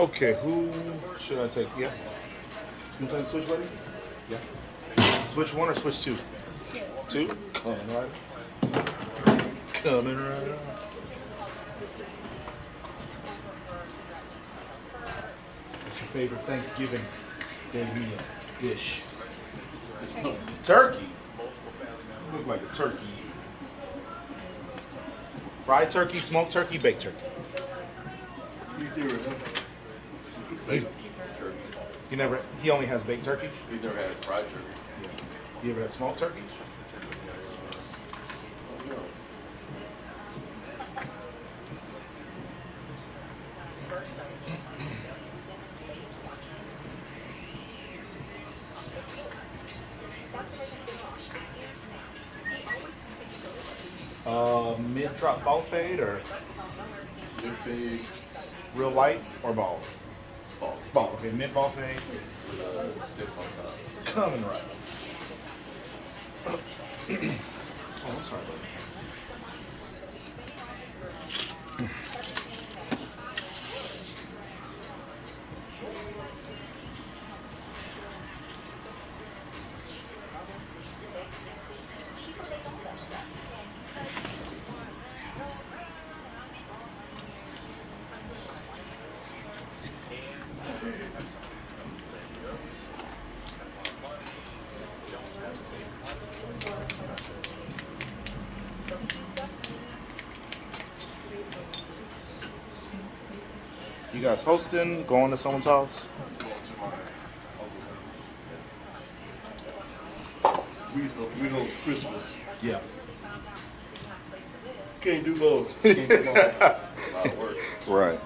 Okay, who should I take? Yeah. You take the switch, buddy? Yeah. Switch one or switch two? Two? Coming right. Coming right up. What's your favorite Thanksgiving Day meal dish? Turkey. You look like a turkey. Fried turkey, smoked turkey, baked turkey. You do it, huh? He's, he never. He only has baked turkey. He's never had fried turkey. You ever had smoked turkey? Mid drop ball fade or Mid fade, real light or ball? ball, Ball. Okay, mid ball fade. with 6 on top. Coming right. Oh, I'm sorry, buddy. You guys hosting? Going to someone's house? Going to my uncle's. We host Christmas. Yeah. Can't do both. Can't do both. A lot of work. Right.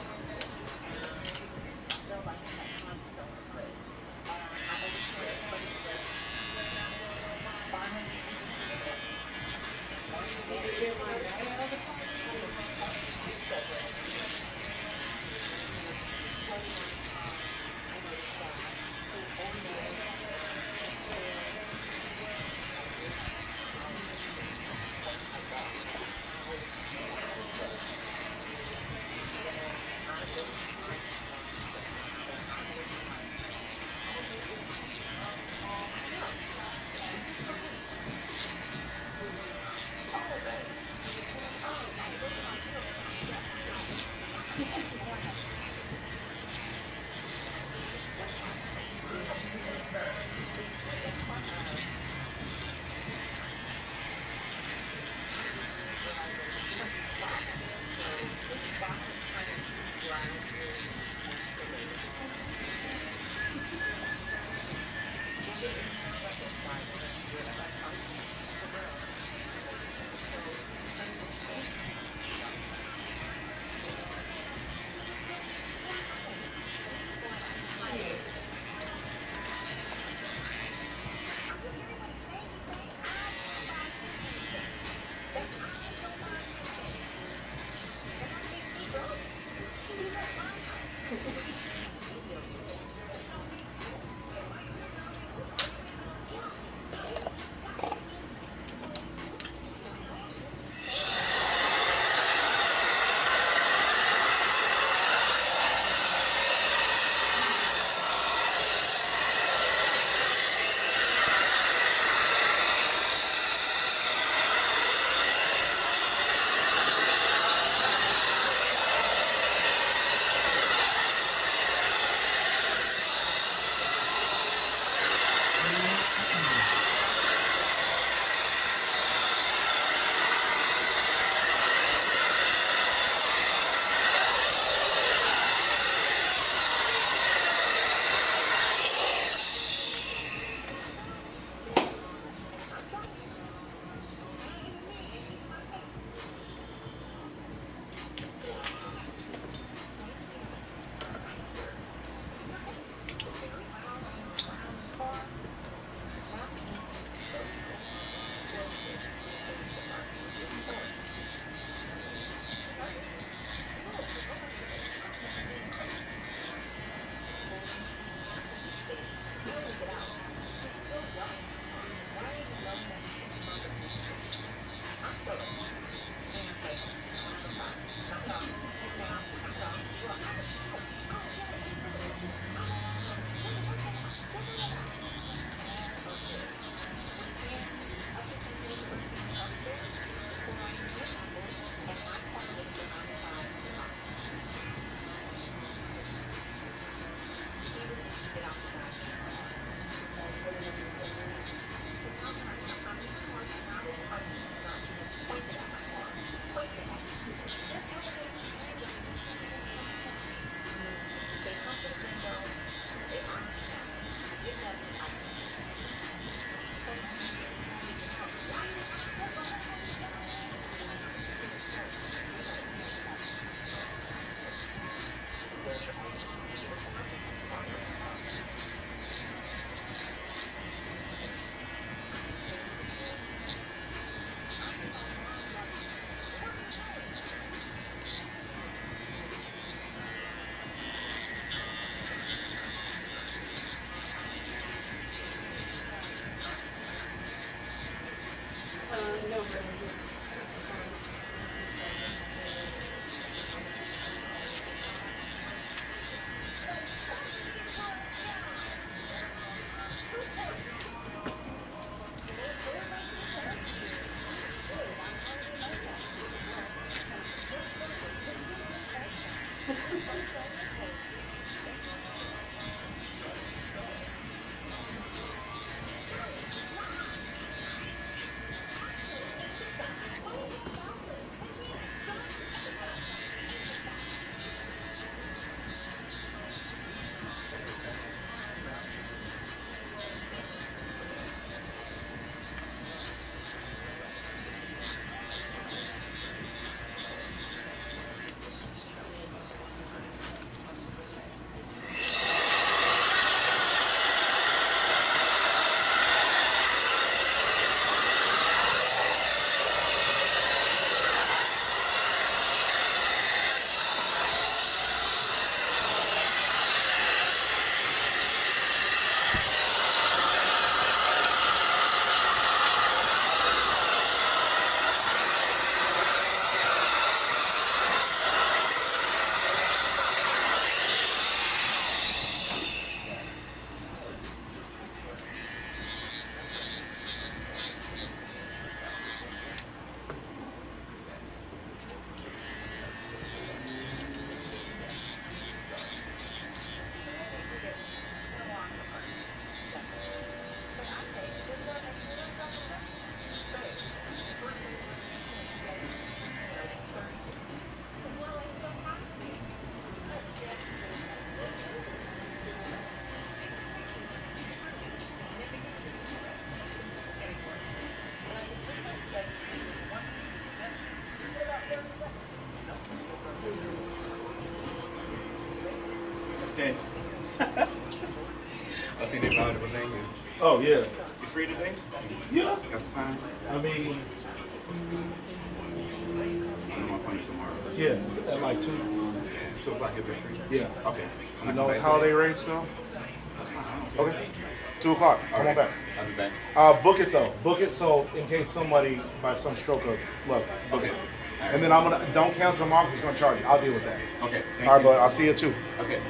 Oh yeah. You free today? Yeah. Got some time? I mean, I know my appointment tomorrow. yeah. At like 2. 2 o'clock if you're free. Yeah. Okay. Can I You come know it's back holiday today? range still. That's fine. I don't care. Okay. 2 o'clock. Come on back. I'll be back. Book it though. Book it so in case somebody by some stroke of luck book Okay. it. And then I'm gonna don't cancel tomorrow because it's gonna charge you. I'll deal with that. Okay. Thank All right, you. bud. I'll see you at 2. Okay.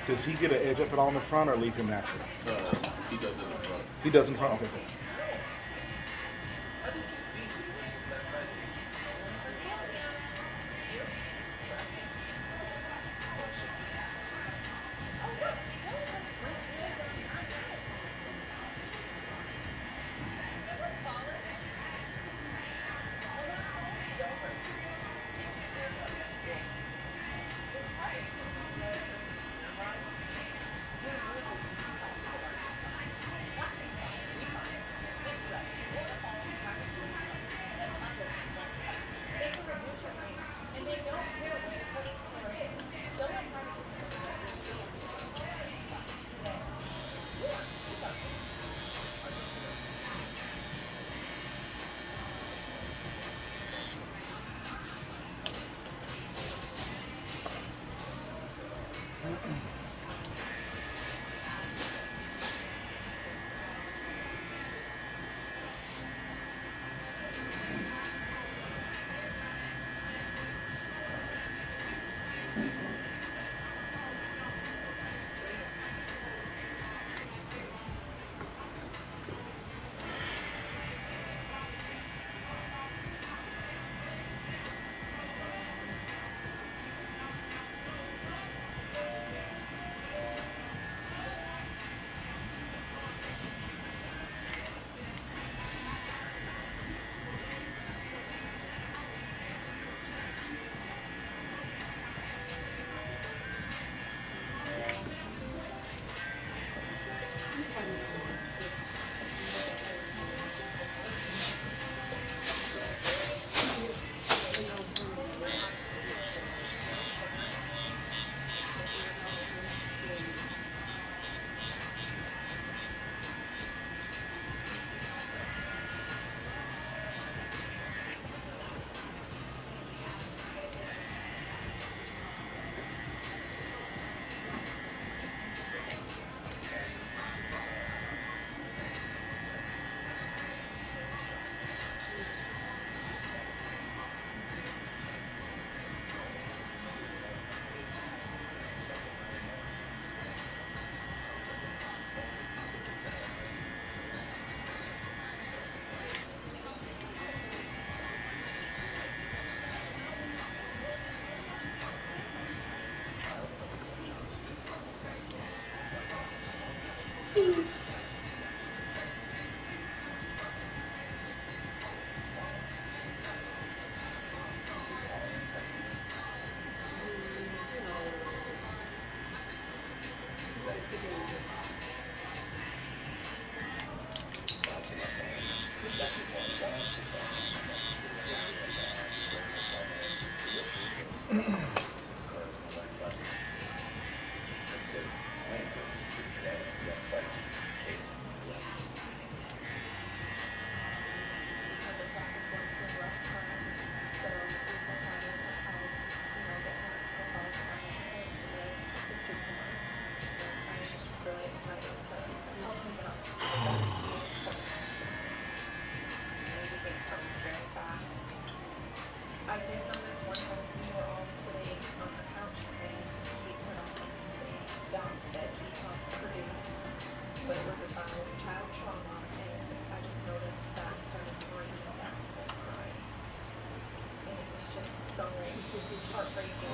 Does he get an edge up at all in the front, or leave him natural? He does it in the front. He does in front. Okay, cool.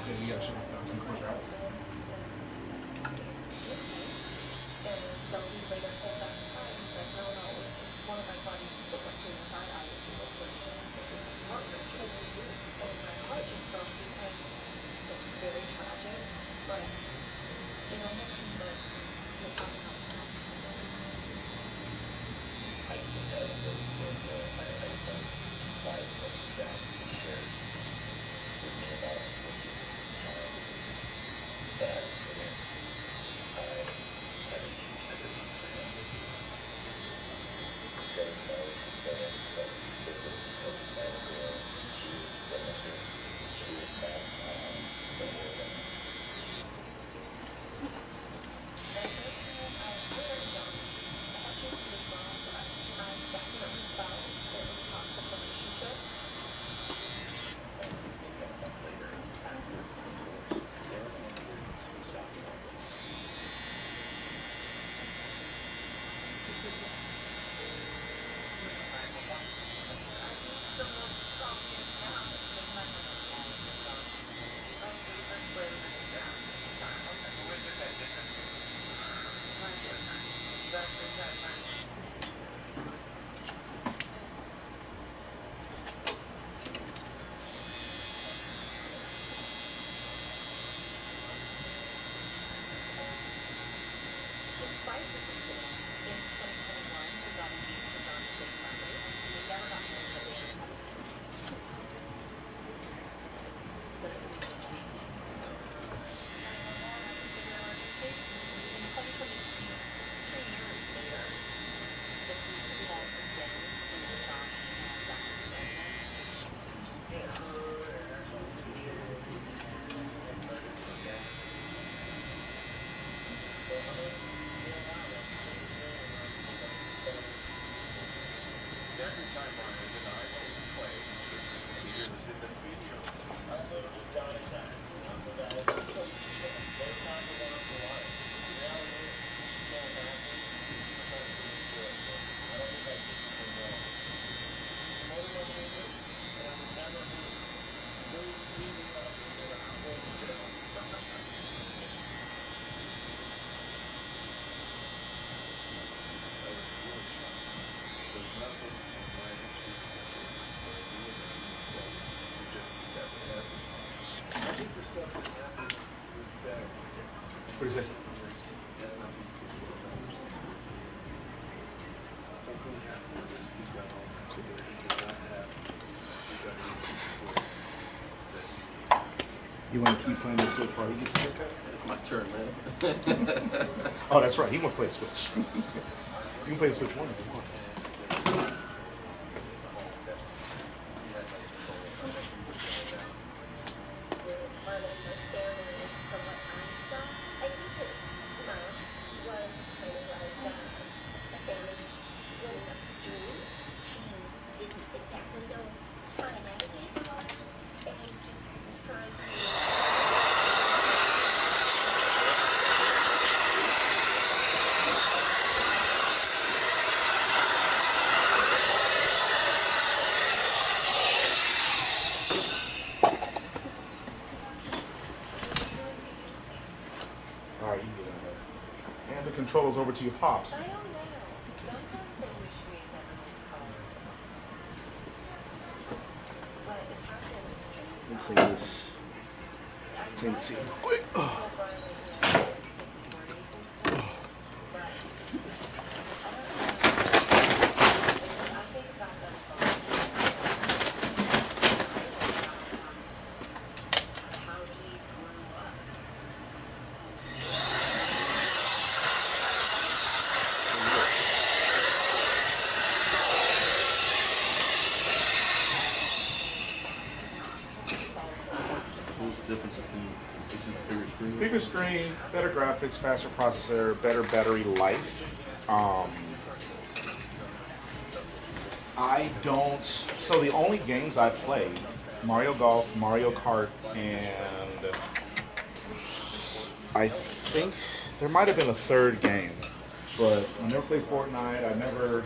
Okay, you gotta shut this down. Can you close your eyes? What do you say? You want to keep playing the Switch while he gets a haircut? It's my turn, man. Oh, that's right. He wants to play the Switch. You can play the Switch 1 if you want. All right, you get in there. And the controls over to your pops. Let me clean this. Clean the seat real quick. Bigger screen, better graphics, faster processor, better battery life. I don't. So the only games I played, Mario Golf, Mario Kart, and I think there might have been a third game, but I never played Fortnite. I never.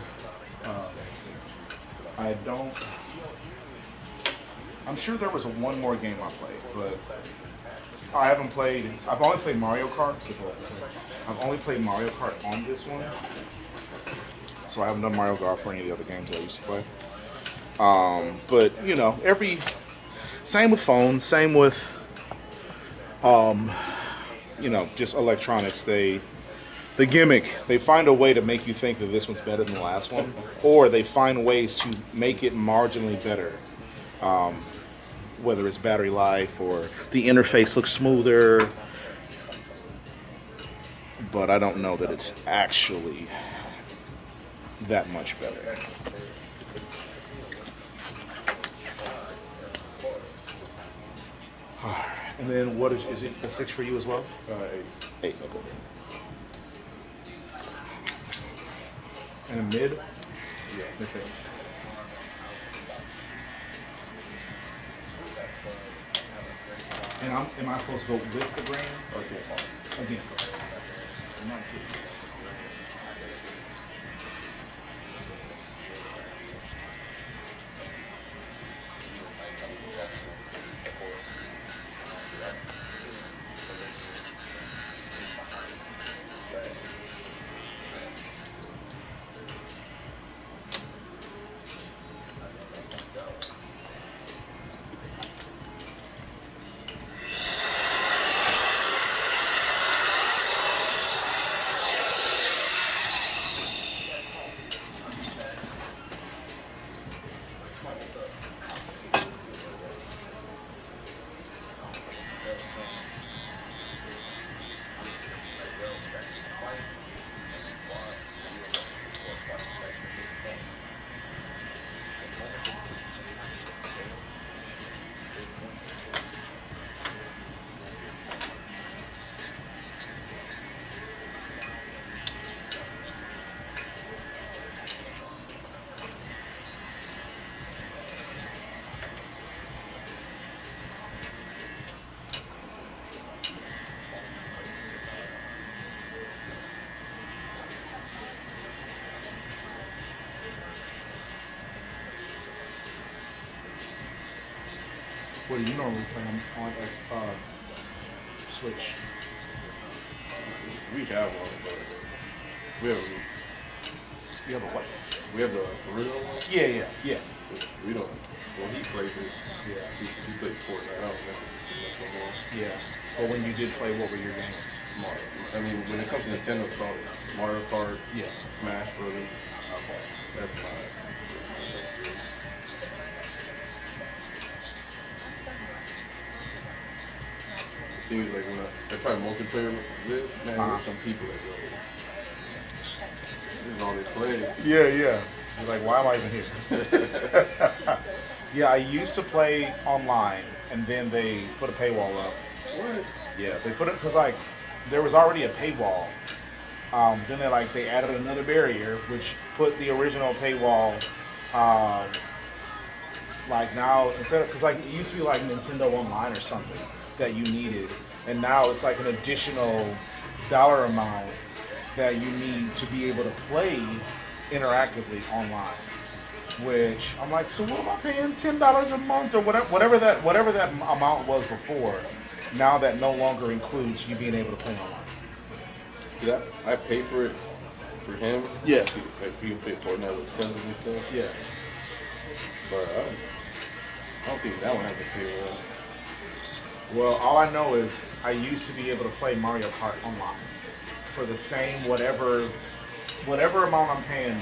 I don't. I'm sure there was one more game I played, but I haven't played. I've only played Mario Kart. I've only played Mario Kart on this one, so I haven't done Mario Golf or any of the other games I used to play. But you know, same with phones, same with just electronics. The gimmick, they find a way to make you think that this one's better than the last one, or they find ways to make it marginally better. Whether it's battery life or the interface looks smoother, but I don't know that it's actually that much better. And then what is it a 6 for you as well? 8, okay. And a mid? Yeah. Okay. And am I supposed to go with the grain or against it? I'm not kidding. What do you normally play on Switch? We have one, but we have You have a what? the original one. Yeah. We don't. When he plays it, Yeah. he plays Fortnite. I don't think it's no more. Yeah. But when you did play, what were your games? Mario. I mean, when it comes to Nintendo, it's all Mario Kart, Yeah. Smash Brothers. That's mine. Things like when I try multiplayer with, man, there's some people that go, this is all they play. Yeah. You're like, why am I even here? Yeah, I used to play online, and then they put a paywall up. What? Yeah, they put it because there was already a paywall. Then they added another barrier, which put the original paywall. Now instead of because it used to be like Nintendo Online or something that you needed, and now it's like an additional dollar amount that you need to be able to play interactively online. Which I'm like, so what am I paying $10 a month or whatever that amount was before? Now that no longer includes you being able to play online. Did I pay for it for him? Yeah. Like people pay Fortnite with cousins and stuff. Yeah. But I don't think that one has a paywall. Well, all I know is I used to be able to play Mario Kart online for the same whatever amount I'm paying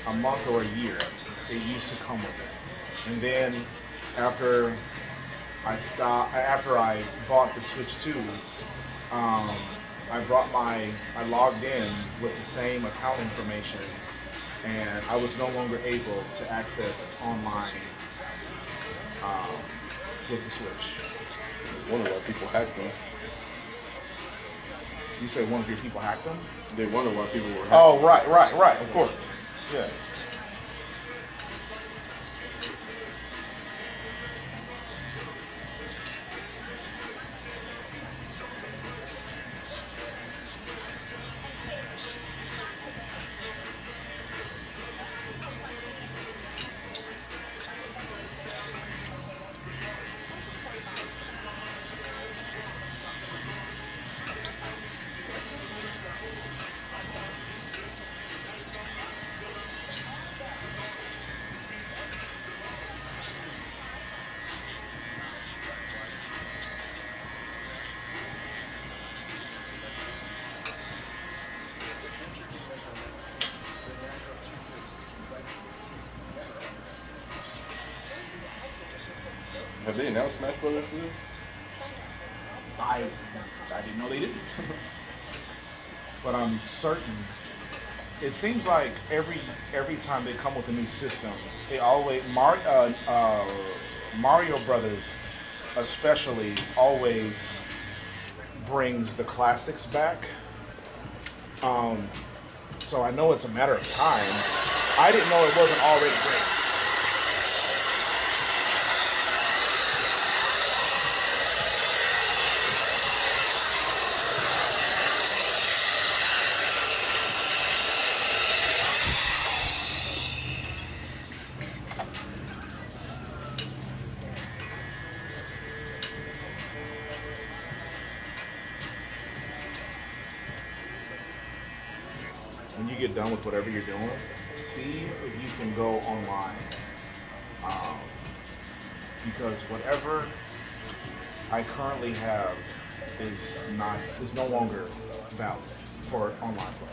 a month or a year. It used to come with it, and then after I bought the Switch 2, I logged in with the same account information, and I was no longer able to access online with the Switch. One of our people hacked them. You say one of your people hacked them? They wonder why people were hacking. Oh, right, of course. Yeah. Have they announced Smash Brothers for this? I didn't know they did. But I'm certain. It seems like every time they come with a new system, they always Mario Brothers, especially, always brings the classics back. So I know it's a matter of time. I didn't know it wasn't already great. When you get done with whatever you're doing, see if you can go online. Because whatever I currently have is no longer valid for online play.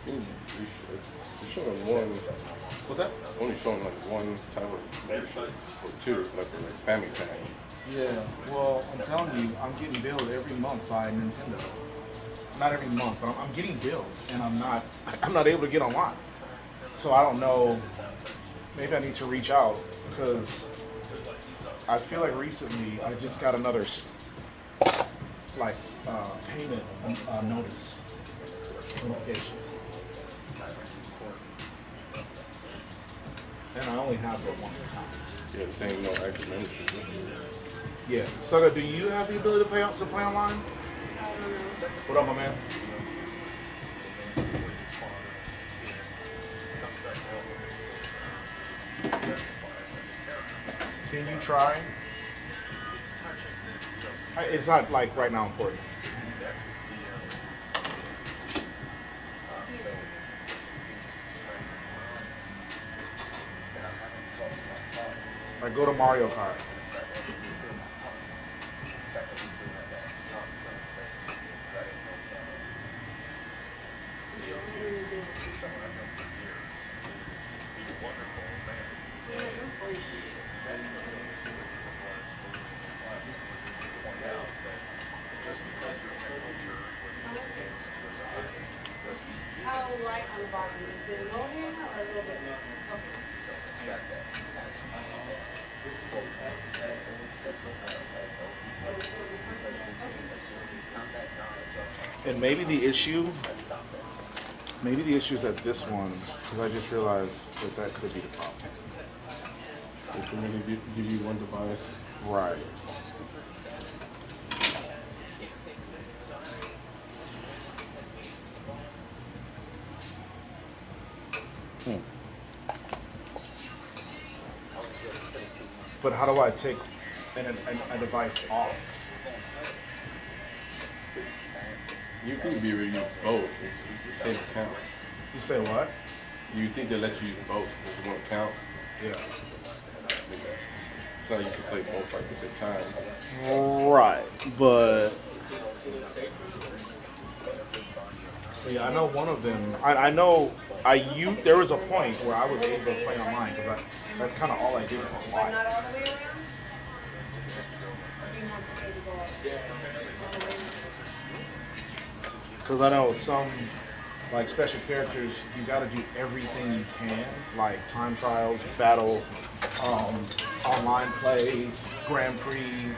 It's showing one, What's that? only showing like one type of membership or two, like a family pack. Yeah, well, I'm telling you, I'm getting billed every month by Nintendo. Not every month, but I'm getting billed, and I'm not able to get online. So I don't know. Maybe I need to reach out because I feel like recently I just got another like payment notice notification, and I only have the one account. Yeah, the same no active membership. Yeah. So do you have the ability to play online? What up, my man? Can you try? It's not like right now important. Like go to Mario Kart. How light on the bottom? Is it low here or a little bit low? And maybe the issue is that this one, because I just realized that could be the problem. It's only give you one device. Right. But how do I take a device off? You think be able to use both? It's the same account. You say what? You think they let you use both with one account? Yeah. So you can play both like at the same time. Right, but yeah, I know one of them. I know there was a point where I was able to play online because that's kind of all I did for a But while. not all the way around? Or do you want the to go all the way? Because I know some like special characters, you got to do everything you can, like time trials, battle, online play, Grand Prix,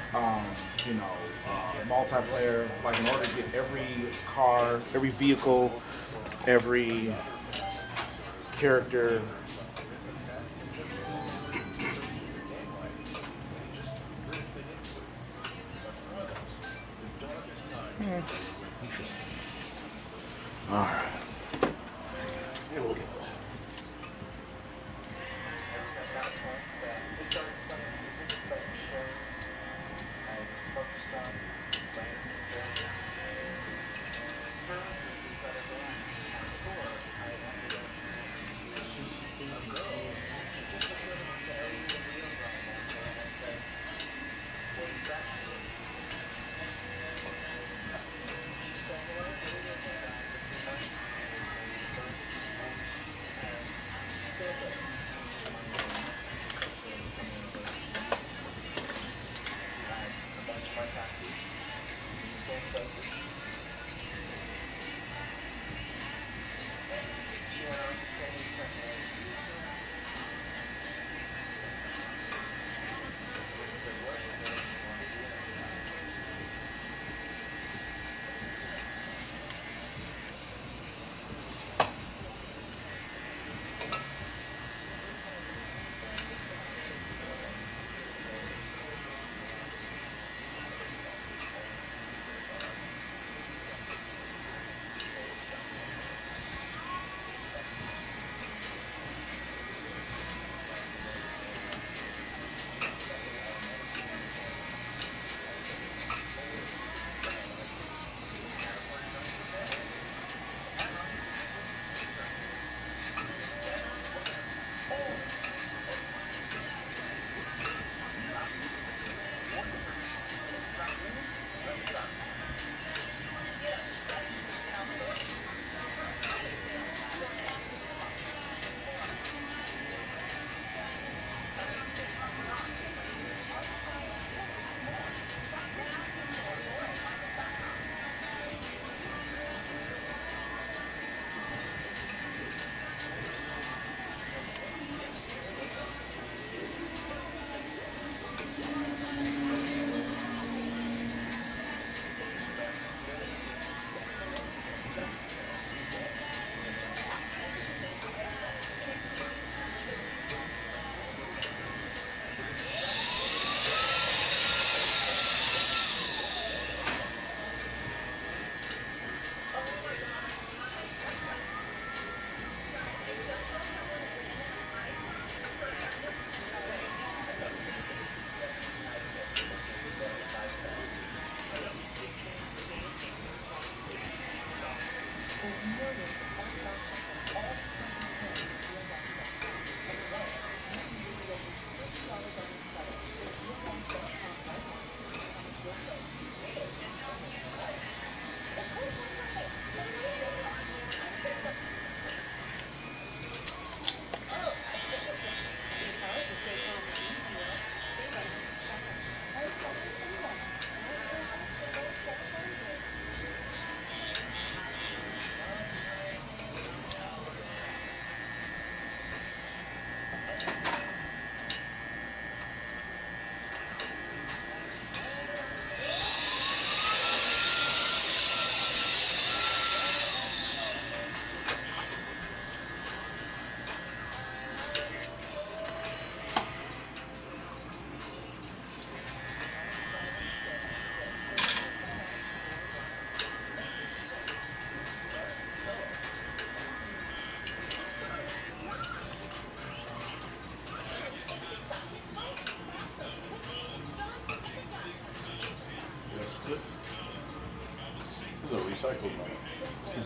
multiplayer. Like in order to get every car, every vehicle, every character. Interesting. All right. Yeah, we'll get there.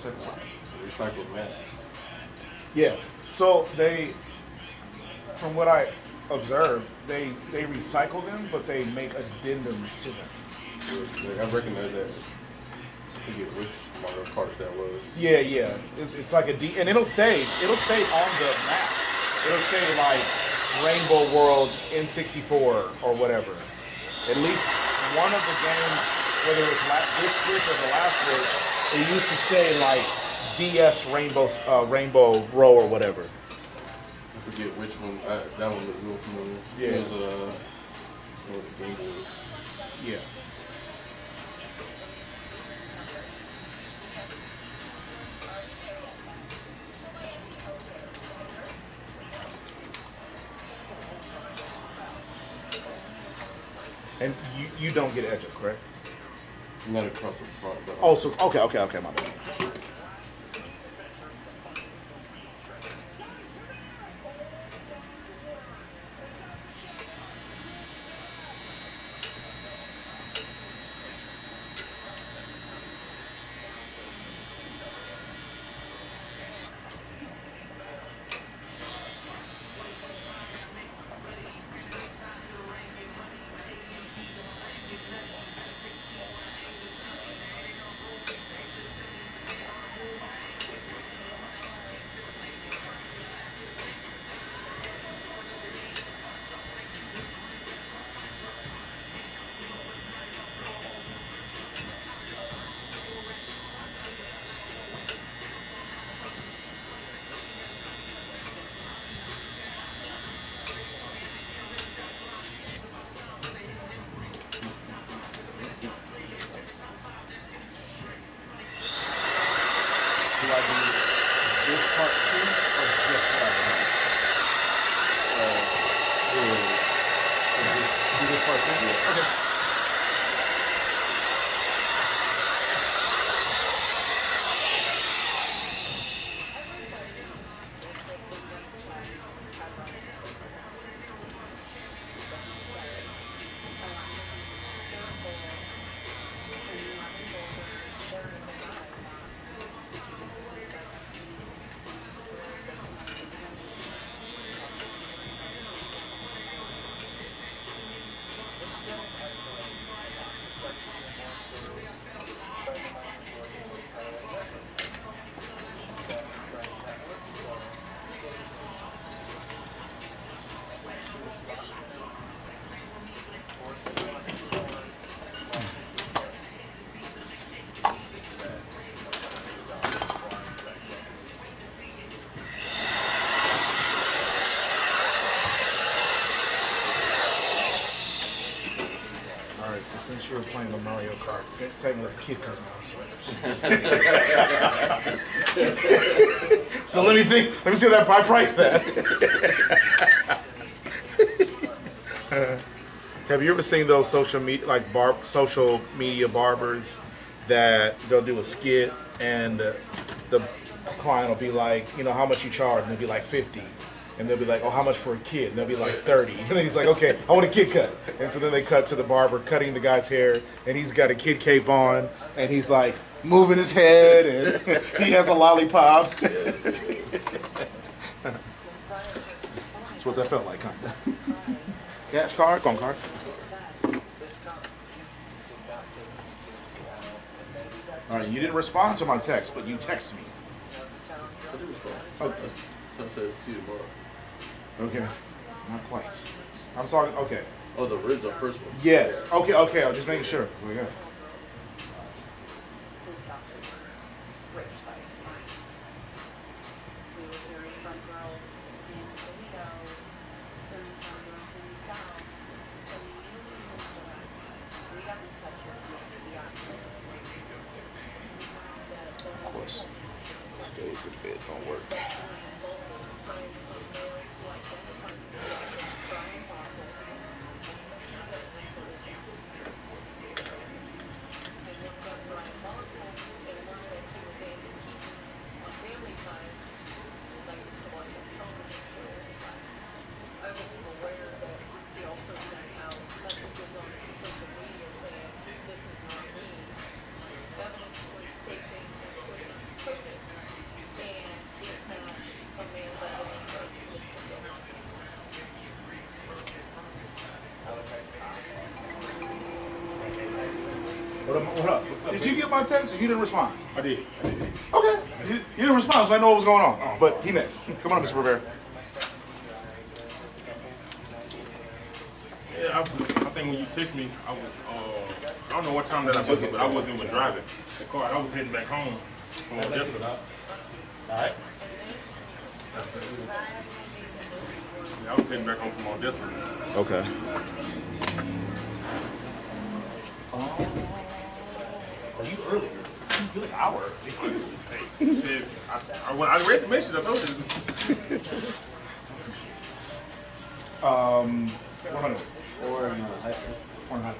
second one. Recycled mat. Yeah. So they, from what I observed, they recycle them, but they make addendums to them. Like, I recognize that. I forget which Mario Kart that was. Yeah. It's like and it'll say on the map. It'll say like Rainbow World N64 or whatever. At least one of the games, whether it was this Switch or the last Switch, it used to say like DS Rainbow Row or whatever. I forget which one. That one was real familiar. Yeah. It was one of the Game Boys. Yeah. And you don't get edge up, correct? Not across the front, but Oh, so okay, my bad. Do I do this part too, or just what I have? Do this part too? Yeah. Okay. Alright, so since you were playing the Mario Kart, take me as a kid because So let me see that I price that. Have you ever seen those social media barbers that they'll do a skit and the client will be like, how much you charge? And they'll be like 50. And they'll be like, oh, how much for a kid? And they'll be like 30. And then he's like, okay, I want a kid cut. And so then they cut to the barber cutting the guy's hair, and he's got a kid cape on, and he's like moving his head, and he has a lollipop. That's what that felt like, huh? Cash card, con card. All right, you didn't respond to my text, but you text me. I did respond. Okay. I said, see you tomorrow. Okay, not quite. I'm talking. Okay. Oh, the first one. Yes. Okay. I'm just making sure. Okay. Of course, today's a bit don't work. What up? Did you get my text? You didn't respond. I did. Okay. You didn't respond, so I know what was going on. But he next. Come on, Mr. Rivera. Yeah, I think when you text me, I was, I don't know what time that I booked it, but I wasn't even driving the car. I was heading back home from Odessa. Alright. Yeah, I was heading back home from Odessa. Okay. Are you early? You an hour. Hey, shit, when I read the message, I told you. 100. Or in high school. 100.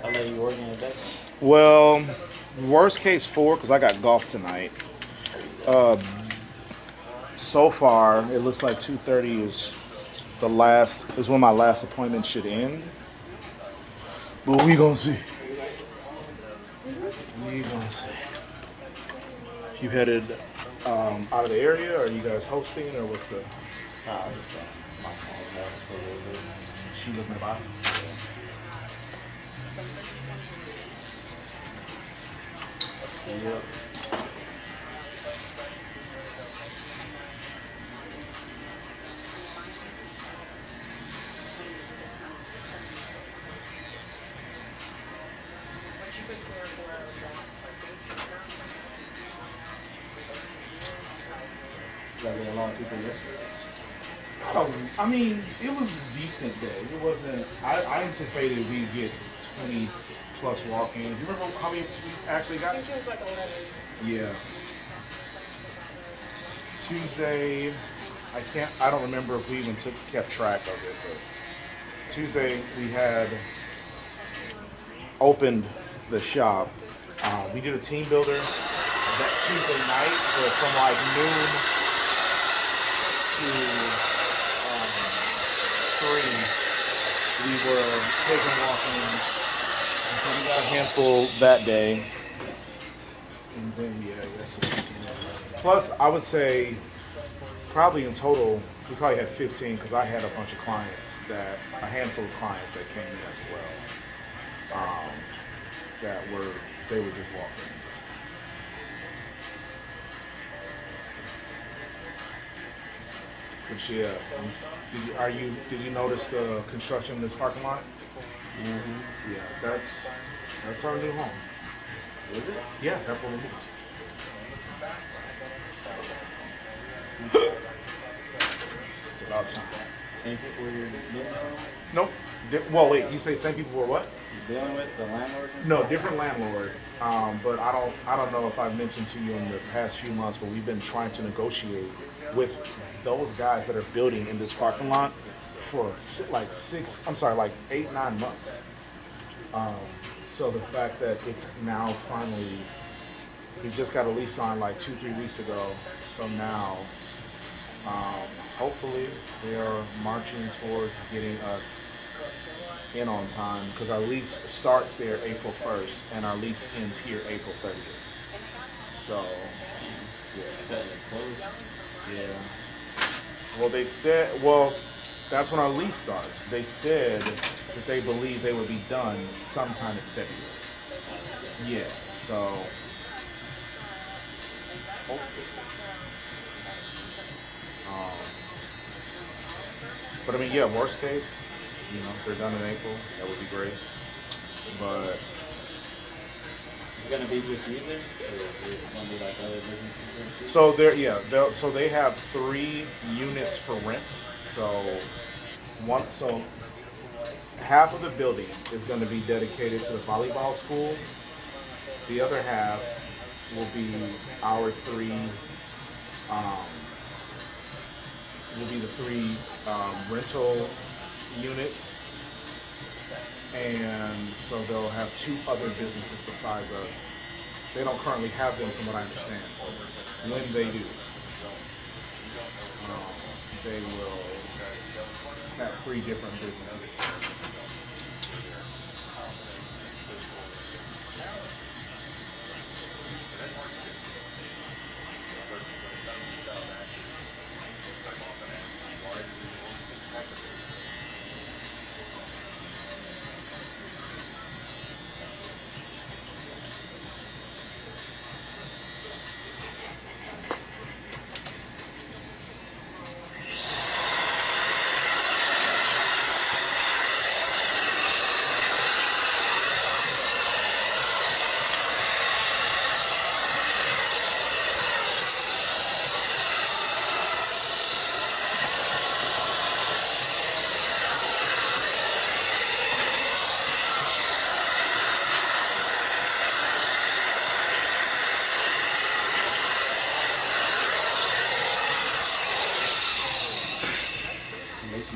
How late you working today? Well, worst case 4 because I got golf tonight. So far, it looks like 2:30 is when my last appointment should end. But we gonna see. We gonna see. You headed out of the area, or are you guys hosting, or what's the? Nah, I just my phone has for a little bit. She looking about. Yep. Got a lot of people yesterday. I mean, it was a decent day. It wasn't. I anticipated we'd get 20 plus walk-ins. You remember how many we actually got? I think it was like 11. Yeah. Tuesday, I don't remember if we even kept track of it, but Tuesday we had opened the shop. We did a team builder that Tuesday night, but from like noon to 3, we were taking walk-ins. And so we got a handful that day. And then, yeah, yesterday. Plus, I would say probably in total, we probably had 15 because I had a bunch of clients a handful of clients that came in as well. They were just walking. But yeah, did you notice the construction in this parking lot? Mm-hmm. Yeah, that's our new home. Is it? Yeah, that's what we moved. It's about time. Same people you're dealing with? Nope. Well, wait. You say same people were what? You're dealing with the landlord? No, different landlord. But I don't know if I've mentioned to you in the past few months, but we've been trying to negotiate with those guys that are building in this parking lot for like 8, 9 months. So the fact that it's now finally, we just got a lease on like 2-3 weeks ago. So now, hopefully they are marching towards getting us in on time because our lease starts there April 1st and our lease ends here April 30th. So, yeah. Well, that's when our lease starts. They said that they believe they would be done sometime in February. Yeah, so hopefully. But I mean, yeah, worst case, if they're done in April, that would be great. But It's gonna be just you there? Or is it gonna be like other businesses? so they have 3 units for rent. So half of the building is going to be dedicated to the volleyball school. The other half will be our 3. Will be the 3 rental units. And so they'll have 2 other businesses besides us. They don't currently have them from what I understand. When they do, they will have 3 different businesses.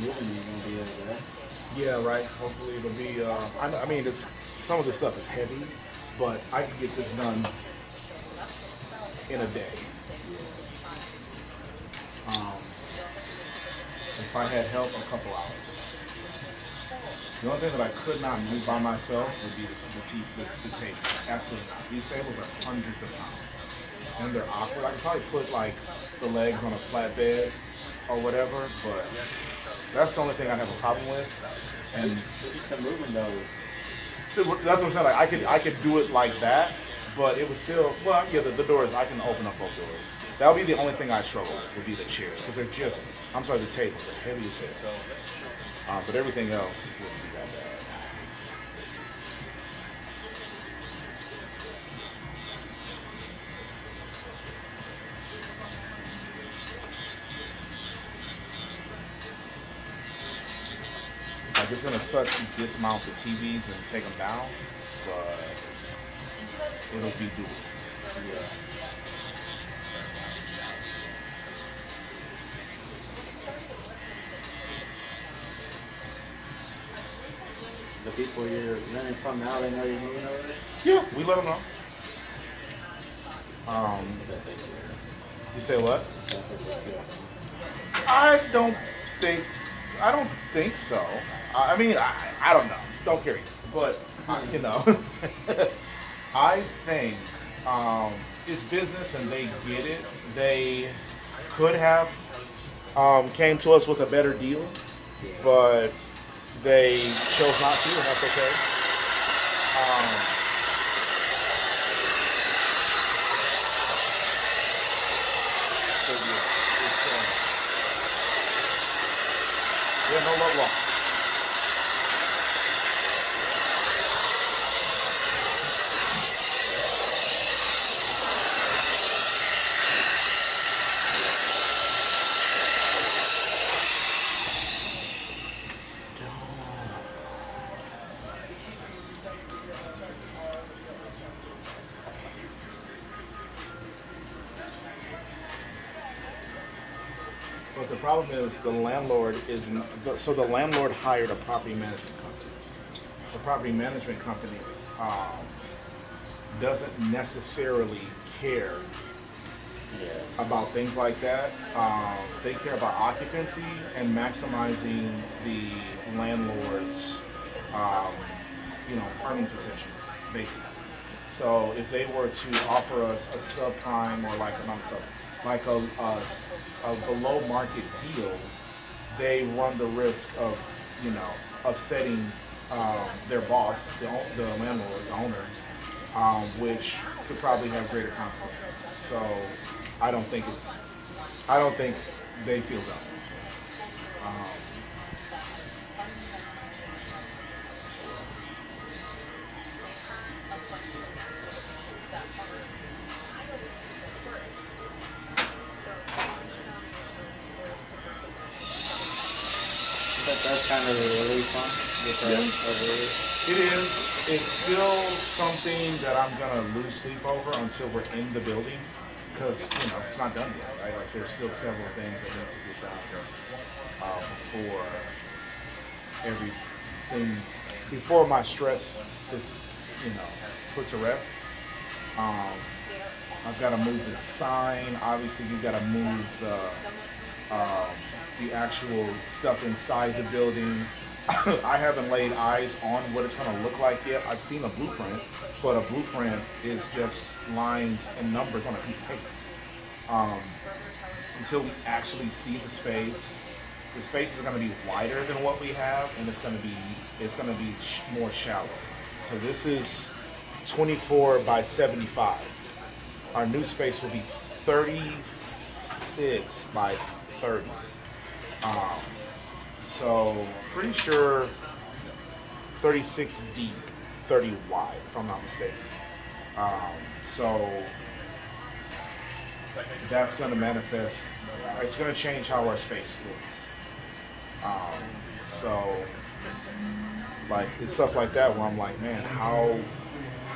moving, you're gonna be able to. Yeah, right. Hopefully it'll be. I mean, it's some of the stuff is heavy, but I can get this done in a day. If I had help, a couple hours. The only thing that I could not move by myself would be the table. Absolutely not. These tables are hundreds of pounds, and they're awkward. I could probably put like the legs on a flat bed or whatever, but that's the only thing I have a problem with. And Maybe some movement though. that's what I'm saying. Like I could do it like that, but it was still yeah. The doors I can open up both doors. That would be the only thing I struggle with would be the chairs because they're just the tables are heavy as hell. But everything else wouldn't be that bad. Like it's gonna suck to dismount the TVs and take them down, but it'll be doable. Yeah. The people you're renting from now, they know you're moving over there? Yeah, we let them know. I bet they care. You say what? Sounds like they care. I don't think so. I mean, I don't know. Don't care either. But, you know, I think it's business and they get it. They could have came to us with a better deal, but they chose not to, and that's okay. So, yeah, no love lost. But the problem is the landlord so the landlord hired a property management company. The property management company doesn't necessarily care about things like that. They care about occupancy and maximizing the landlord's earning potential, basically. So if they were to offer us a subprime or like a below market deal, they run the risk of upsetting their boss, the landlord, the owner, which could probably have greater consequences. So I don't think they feel that. That's kind of a relief, huh? Get that over with. It is. It's still something that I'm gonna lose sleep over until we're in the building, because it's not done yet, right? Like there's still several things that need to get done before everything, before my stress is put to rest. I've got to move the sign. Obviously, you've got to move the actual stuff inside the building. I haven't laid eyes on what it's going to look like yet. I've seen a blueprint, but a blueprint is just lines and numbers on a piece of paper. Until we actually see the space is going to be wider than what we have, and it's going to be more shallow. So this is 24 by 75. Our new space will be 36 by 30. So pretty sure 36 deep, 30 wide, if I'm not mistaken. So that's going to manifest. It's going to change how our space looks. So like it's stuff like that where I'm like, man, how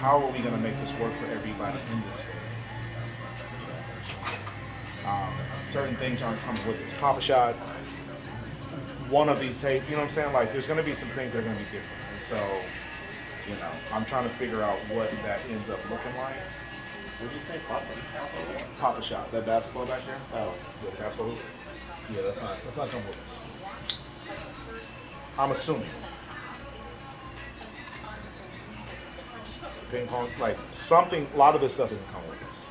are we going to make this work for everybody in this space? Certain things aren't coming with it. Papa Shot, one of these tapes. You know what I'm saying? Like, there's going to be some things that are going to be different. And so, you know, I'm trying to figure out what that ends up looking like. What did you say, Papa? Papa shot. That basketball back there? Oh, Yeah, the basketball hoop. Yeah, that's not come with us. I'm assuming. Ping pong, like something, a lot of this stuff doesn't come with us.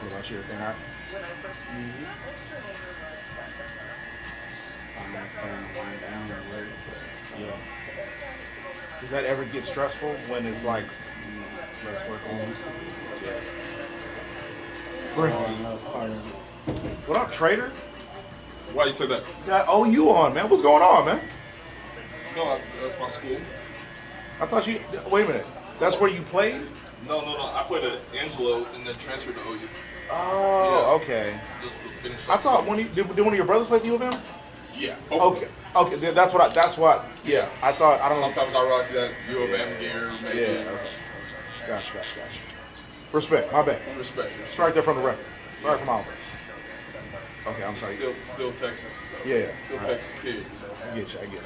What about you? Everything all right? I'm not starting to wind down or work, but Yeah. Does that ever get stressful when it's like less work on you? oh, no, it's part of it. What up, Trader? Why you said that? Got OU on, man. What's going on, man? No, that's my school. I thought you. Wait a minute. That's where you played? No. I played at Angelo and then transferred to OU. Oh, okay. Just to finish. I thought did one of your brothers play for U of M? Yeah. Okay. Okay. That's what. Yeah. I thought. I don't know. Sometimes I rock that U of M gear. Maybe. Yeah. Okay. Gotcha. Respect. My bad. Respect. Strike that from the record. Sorry for my words. Okay. I'm sorry. Still Texas. Though. Yeah. Still All right. Texas kid. I get you.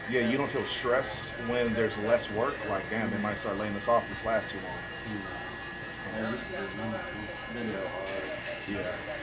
Yeah, you don't feel stress when there's less work. Like, damn, they might start laying us off this last too long. Yeah, this is been real hard. Yeah.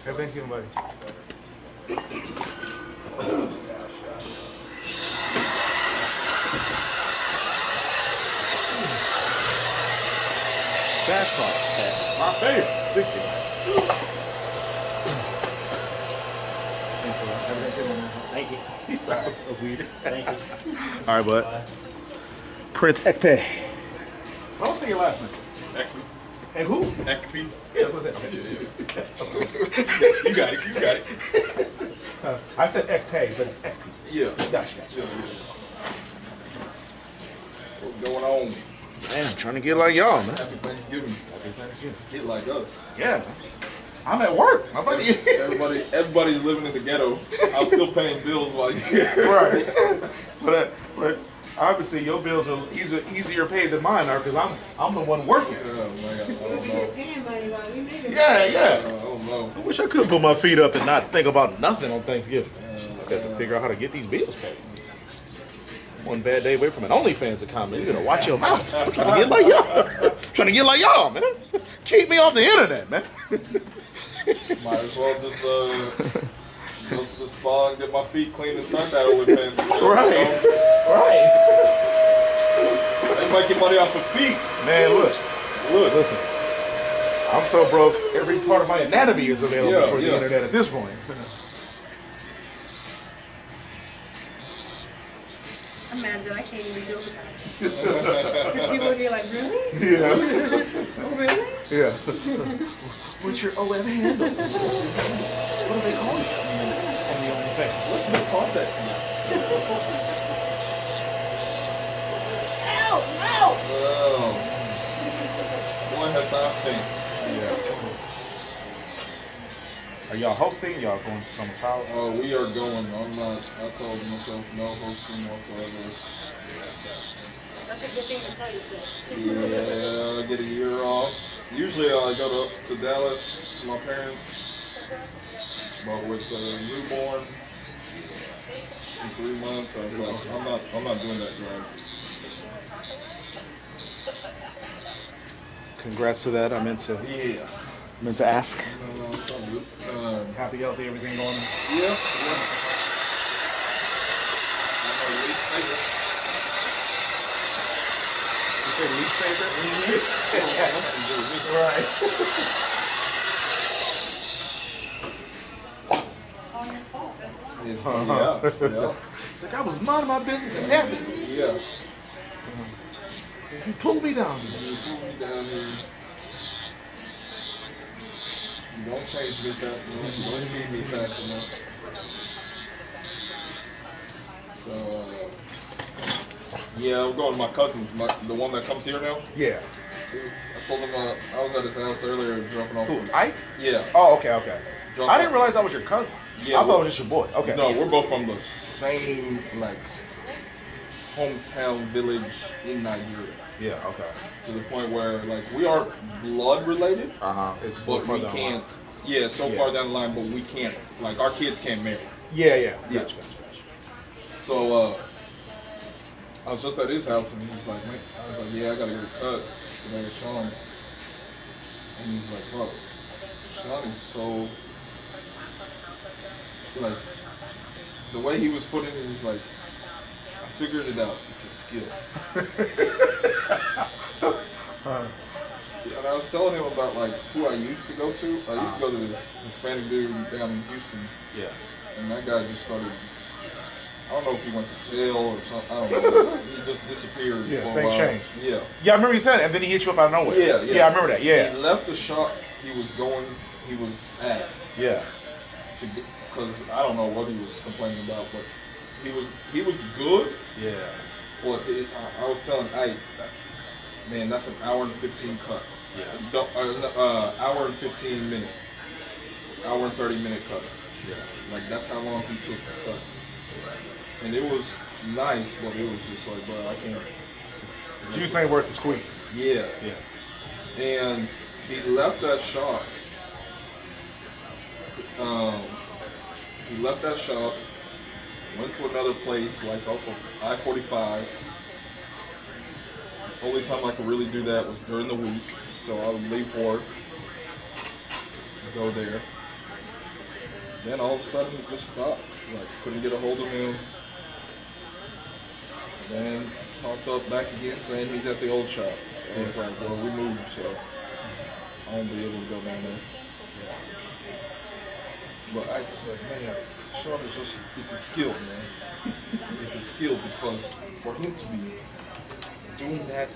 Hey, thank you, buddy. That's my favorite. 60. Thank you. That's so weird. Thank you. All right, bud. Prince Ekpe. I don't say your last name. Ekpe. Hey, who? Ekpe. Yeah, what was that? You got it. You got it. I said Ekpe, but it's Ekpe. Yeah. Gotcha. Yeah. What's going on? Man, I'm trying to get like y'all, man. Happy Thanksgiving. Get like us. Yeah. I'm at work. I'm about to Everybody's living in the ghetto. I'm still paying bills while you're here. Right. But obviously your bills are easier paid than mine are because I'm the one working. Oh my God, I don't know. Paying money while we make it. Yeah, yeah. I don't know. I wish I could put my feet up and not think about nothing on Thanksgiving. I got to figure out how to get these bills paid. One bad day away from an OnlyFans account, man. You gotta watch your mouth. I'm trying to get like y'all. Trying to get like y'all, man. Keep me off the internet, man. Might as well just go to the spa and get my feet cleaned and sunbattle with pants. Right. They making money off of feet. Man, look, listen. I'm so broke, every part of my anatomy is available for the internet at this point. Imagine, I can't even joke about it. Because people would be like, really? Yeah. Oh, really? Yeah. What's your OF handle? What do they call you on the OnlyFans? What's the contact tonight? Help! Help! Oh. Boy, have time changed. Yeah. Are y'all hosting? Y'all going to someone's house? We are going. I'm not. I told myself no hosting whatsoever. That's a good thing to tell yourself. Yeah, I get a year off. Usually I go to Dallas to my parents, but with the newborn in 3 months, I was like, I'm not doing that drive. Congrats to that. I meant to Yeah. ask. It's all good. Happy, healthy, everything going? Yeah. I'm my least favorite. You say least favorite? Right. It's, Uh-huh. yeah. It's like I was minding my business and happy. Yeah. You pulled me down. You pull me down here. You don't change me fast enough. You don't feed me fast enough. So, yeah, I'm going to my cousin's, the one that comes here now. Yeah. I told him I was at his house earlier dropping off. Who, Ike? Yeah. Oh, okay, okay. Drop I didn't off. realize that was your cousin. Yeah, I thought it was just your boy. Okay. No, we're both from the same, like, hometown village in Nigeria. Yeah, okay. To the point where, like, we are blood related, It's just but we further can't. along. Yeah, so Yeah. far down the line, but we can't. Like, our kids can't marry. Yeah. Yeah. Gotcha. So, I was just at his house and he was like, man, I was like, yeah, I gotta get a cut today at Shawn's. And he's like, bro, Shawn is so, like, the way he was putting it, he's like, I figured it out. It's a skill. And I was telling him about, like, who I used to go to. I used to go to this Hispanic dude down in Houston. Yeah. And that guy just started, I don't know if he went to jail or something, I don't know. He just disappeared Yeah, for a things while. changed. Yeah. Yeah, I remember you said it, and then he hit you up out of nowhere. Yeah. Yeah, I remember that. Yeah. He left the shop he was at Yeah. because I don't know what he was complaining about, but he was good. Yeah. But I was telling Ike, man, that's an hour and 15 cut. Yeah. Hour and 15 minute. Hour and 30 minute cut. Yeah. Like that's how long he took to cut. And it was nice, but it was just like, bro, I can't. Juice ain't worth the squeeze. Yeah. Yeah. And he left that shop. He left that shop, went to another place, like off of I-45. Only time I could really do that was during the week. So I would leave work, go there. Then all of a sudden it just stopped. Like, couldn't get a hold of him. Then popped up back again saying he's at the old shop. I was like, well, we moved, so I won't be able to go down there. But I was like, man, Shawn is just, it's a skill, man. It's a skill because for him to be doing that,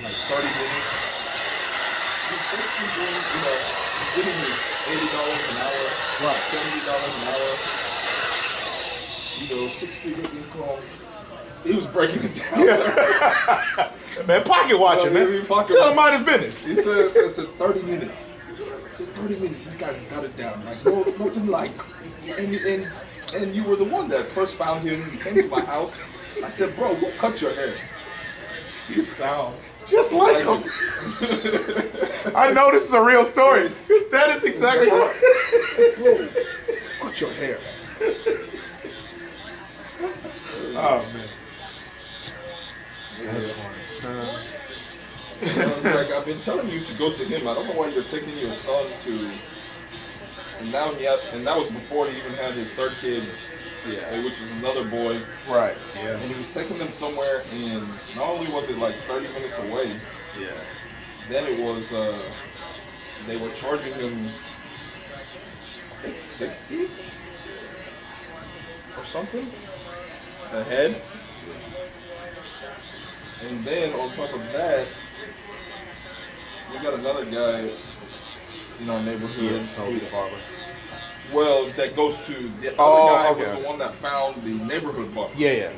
like 30 minutes, he's basically doing, he's getting me $80 an hour, Right. $70 an hour, 6-figure income. He was breaking it down. Man, pocket watching, Yeah, man. pocket Tell him watching. mind his business. He said 30 minutes. He said 30 minutes, this guy's got it down. Like, no, nothing like. And you were the one that first found him. You came to my house. I said, bro, go cut your hair. You sound Just like him. I know this is a real story. That is exactly what. bro, cut your hair. Oh, man. I was like, I've been telling you to go to him. I don't know why you're taking your son to. And now and that was before he even had his third kid, which is another boy. Right. Yeah. And he was taking them somewhere, and not only was it like 30 minutes away, then it was, they were charging him, I think 60 or something a head. And then on top of that, we got another guy in our neighborhood. Toby the barber. Well, that goes to the other guy was the one that found the neighborhood bar. Yeah.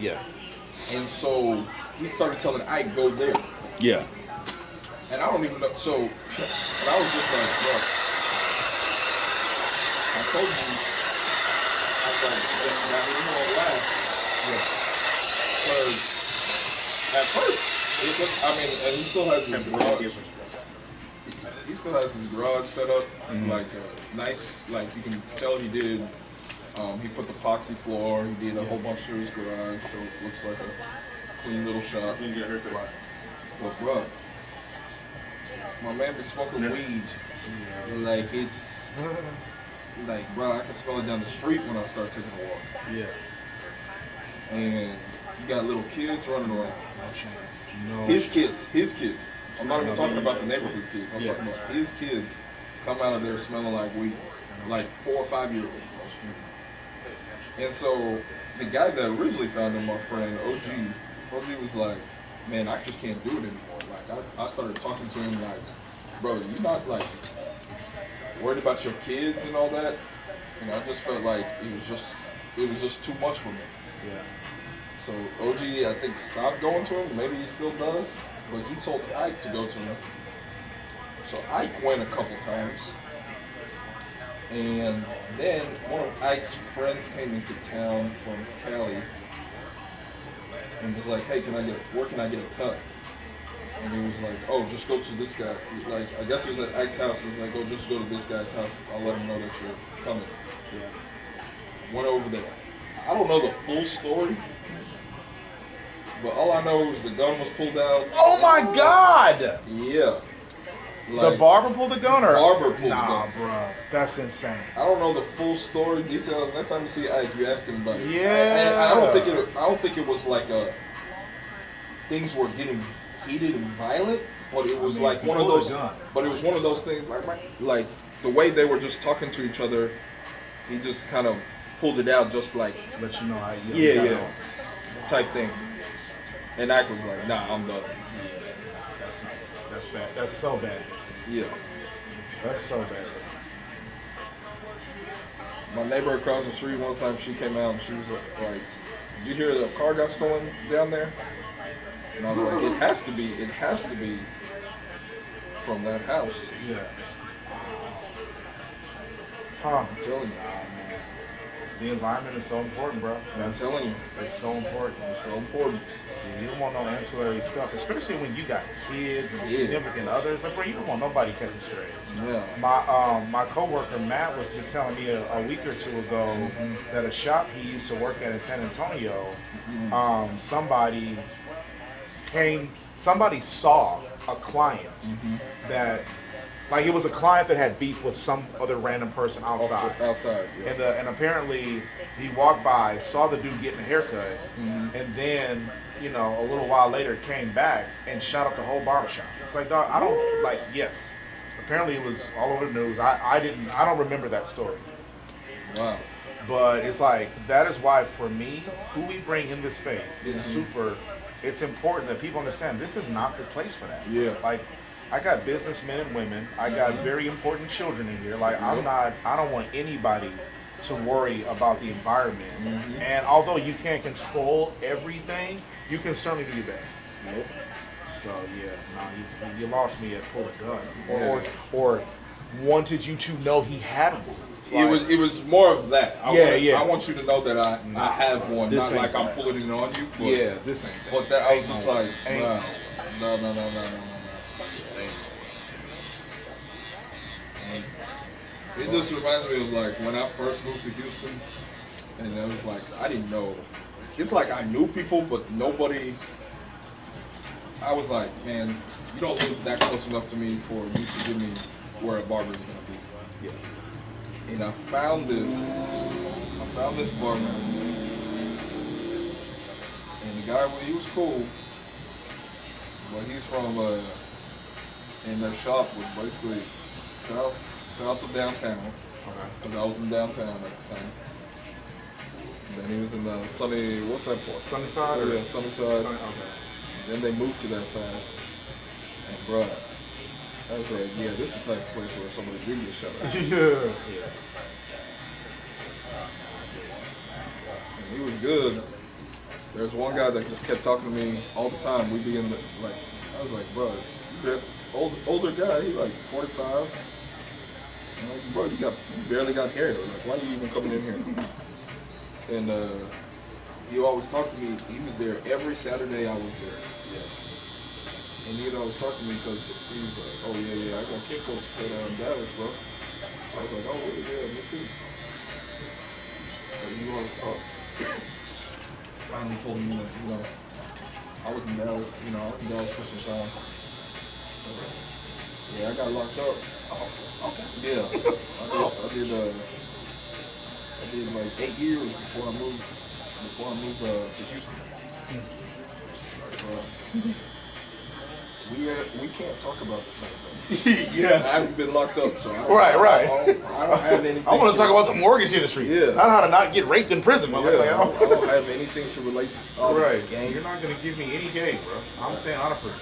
And so he started telling Ike, go there. Yeah. And I don't even know. So, and I was just like, bro. told you, I was like, that he won't last. Because at first, it was, I mean, and he still has his garage. He still has his garage set up, like nice, like you can tell he did. He put the epoxy floor. He did a whole bunch to his garage, so it looks like a clean little shop. You get a haircut. But bro, my man been smoking weed. Like it's like, bro, I can smell it down the street when I start taking a walk. Yeah. And you got little kids running around. No chance. No. His kids. I'm not even talking about the neighborhood kids. I'm Yeah. talking about his kids come out of there smelling like weed, like 4 or 5 year olds. And so the guy that originally found him, my friend OG was like, man, I just can't do it anymore. Like I started talking to him like, bro, you not like worried about your kids and all that? And I just felt like it was just too much for me. Yeah. So OG, I think, stopped going to him. Maybe he still does, but he told Ike to go to him. So Ike went a couple times. And then one of Ike's friends came into town from Cali and was like, hey, where can I get a cut? And he was like, oh, just go to this guy. Like, I guess he was at Ike's house. He's like, oh, just go to this guy's house. I'll let him know that you're coming. Yeah. Went over there. I don't know the full story, but all I know is the gun was pulled out. Oh my God! Yeah. The barber pulled the gun, or Barber pulled the nah, gun. bro, that's insane. I don't know the full story details. Next time you see Ike, you ask him about it. Yeah. And I don't think it was like things were getting heated and violent, but it was like one of pulled a those. gun. But it was one of those things like the way they were just talking to each other. He just kind of pulled it out, just like Let you know how you yeah, got yeah, on. type thing. And Ike was like, nah, I'm done. That's bad. That's so bad. Yeah. That's so bad. My neighbor across the street one time, she came out and she was like, did you hear the car got stolen down there? And I was like, it has to be from that house. Yeah. Huh. I'm telling you. The environment is so important, bro. I'm telling you. It's so important. It's so important. You don't want no ancillary stuff, especially when you got kids and Yeah. significant others. Like, bro, you don't want nobody catching strays. Yeah. My coworker Matt was just telling me a week or two ago that a shop he used to work at in San Antonio, somebody saw a client that, like, it was a client that had beef with some other random person outside. Outside, yeah. And apparently he walked by, saw the dude getting a haircut, and then, you know, a little while later came back and shot up the whole barbershop. It's like, dog, I don't, like, yes. Apparently it was all over the news. I don't remember that story. Wow. But it's like, that is why for me, who we bring in this space is super, it's important that people understand this is not the place for that. Yeah. Like, I got businessmen and women. I got very important children in here. Like, I don't want anybody to worry about the environment. And although you can't control everything, you can certainly do your best. Nope. So yeah, no, you lost me at pull a gun, or wanted you to know he had one. Like, It was more of that. Yeah. I want you to know that I have one, This not ain't like I'm that. pulling it on you. But, yeah, this ain't. That. But that I was just no way. like, Ain't wow. No. It just reminds me of like when I first moved to Houston, and it was like I didn't know. It's like I knew people, but nobody. I was like, man, you don't live that close enough to me for you to give me where a barber is gonna be. Yeah. And I found this barber, and the guy, he was cool, but he's from and their shop was basically south of downtown, because I was in downtown at the time. And then he was in the sunny, what's that part? Sunnyside? Oh, yeah, Sunnyside. Okay. Then they moved to that side. And bruh, I was like, yeah, this is the type of place where somebody give you a shout out. Yeah. And he was good. There's one guy that just kept talking to me all the time. We'd be in the, like, I was like, bro, you're older guy, he like 45. I'm like, bro, you barely got hair. Like, why are you even coming in here? And he always talked to me. He was there every Saturday I was there. Yeah. And he'd always talk to me because he was like, oh yeah, I got kickbooks at Dallas, bro. I was like, oh really? Yeah, me too. So he always talk. Finally told me, I was in Dallas, for some time. Yeah, I got locked up. Oh, okay. Yeah, I did like 8 years before I moved to Houston. We can't talk about the same thing. Yeah. I haven't been locked up, so Right. I don't have anything. I want to talk about the mortgage industry. Yeah. Not how to not get raped in prison. Yeah, Like, I don't have anything to relate to. right. Gang, you're not gonna give me any game, bro. I'm staying out of prison.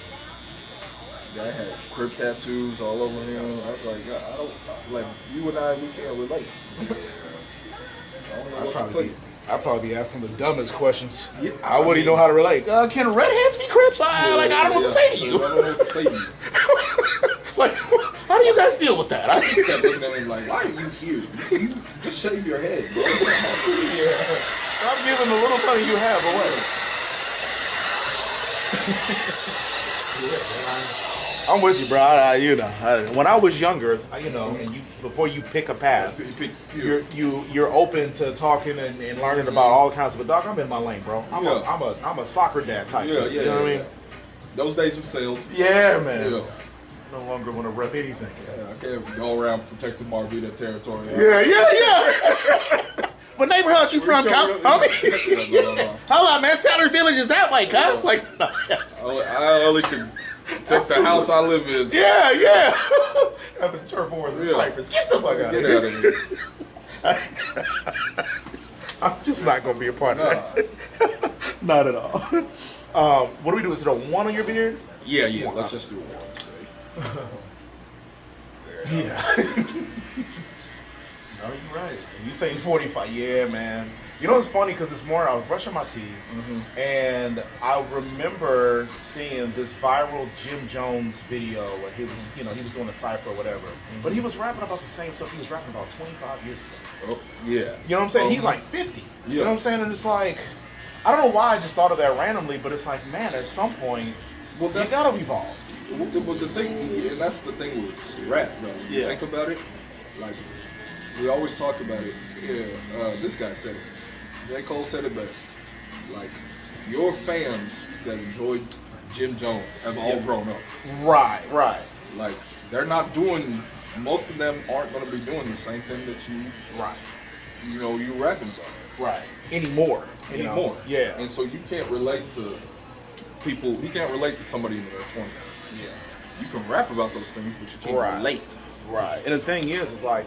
Guy had crib tattoos all over him. I was like, I don't like you and we can't relate. I don't know what to tell you. I'd probably be asking the dumbest questions. Yeah, I wouldn't even know how to relate. Can redheads be Crips? I don't know what to say to you. I don't know what to say to you. Like, how do you guys deal with that? I just kept looking at him like, why are you here? You just shave your head, bro. Stop giving the little money you have away. I'm with you, bro. When I was younger, and before you pick a path, you're open to talking and learning about all kinds of. Dog, I'm in my lane, bro. I'm a soccer dad type. Yeah, You know what I mean? Those days have sailed. Yeah, man. Yeah. No longer want to rep anything. Yeah, I can't go around protecting Marvita territory. Yeah. What neighborhood you from, Cub? Homie? Hold on, man. Sellers Village is that way, Cub. Like, no. I only can take the house I live in. Yeah. Having turf wars in Cyprus. Get the fuck out of here. Get out of here. I'm just not going to be a part of that. Not at all. What do we do? Is it a 1 on your beard? Yeah. Let's just do it one today. Yeah. No, you're right. You saying 45? Yeah, man. You know what's funny? Because this morning I was brushing my teeth, and I remember seeing this viral Jim Jones video where he was, he was doing a cipher or whatever. But he was rapping about the same stuff he was rapping about 25 years ago. Oh, yeah. You know what I'm saying? He's like 50. Yeah. You know what I'm saying? And it's like, I don't know why I just thought of that randomly, but it's like, man, at some point, you gotta evolve. Well, the thing, and that's the thing with rap, though. Yeah. Think about it. Like, we always talk about it. Yeah, this guy said it. J. Cole said it best. Like, your fans that enjoyed Jim Jones have all grown up. Right. Like, they're not doing, most of them aren't going to be doing the same thing that you rapping about. Right. Anymore. Yeah. And so you can't relate to people, you can't relate to somebody in their 20s. Yeah. You can rap about those things, but you can't relate. Right. And the thing is, it's like,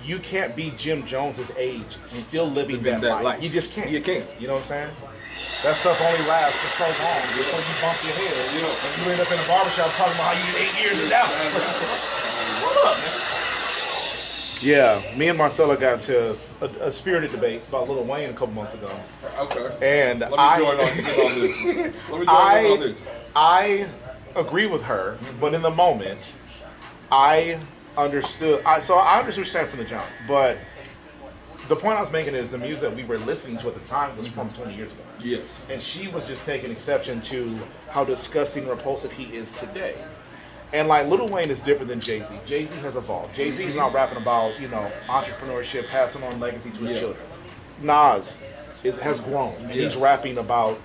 you can't be Jim Jones's age still living that life. You just can't. You can't. You know what I'm saying? That stuff only lasts for so long before you bump your head. And you end up in a barbershop talking about how you did 8 years in Dallas. What up, man? Yeah, me and Marcella got into a spirited debate about Lil Wayne a couple months ago. Okay. And Let me join on this. I agree with her, but in the moment, I understood. So I understood what you're saying from the jump, but the point I was making is the music that we were listening to at the time was from 20 years ago. Yes. And she was just taking exception to how disgusting and repulsive he is today. And like Lil Wayne is different than Jay-Z. Jay-Z has evolved. Jay-Z is not rapping about, entrepreneurship, passing on legacy to his children. Nas has grown, and he's rapping about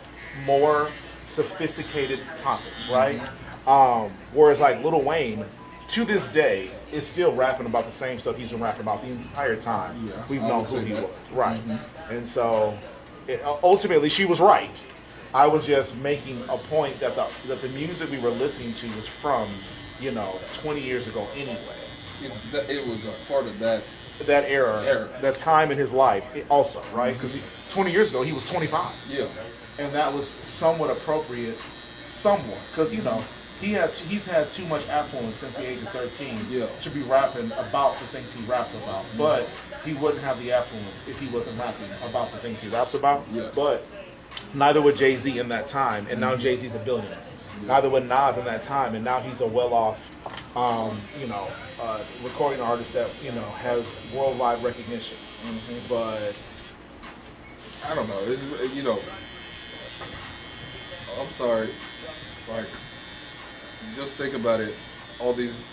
more sophisticated topics, right? Whereas like Lil Wayne, to this day, is still rapping about the same stuff he's been rapping about the entire time we've known who he was. Right. And so, ultimately, she was right. I was just making a point that the music we were listening to was from, 20 years ago anyway. It was a part of that era. That time in his life also, right? Because 20 years ago, he was 25. Yeah. And that was somewhat appropriate, because he's had too much affluence since the age of 13 to be rapping about the things he raps about. But he wouldn't have the affluence if he wasn't rapping about the things he raps about. Yes. But neither would Jay-Z in that time, and now Jay-Z's a billionaire. Neither would Nas in that time, and now he's a well-off recording artist that has worldwide recognition. But I don't know. It's, I'm sorry. Like, just think about it. All these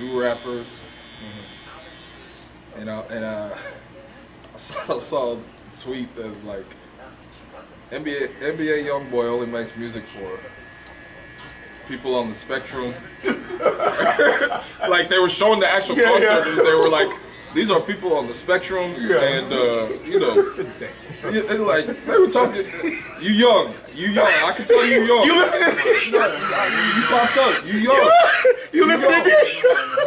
new rappers, I saw a tweet that's like, NBA YoungBoy only makes music for people on the spectrum. Like, they were showing the actual concert, and they were like, these are people on the spectrum, and it's like they were talking. You young. I can tell you young. you listening? You popped up. You young. You listening?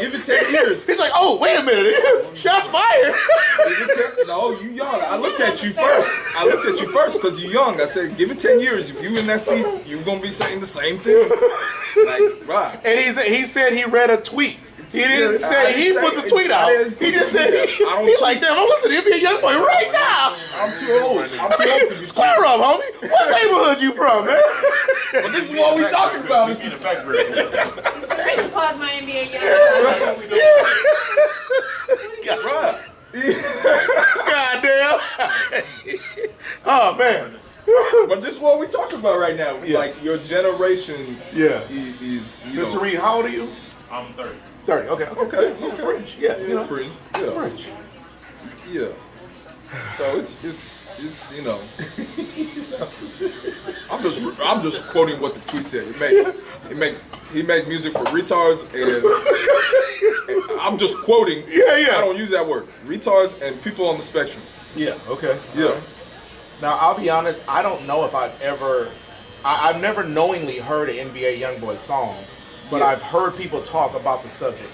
Give it 10 years. He's like, oh, wait a minute, shots fired. No, you young. I looked at you first because you young. I said, give it 10 years. If you in that seat, you're gonna be saying the same thing. Like, right. And he said he read a tweet. He didn't say he put the tweet out. He just said he's like, damn, I'm listening to NBA YoungBoy right now. I'm too old. To be Square up, homie. What neighborhood you from, man? But this is what we talking about. Get it back real quick. I can pause my NBA game. Right. Goddamn. Oh man. But this is what we talking about right now. Yeah. Like, your generation Yeah. is Mr. Reed, how old are you? I'm 30. 30. Okay. Fringe. Yeah. Fringe. Yeah. Fringe. Yeah. So it's I'm just quoting what the tweet said. He made music for retards, and I'm just quoting. Yeah. I don't use that word. Retards and people on the spectrum. Yeah. Okay. Yeah. Now I'll be honest. I don't know if I've never knowingly heard an NBA YoungBoy song, but Yes. I've heard people talk about the subject.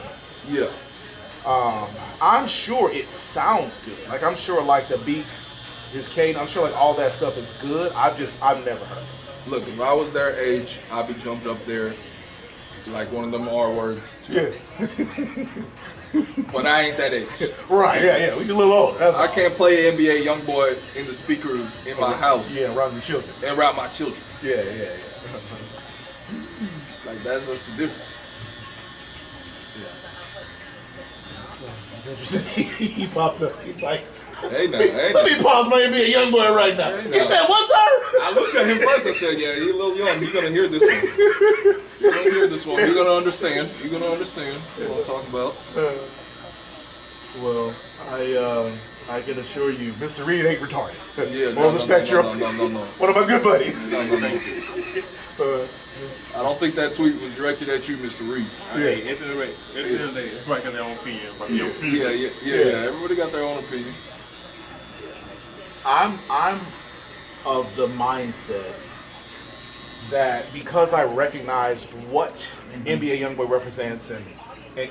Yeah. I'm sure it sounds good. Like, I'm sure like the beats, his cadence, I'm sure like all that stuff is good. I've never heard it. Look, if I was their age, I'd be jumped up there like one of them R words too. Yeah. But I ain't that age. Right. Yeah. We a little older. That's I all. can't play NBA YoungBoy in the speakers in my house Yeah, around the children. and around my children. Yeah. Like, that's just the difference. It's interesting. He popped up. He's like, Hey, now, let me pause my NBA YoungBoy right now. Hey, He now. said, what, sir? I looked at him first. I said, "Yeah, he's a little young. He's gonna hear this one. He's gonna hear this one. He's gonna understand. You're gonna understand what I'm talking about." Well, I can assure you, Mr. Reed ain't retarded. Yeah, On the spectrum. no. One of my good buddies. No. I don't think that tweet was directed at you, Mr. Reed. Hey, at the end of the day, everybody got their own opinion. But your opinion. Yeah. Everybody got their own opinion. I'm of the mindset that because I recognize what NBA YoungBoy represents and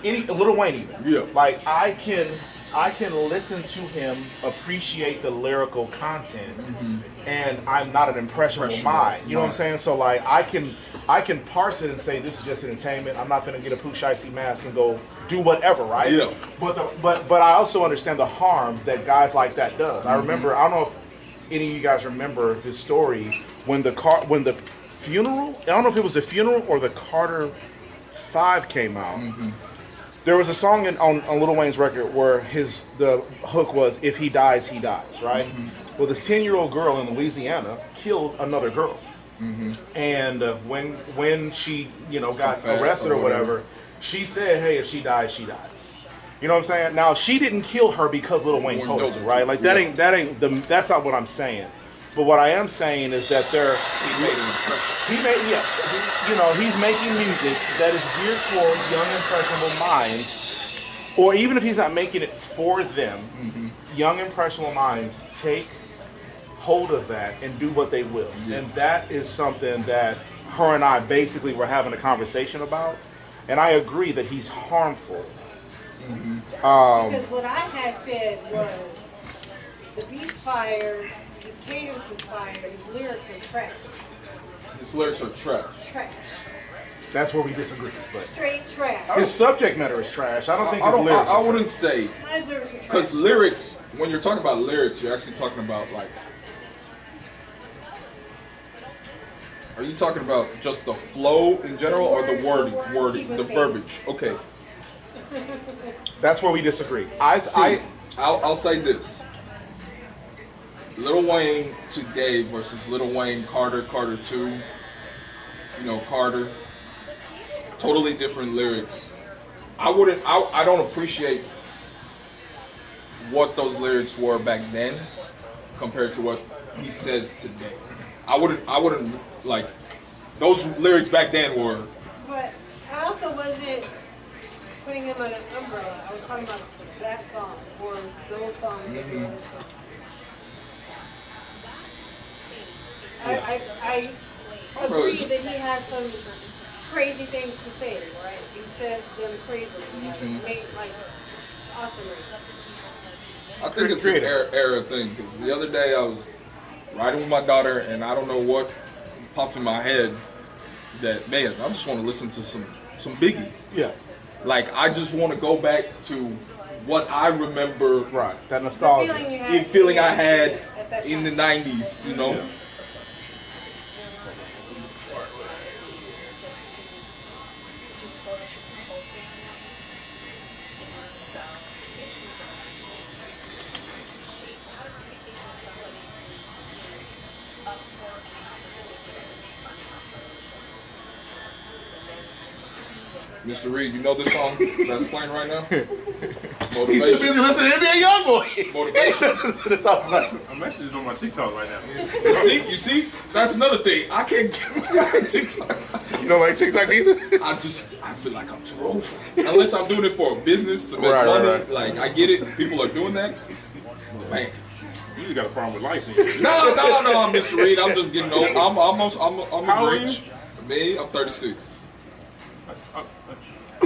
any Lil Wayne even, Yeah. like I can listen to him, appreciate the lyrical content, and I'm not an impressionable mind. You know what I'm saying? So like I can parse it and say this is just entertainment. I'm not gonna get a Pooh Shiesty mask and go do whatever, right? Yeah. But I also understand the harm that guys like that does. I remember, I don't know if any of you guys remember this story when the funeral. I don't know if it was the funeral or the Carter 5 came out. There was a song on Lil Wayne's record where the hook was "If he dies, he dies," right? Well, this 10-year-old girl in Louisiana killed another girl, and when she got Confessed arrested or whatever, she said, "Hey, if she dies, she dies." You know what I'm saying? Now she didn't kill her because Lil Wayne told her to, right? Like that's not what I'm saying. But what I am saying is that he's making music that is geared towards young impressionable minds, or even if he's not making it for them, young impressionable minds take hold of that and do what they will. And that is something that her and I basically were having a conversation about, and I agree that he's harmful. Because what I had said was, the beat's fire, his cadence is fire, his lyrics are trash. His lyrics are trash. Trash. That's where we disagree. But Straight trash. his subject matter is trash. I don't think his lyrics. I wouldn't say, My lyrics are trash. because lyrics, when you're talking about lyrics, you're actually talking about like Are you talking about just the flow in general or the Wording, wording, he was the saying. verbiage? Okay. That's where we disagree. I'll say this. Lil Wayne today versus Lil Wayne Carter 2. You know, Carter. Totally different lyrics. I don't appreciate what those lyrics were back then compared to what he says today. I wouldn't like those lyrics back then were. But I also wasn't putting him on an umbrella. I was talking about that song or those songs that he was. I agree that he has some crazy things to say, right? He says them crazily, like awesome. I think it's an era thing because the other day I was riding with my daughter and I don't know what popped in my head that man, I just want to listen to some Biggie. Yeah. Like I just want to go back to what I remember. Right. That nostalgia. The feeling I had in the 90s, you know. Yeah. Mr. Reed, you know this song that's playing right now? He's too busy Motivation. listening to NBA Youngboy. Motivation. To this outside. I'm actually just on my TikTok right now. You see? That's another thing. I can't get TikTok. You don't like TikTok either? I feel like I'm too old for it. Unless I'm doing it for a business to make Right, money. right. Like, I get it. People are doing that. But man. You just got a problem with life. Nigga. No, Mr. Reed. I'm just getting old. I'm How a old are you? Grinch. Me, I'm 36. I'm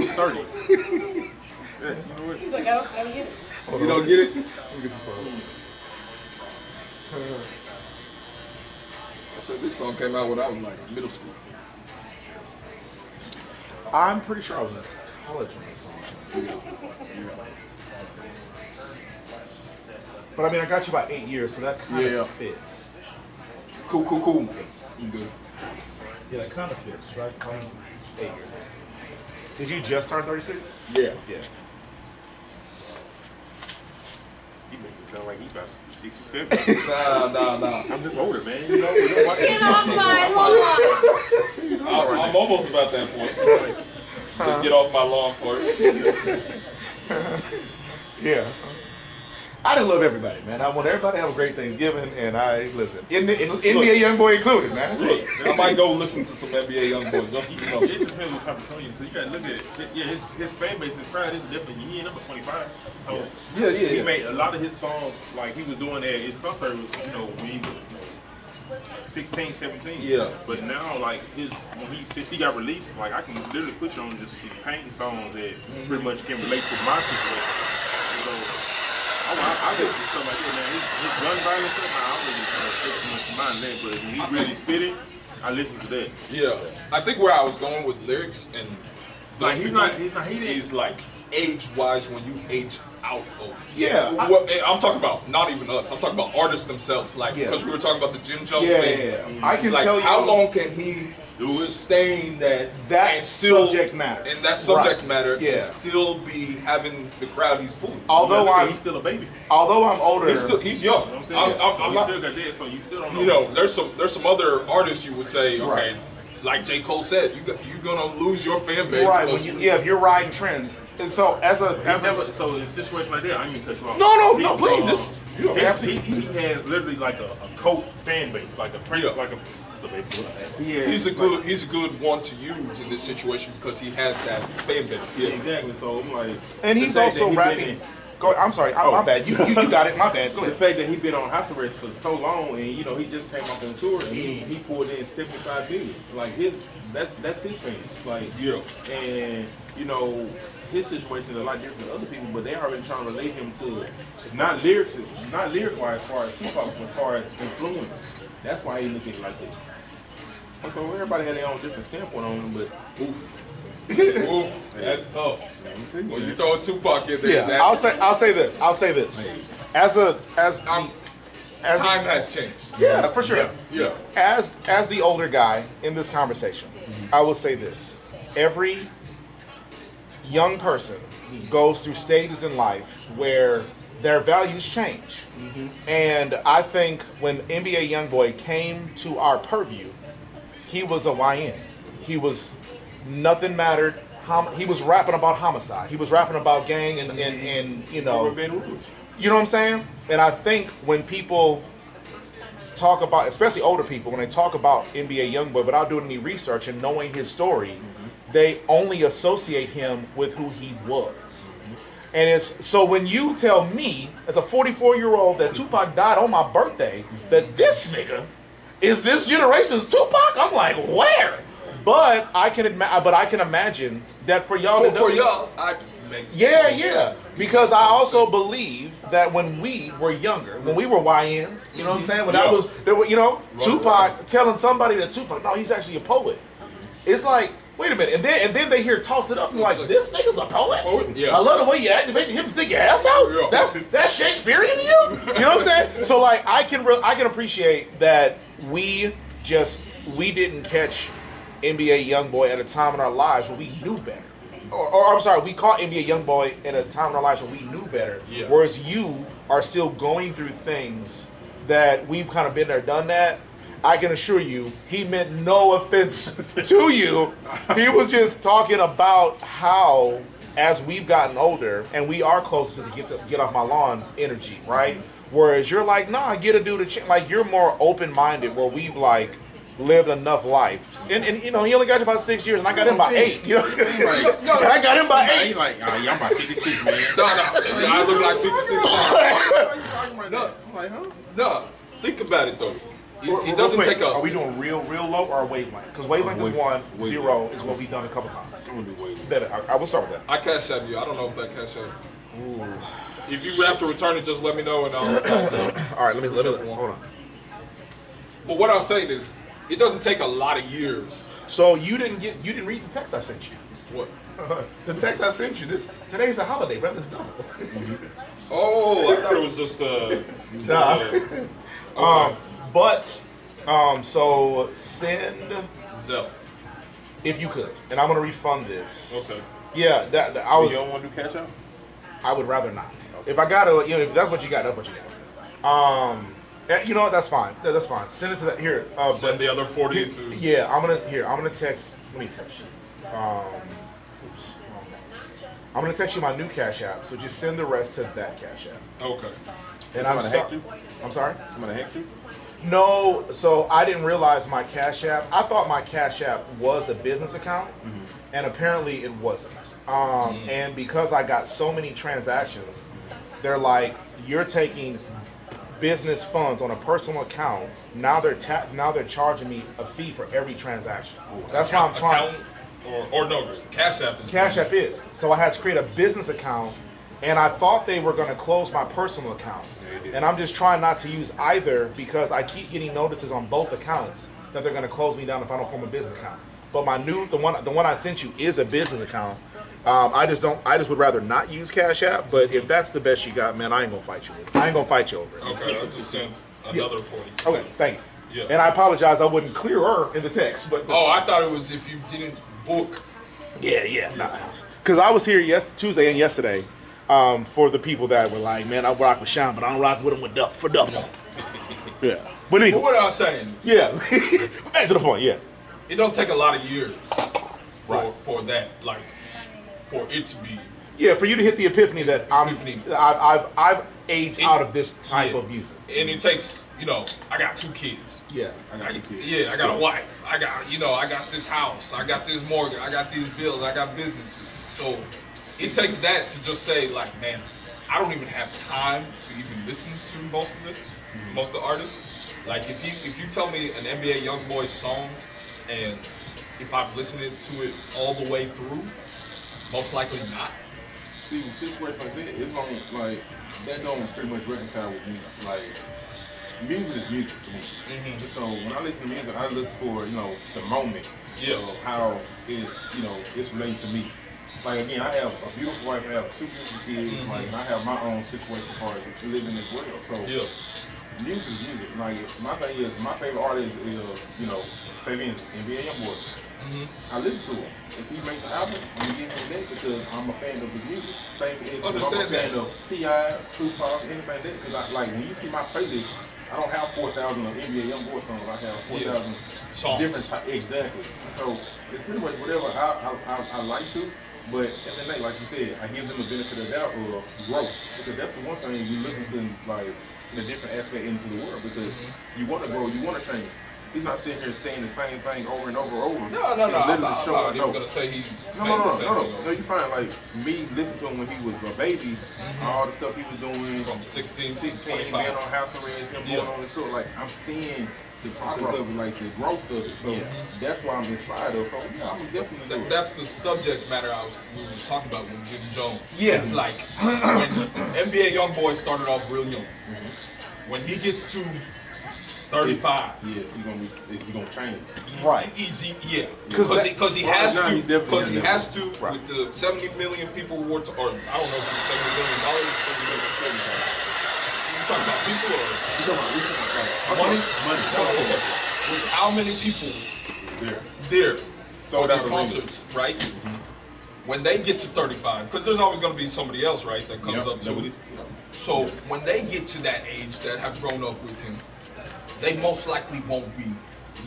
30. Yes, you know what? He's like, I don't get it. You don't get it? So this song came out when I was like middle school. I'm pretty sure I was in college when this song came out. But I mean, I got you about 8 years, so that kind Yeah. of fits. Cool. You good? Yeah, that kind of fits, right? 8 years. Did you just turn 36? Yeah. Yeah. He make me sound like he about 67. Nah. I'm just older, man. You know, Get off my lawn! I'm almost about that point. Just get off my lawn for it. Yeah. I done love everybody, man. I want everybody to have a great Thanksgiving, and I listen. NBA Youngboy included, man. Look, I might go listen to some NBA Youngboy just to know. it depends what type of song you. So you gotta look at it. Yeah, his fan base, his crowd is different. He ain't number 25. So he made a lot of his songs like he was doing at his concert was, when he was 16, 17. Yeah. But now like since he got released, like I can literally put you on just some pain songs that pretty much can relate to my situation. So I listen to stuff like that, man. His gun violence stuff, I don't really take too much mind that, but when he really spitting, I listen to that. Yeah, I think where I was going with lyrics and Like those people is like age-wise when you age out of. Yeah. I'm talking about not even us. I'm talking about artists themselves. Like because we were talking about the Jim Jones thing. Yeah. I can like tell you how long can he sustain that and still subject matter. And that subject Right. matter Yeah. and still be having the crowd he's fooling. Although he's still a baby. although I'm older, He's young. You know what I'm saying? I'm So he not, still got that, so you still don't know. you know, there's some other artists you would say, okay, Right. like J. Cole said, you're gonna lose your fan base. right? because When if you're riding trends, and so so in a situation like that, I ain't gonna cut you off. no, please, this you don't have to. He has literally like a cult fan base, like a so He's a good one to use in this situation because he has that fan base. Yeah. Exactly. So I'm like, And the he's fact that also he rapping. been I'm sorry, my bad. You got it. My bad. Go The ahead. fact that he been on house arrest for so long, and he just came off on tour, and he pulled in 75 billion. Like that's his fans. Like and his situation is a lot different than other people, but they already trying to relate him to not lyric wise as far as Tupac, but as far as influence. That's why he looking like this. And so everybody had their own different standpoint on him, but Ooh, that's tough. When you throw a Tupac in there, Yeah, I'll say this. Time has changed. Yeah, for sure. Yeah. As the older guy in this conversation, I will say this: every young person goes through stages in life where their values change. And I think when NBA YoungBoy came to our purview, he was a YN. He was nothing mattered. He was rapping about homicide. He was rapping about gang and you know what I'm saying? And I think when people talk about, especially older people, when they talk about NBA YoungBoy without doing any research and knowing his story, they only associate him with who he was. And it's so when you tell me as a 44-year-old that Tupac died on my birthday, that this nigga is this generation's Tupac, I'm like, where? But I can imagine that for y'all. For y'all, I makes yeah. sense. Because I also believe that when we were younger, when we were YNs, you know what I'm saying? When that was, there were, you know, Tupac telling somebody that Tupac, no, he's actually a poet. It's like, wait a minute, and then they hear toss it up and like, this nigga's a poet. Yeah. I love the way you activate him to stick your ass out. Yeah. That's Shakespearean to you. You know what I'm saying? So like, I can appreciate that we didn't catch NBA YoungBoy at a time in our lives where we knew better. Or I'm sorry, we caught NBA YoungBoy at a time in our lives where we knew better. Yeah. Whereas you are still going through things that we've kind of been there, done that. I can assure you, he meant no offense to you. He was just talking about how, as we've gotten older, and we are closer to get off my lawn energy, right? Whereas you're like, nah, I get a dude like you're more open-minded, where we've like lived enough life, and you know he only got you about 6 years, and I got him by 8. You know, and I got him by 8. He's like, yeah, I'm about 56, man. No, I look like 56. No, I'm like, huh? no. Think about it though. It doesn't Wait, take a. Are we doing real low or wavelength? Because wavelength is 1, 0 is what we've done a couple times. I'm gonna do way. Better. I will start with that. I cash out you. I don't know if that cash out. Ooh. If you have to return it, just let me know and I'll cash out. All right, let me hold on. But what I'm saying is, it doesn't take a lot of years. So you didn't read the text I sent you. What? The text I sent you. Today's a holiday, brother. It's double. Oh, I thought it was just So send Zell. if you could, and I'm gonna refund this. Okay. Yeah, I was. You don't want to do cash out? I would rather not. If I gotta, you know, if that's what you got, that's what you got. You know what? That's fine. That's fine. Send it to that here. Send the other 40 to. Yeah, I'm gonna text. Let me text you. I'm gonna text you my new Cash App. So just send the rest to that Cash App. Okay. And Somebody hacked you? I'm sorry. Somebody hacked you? No, so I didn't realize my Cash App. I thought my Cash App was a business account, and apparently it wasn't. And because I got so many transactions, they're like, you're taking business funds on a personal account. Now they're charging me a fee for every transaction. That's why I'm trying. Or no, Cash App is. Cash App is. So I had to create a business account, and I thought they were going to close my personal account. And I'm just trying not to use either because I keep getting notices on both accounts that they're going to close me down if I don't form a business account. But my the one I sent you is a business account. I just would rather not use Cash App. But if that's the best you got, man, I ain't gonna fight you with it. I ain't gonna fight you over it. Okay, I'll just send another 40. Okay, thank you. Yeah. And I apologize, I wasn't clearer in the text, but Oh, I thought it was if you didn't book. yeah. Because I was here Tuesday and yesterday for the people that were like, man, I rock with Shawn, but I don't rock with him for double. Yeah. But anyway, But what I was saying is, yeah. Back to the point. Yeah. it don't take a lot of years Right. for that, like, for it to be. Yeah, for you to hit the epiphany that Epiphany. I've aged out of this type Yeah. of music. And it takes, I got 2 kids. Yeah. I got 2 kids. Yeah, I got a wife. I got this house. I got this mortgage. I got these bills. I got businesses. So it takes that to just say, like, man, I don't even have time to even listen to most of this, most of the artists. Like, if you tell me an NBA YoungBoy song, and if I've listened to it all the way through, most likely not. See, situations like that, it's only like that don't pretty much reconcile with me. Like, music is music to me. So when I listen to music, I look for the moment of how it's related to me. Like, again, I have a beautiful wife, I have 2 beautiful kids, like, and I have my own situation as far as living as well. So music is music. Like my thing is, my favorite artist is say for instance, NBA YoungBoy. I listen to him. If he makes an album, I'm gonna give him that because I'm a fan of his music. Same as I'm a fan of T.I., Tupac, anything like that. Because like when you see my playlist, I don't have 4,000 of NBA YoungBoy songs. I have 4,000 songs. different types. Exactly. So it's pretty much whatever I like to. But at the end of the day, like you said, I give them the benefit of the doubt or growth because that's the one thing you look into like in a different aspect into the world because you want to grow, you want to change. He's not sitting here saying the same thing over and over and over. No. I'm not even gonna say he's saying the same thing. No, you find like me listening to him when he was a baby, all the stuff he was doing From 16 to 16, 25. being on house arrest, him going on the show. Like I'm seeing the progress of it, like the growth of it. So that's why I'm inspired of. So yeah, I'm definitely do it. That's the subject matter we were talking about with Jim Jones. Yeah. It's like when NBA YoungBoy started off real young. When he gets to 35. Yes, he's gonna change. Right. Because he has Well, to. no, he definitely Because he has to. Right. With the 70 million people who were, or I don't know if it's $70 million. You talking about people or money? Okay. With how many people there for these concerts, right? When they get to 35, because there's always going to be somebody else, right, that comes up to it. So when they get to that age that have grown up with him, they most likely won't be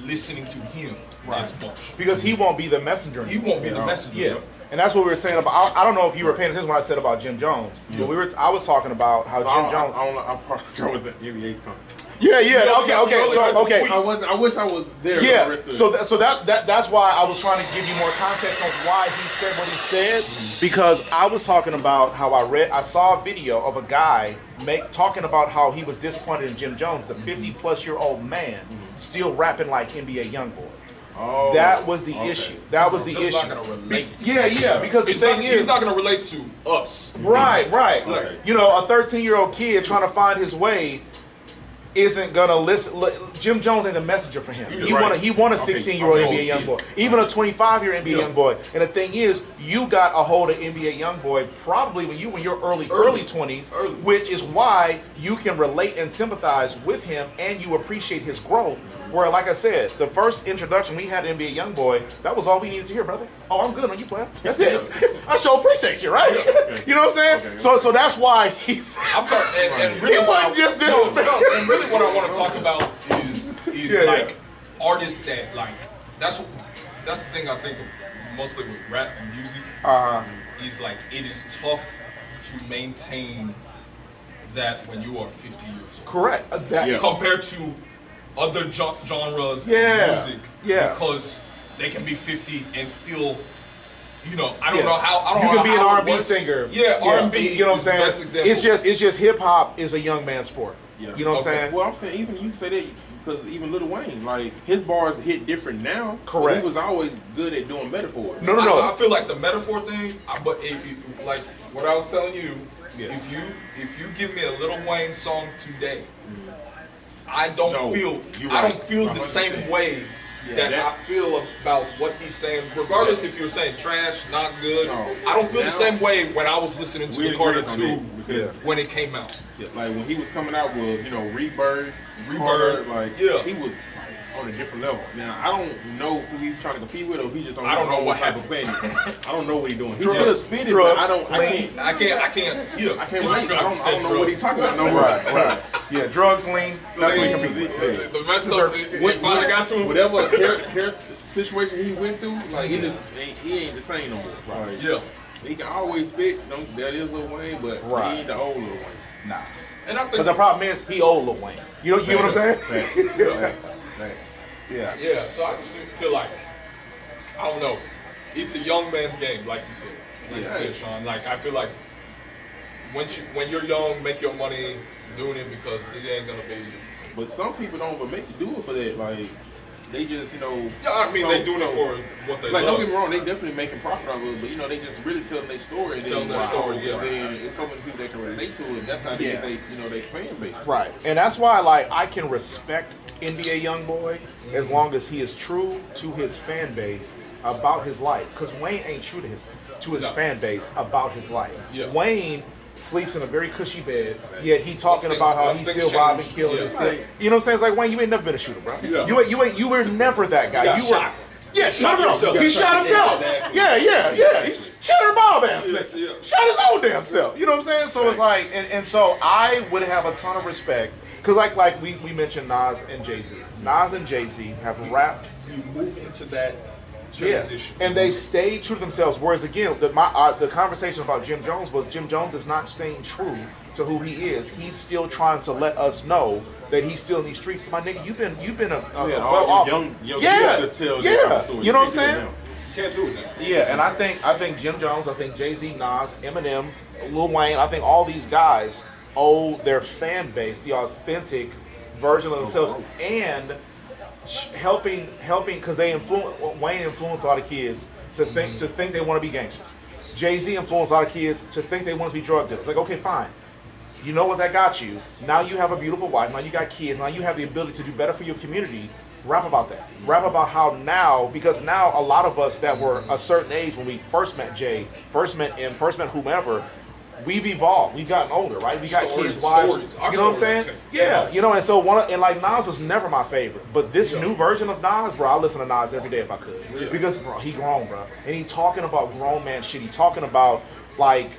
listening to him as much. Because he won't be the messenger He won't be the messenger. Yeah. And that's what we were saying about. I don't know if you were paying attention when I said about Jim Jones. But I was talking about how Jim Jones. I'm part of the NBA conference. Yeah. Okay. I wish I was there. Yeah. So that's why I was trying to give you more context on why he said what he said. Because I was talking about how I saw a video of a guy talking about how he was disappointed in Jim Jones, the 50-plus-year-old man, still rapping like NBA YoungBoy. Oh, that was the issue. That was the issue. He's not going to relate. Yeah. Because the thing is, he's not going to relate to us. Right. Okay. You know, a 13-year-old kid trying to find his way isn't gonna listen. Jim Jones ain't the messenger for him. He want a 16-year-old NBA YoungBoy, even a 25-year NBA YoungBoy. And the thing is, you got a hold of NBA YoungBoy probably when you're early 20s, which is why you can relate and sympathize with him, and you appreciate his growth. Where, like I said, the first introduction we had to NBA YoungBoy, that was all we needed to hear, brother. Oh, I'm good on you, player. That's it. I sure appreciate you, right? You know what I'm saying? So that's why he's. I'm talking, and really what I want to talk about is like artists that like that's the thing I think of mostly with rap and music. Is like it is tough to maintain that when you are 50 years old. Correct. Compared to other genres of music, because they can be 50 and still, I don't know how. You can be an R&B singer. R&B. You know what I'm saying? Best example. It's just hip hop is a young man's sport. Yeah. You know what I'm saying? Well, I'm saying even you can say that because even Lil Wayne, like his bars hit different now. Correct. But he was always good at doing metaphors. No. I feel like the metaphor thing, but like what I was telling you, if you give me a Lil Wayne song today. I don't feel the same way that I feel about what he's saying, regardless if you're saying trash, not good. I don't feel the same way when I was listening to the Carter 2 when it came out. Yeah, like when he was coming out with, Rebirth, like he was on a different level. Now I don't know who he's trying to compete with, or he just I don't know what happened. I don't know what he's doing. He's still spitting, but I can't I don't know what he's talking about. No, right. Yeah, drugs, lean. That's what he competes. The messed up. It finally got to him. Whatever hair situation he went through, like he ain't the same no more. Like, he can always spit. That is Lil Wayne, but he ain't the old Lil Wayne. Nah. And I think but the problem is he old Lil Wayne. You get what I'm saying? Thanks. Yeah, so I just feel like, I don't know, it's a young man's game, like you said. You said, Shawn. Like, I feel like when you're young, make your money doing it because it ain't gonna be. But some people don't even make you do it for that. Like, they just, Yeah, I mean, they doing it for what they like, love. don't get me wrong, they definitely making profit out of it, but, they just really telling their story. Telling their story, And then it's so many people that can relate to it. That's how they get their fan base. Right. And that's why, I can respect NBA YoungBoy as long as he is true to his fan base about his life. Because Wayne ain't true to his fan base about his life. Yeah. Wayne sleeps in a very cushy bed, yet he talking things- about how once he's things still robbing, change, killing, yeah. and still, you know what I'm saying? It's like, Wayne, you ain't never been a shooter, bro. Yeah. You were never that guy. got You shot. were. Yeah, shot no. yourself. He You shot shot himself. yourself. Yeah. He shot his mom ass. Yeah. Shot his own damn self. You know what I'm saying? So it's like, and so I would have a ton of respect because like we mentioned Nas and Jay-Z. Nas and Jay-Z have rapped. You move into that Yeah, transition. and they've stayed true to themselves. Whereas again, the conversation about Jim Jones was Jim Jones is not staying true to who he is. He's still trying to let us know that he's still in these streets. My nigga, you've been a Yeah, well all off. young Yeah, to tell this yeah. kind of story. You know what I'm can't do that saying? now. You can't do it now. Yeah, and I think Jim Jones, I think Jay-Z, Nas, Eminem, Lil Wayne, I think all these guys owe their fan base the authentic version of themselves and helping because Wayne influenced a lot of kids to think they want to be gangsters. Jay-Z influenced a lot of kids to think they want to be drug dealers. Like, okay, fine. You know what that got you. Now you have a beautiful wife. Now you got kids. Now you have the ability to do better for your community. Rap about that. Rap about how now, because now a lot of us that were a certain age when we first met Jay, first met whomever, we've evolved. We've gotten older, right? We got Stories, kids, wives. stories. Our You know what I'm stories saying? change. Yeah. You know, and so like Nas was never my favorite, but this new version of Nas, bro, I listen to Nas every day if I could, Yeah. because bro, he grown, bro, and he talking about grown man shit. He talking about like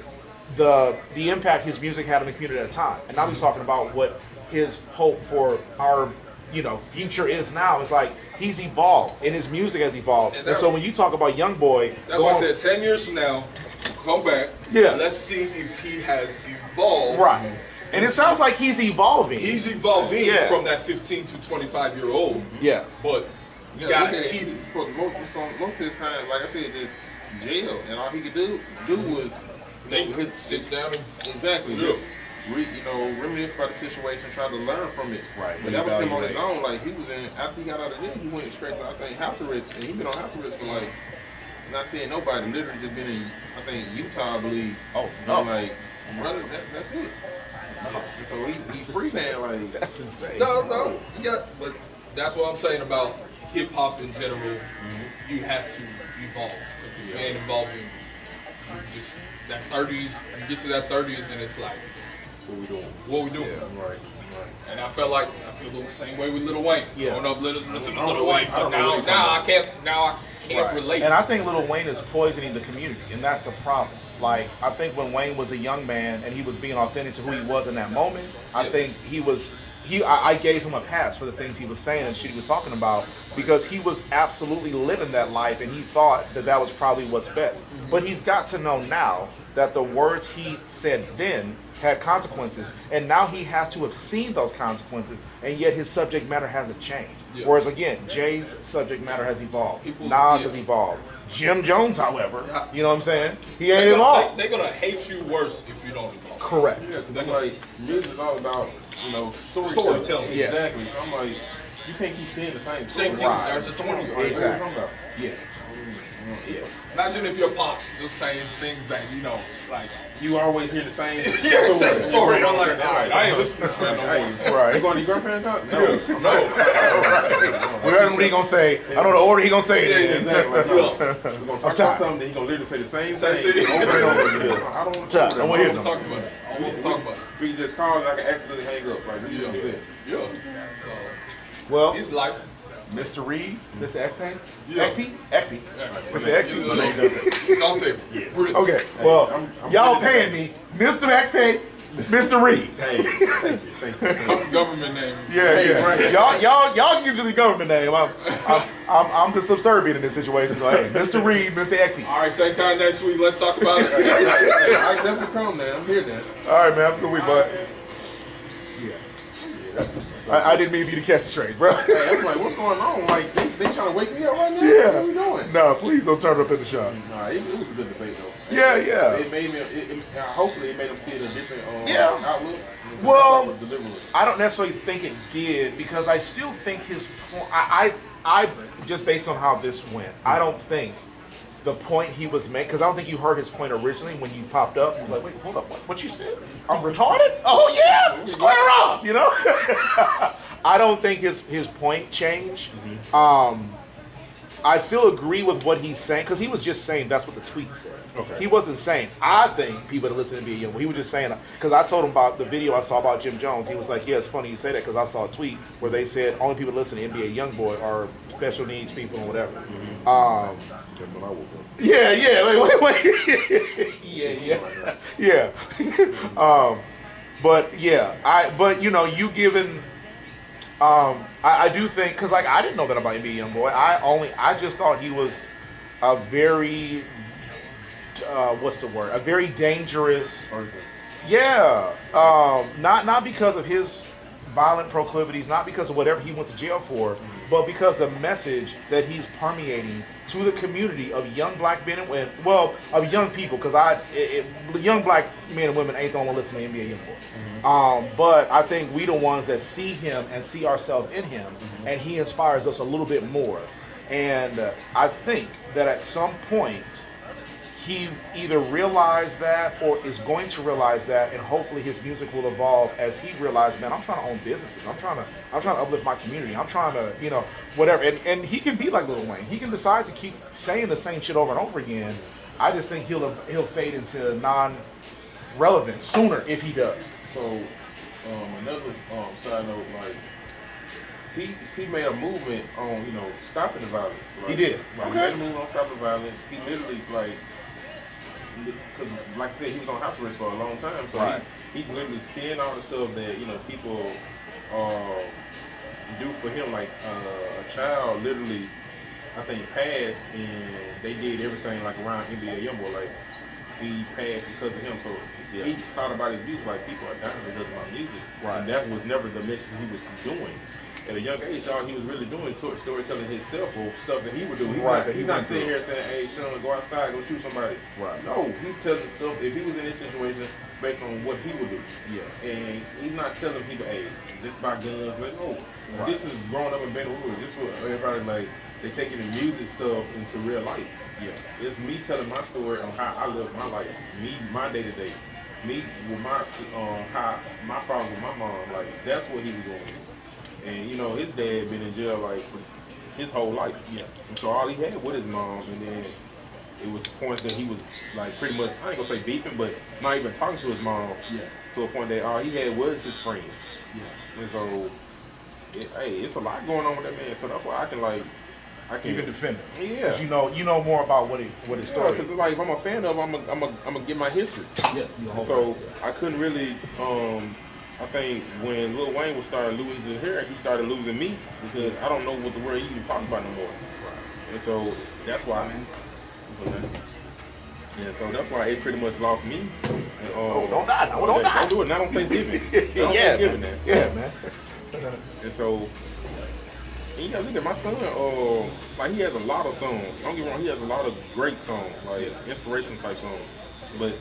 the impact his music had on the community at the time, and now he's talking about what his hope for our future is now. It's like he's evolved and his music has evolved, and so when you talk about Young Boy, That's why I said 10 years from now, come back. Yeah. Let's see if he has evolved. right, and it sounds like he's evolving. He's evolving Yeah. from that 15 to 25-year-old. Yeah. But you Yeah, gotta look at keep it. For most of his time, like I said, just jail, and all he could do was they sit down and exactly Yeah. just reminisce about the situation, try to learn from it. Right. But that was him on his own. Like he was in after he got out of jail, he went straight to I think house arrest, and he been on house arrest for like not seeing nobody. Literally just been in I think Utah, I believe. Oh, no. no. Like brother, that's it. And so he's free man. Like That's insane. No, yeah, but that's what I'm saying about hip hop in general. You have to evolve. Because if you ain't evolving, you just that 30s. You get to that 30s, and it's like, what we doing? what we doing? Right. And I feel the same way with Lil Wayne. Yeah. Growing up, listening to I don't Lil Wayne, relate- I but don't now relate to I that. can't Right. relate. And I think Lil Wayne is poisoning the community, and that's the problem. Like, I think when Wayne was a young man and he was being authentic to who he was in that moment, I Yes. think I gave him a pass for the things he was saying and shit he was talking about because he was absolutely living that life and he thought that was probably what's best. But he's got to know now that the words he said then had consequences, and now he has to have seen those consequences, and yet his subject matter hasn't changed. Yeah. Whereas again, Jay's subject matter has evolved. People's- Nas yeah. has evolved. Jim Jones, however, Yeah. you know what I'm saying? He ain't evolved. They're gonna hate you worse if you don't evolve. Correct. Yeah, because like music is all about Storytelling. Yeah. Exactly. So I'm like, you can't keep saying the same Same thing Right. as a 20-year-old. Like, what are you Exactly. talking about? Yeah. Yeah. Imagine if your pops was just saying things that like You always hear the same yeah, same story. I'm like, all right, I ain't listening to this man no more. Hey, Right. you going to your grandparents' house? No. No, We heard what he gonna say. I know the order he gonna say it in. Exactly. No. Yeah. We're going to talk tired. about something, then he's going to literally say the same Same thing thing. over and over again. I don't want to Tired. talk I about wanna hear it. I talk about it. I want to talk about it. We can just call it like an accident hang up. Like, we just do that. Yeah. So Well, his life. Mr. Reed, Mr. Ekpe, Yeah. Ekpe, Mr. Ekpe. Don't take it. Prince. Okay, well, I'm y'all ready paying to me, Mr. Ekpe, Mr. Reed. Hey, thank you. Government name. Yeah, right. Y'all can give me the government name. I'm the subservient in this situation. So, hey, Mr. Reed, Mr. Ekpe. All right, same time next week. Let's talk about it. Hey, I definitely come, man. I'm here, man. All right, man. Have a good week, bud. I didn't mean for you to catch the train, bro. Hey, I'm like, what's going on? Like, they trying to wake me up right now? Yeah. What are you doing? No, please don't turn up in the shop. Nah, it was a good debate, though. Yeah. It made me, hopefully it made them see it a different Yeah. outlook. Well, Deliberately. I don't necessarily think it did because I still think his point. I just based on how this went, I don't think the point he was making, because I don't think you heard his point originally when you popped up. He was like, "Wait, hold up, what you said? I'm retarded? Oh yeah, square off," you know. I don't think his point changed. I still agree with what he's saying because he was just saying that's what the tweet said. Okay. He wasn't saying I think people that listen to NBA Youngboy. He was just saying because I told him about the video I saw about Jim Jones. He was like, "Yeah, it's funny you say that because I saw a tweet where they said only people that listen to NBA Youngboy are special needs people or whatever." That's what I woke up. Yeah. Wait. Yeah. But yeah, but you know, you given. I do think because like I didn't know that about NBA Youngboy. I just thought he was a very what's the word? A very dangerous. Yeah. Not because of his violent proclivities, not because of whatever he went to jail for, but because the message that he's permeating to the community of young black men and women, well, of young people, because young black men and women ain't the only one listening to NBA Youngboy. But I think we the ones that see him and see ourselves in him, and he inspires us a little bit more. And I think that at some point, he either realized that or is going to realize that, and hopefully his music will evolve as he realizes, man, I'm trying to own businesses. I'm trying to uplift my community. I'm trying to, you know, whatever. And he can be like Lil Wayne. He can decide to keep saying the same shit over and over again. I just think he'll fade into non-relevance sooner if he does. So another side note, like he made a movement on stopping the violence. Like, He did. Like, Okay. He made a movement on stopping the violence. He literally because like I said, he was on house arrest for a long time, so Right. he's literally seeing all the stuff that people do for him. Like a child literally, I think passed, and they did everything like around NBA Youngboy. Like he passed because of him, so he thought about his music like people are dying because of my music, Right. and that was never the message he was doing. At a young age, all he was really doing is storytelling himself or stuff that he would do. He's not sitting here saying, "Hey, Shawn, go outside, go shoot somebody." Right. No, he's telling stuff. If he was in this situation, based on what he would do. Yeah. And he's not telling people, "Hey, this buy guns." Like, no, Right. this is growing up in Baton Rouge. This is what everybody like. They taking the music stuff into real life. Yeah. It's me telling my story on how I live my life. Me, my day to day. Me with my how my problem with my mom. Like that's what he was doing. And his dad been in jail like for his whole life. Yeah. And so all he had with his mom, and then it was points that he was like pretty much, I ain't gonna say beefing, but not even talking to his mom. Yeah. To a point that all he had was his friends. Yeah. And so, it's a lot going on with that man. So that's why I can You can defend him. Yeah. 'Cause you know more about what his story Because is. like if I'm a fan of him, I'm gonna get my history. Yeah. So I couldn't really. I think when Lil Wayne was started losing his hair, he started losing me because I don't know what the word he even talking about no more. And so that's why. So that's why it pretty much lost me. And, don't die. No, don't die. Don't do it. Not on Thanksgiving. Not on Yeah, Thanksgiving man. now. Yeah, man. And so, and you gotta look at my son. Like he has a lot of songs. Don't get me wrong, he has a lot of great songs, like inspirational type songs. But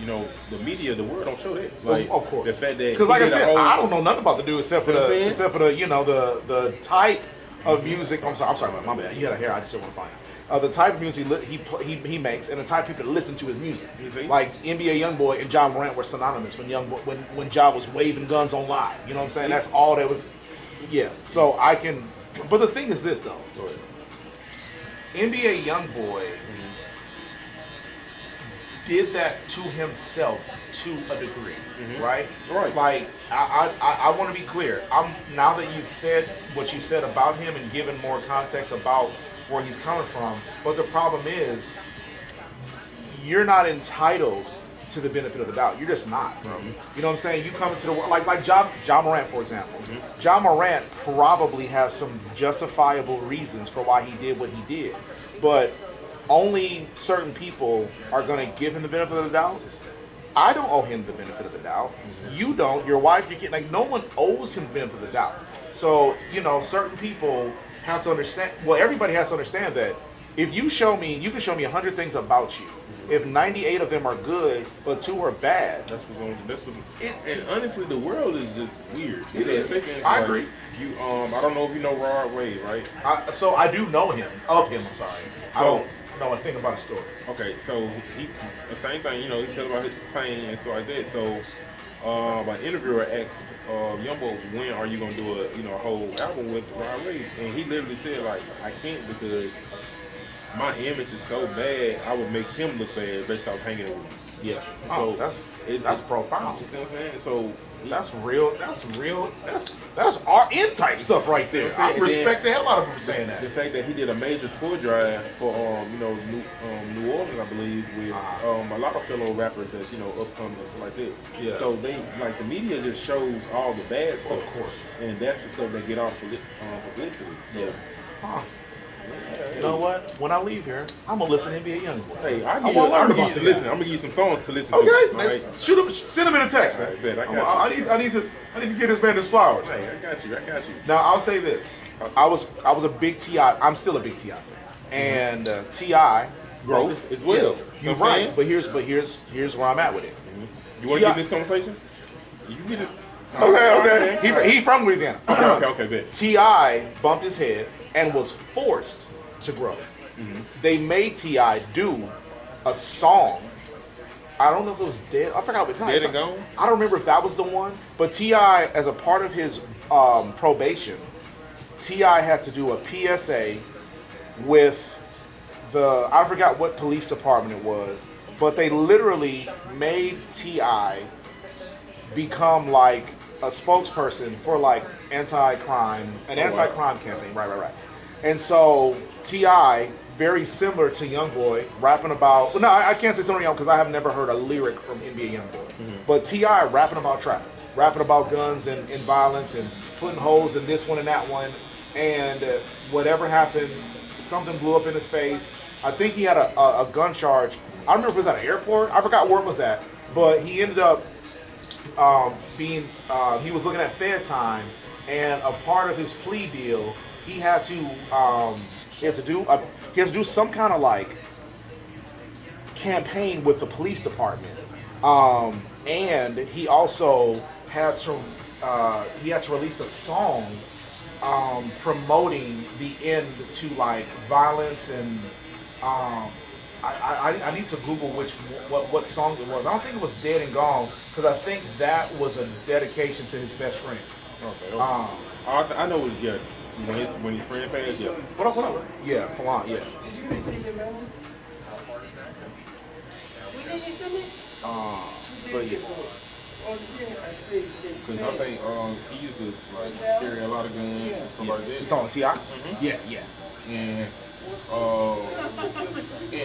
the media, the world don't show that. Like of course. the fact that Because like I said, I don't know nothing about the dude except for See what I'm saying? the type of music. I'm sorry, my bad. You had a hair. I just didn't want to find out. The type of music he makes, and the type of people that listen to his music. You see? Like NBA Youngboy and Ja Morant were synonymous when Ja was waving guns on live. You know what I'm saying? That's all that was. Yeah. So I can. But the thing is this though. Go ahead. NBA Youngboy did that to himself to a degree, right? Right. Like I want to be clear. Now that you've said what you said about him and given more context about where he's coming from, but the problem is you're not entitled to the benefit of the doubt. You're just not, bro. You know what I'm saying? You come into the world like Ja Morant, for example. Ja Morant probably has some justifiable reasons for why he did what he did, but only certain people are going to give him the benefit of the doubt. I don't owe him the benefit of the doubt. You don't. Your wife, your kid, like no one owes him the benefit of the doubt. So certain people have to understand. Well, everybody has to understand that if you can show me 100 things about you. If 98 of them are good, but 2 are bad, That's what's. And honestly, the world is just weird. It is. I agree. I don't know if you know Rod Wave, right? So I do know him. Of him, I'm sorry. I So- don't know a thing about his story. Okay, so he the same thing. He tells about his pain and stuff like that. So an interviewer asked Youngboy, when are you gonna do a whole album with Rod Wave? And he literally said like, I can't because my image is so bad. I would make him look bad based off hanging with me. Yeah. So That's profound. You see what I'm saying? So That's real. That's art type stuff right there. I respect the hell out of him for saying that. the fact that he did a major tour drive for New Orleans, I believe, with a lot of fellow rappers that's upcoming and stuff like that. Yeah. So they the media just shows all the bad stuff, Of course. and that's the stuff that get off publicity. So, Yeah. Huh. You know what? When I leave here, I'm gonna listen to NBA Youngboy. hey, I'm gonna learn about the listen. guy. I'm gonna give you some songs to listen to. Okay, all let's right? shoot him. Send him in a text. All right, bet. I need to get this man his flowers. Hey, I got you. Now I'll say this: I was a big Ti. I'm still a big Ti fan, and Ti growth as well. Yeah, You know you're what I'm right, saying? but here's where I'm at with it. You want to T.I. get this conversation? You can get it. Okay. He from Louisiana. Okay, bet. Ti bumped his head and was forced to grow. They made Ti do a song. I don't know if it was Dead. I forgot what Dead and Gone? I don't remember if that was the one. But Ti, as a part of his probation, Ti had to do a PSA with I forgot what police department it was, but they literally made Ti become like a spokesperson for like anti-crime campaign. Right. And so Ti, very similar to Youngboy, rapping about. Well, no, I can't say similar to Young because I have never heard a lyric from NBA Youngboy. But Ti rapping about trapping, rapping about guns and violence and putting holes in this one and that one. And whatever happened, something blew up in his face. I think he had a gun charge. I don't remember if it was at an airport. I forgot where it was at. But he ended up he was looking at Fed time, and a part of his plea deal, he had to do some kind of like campaign with the police department, and he also had to release a song promoting the end to like violence and I need to Google what song it was. I don't think it was Dead and Gone because I think that was a dedication to his best friend. Okay. I know it's when his friend passed. Yeah. What? Yeah, Falon. Yeah. Did you receive the memo? When did you send it? But yeah. Oh, yeah, I see. Because I think he used to like carry a lot of guns and stuff like that. You talking Ti? Yeah. And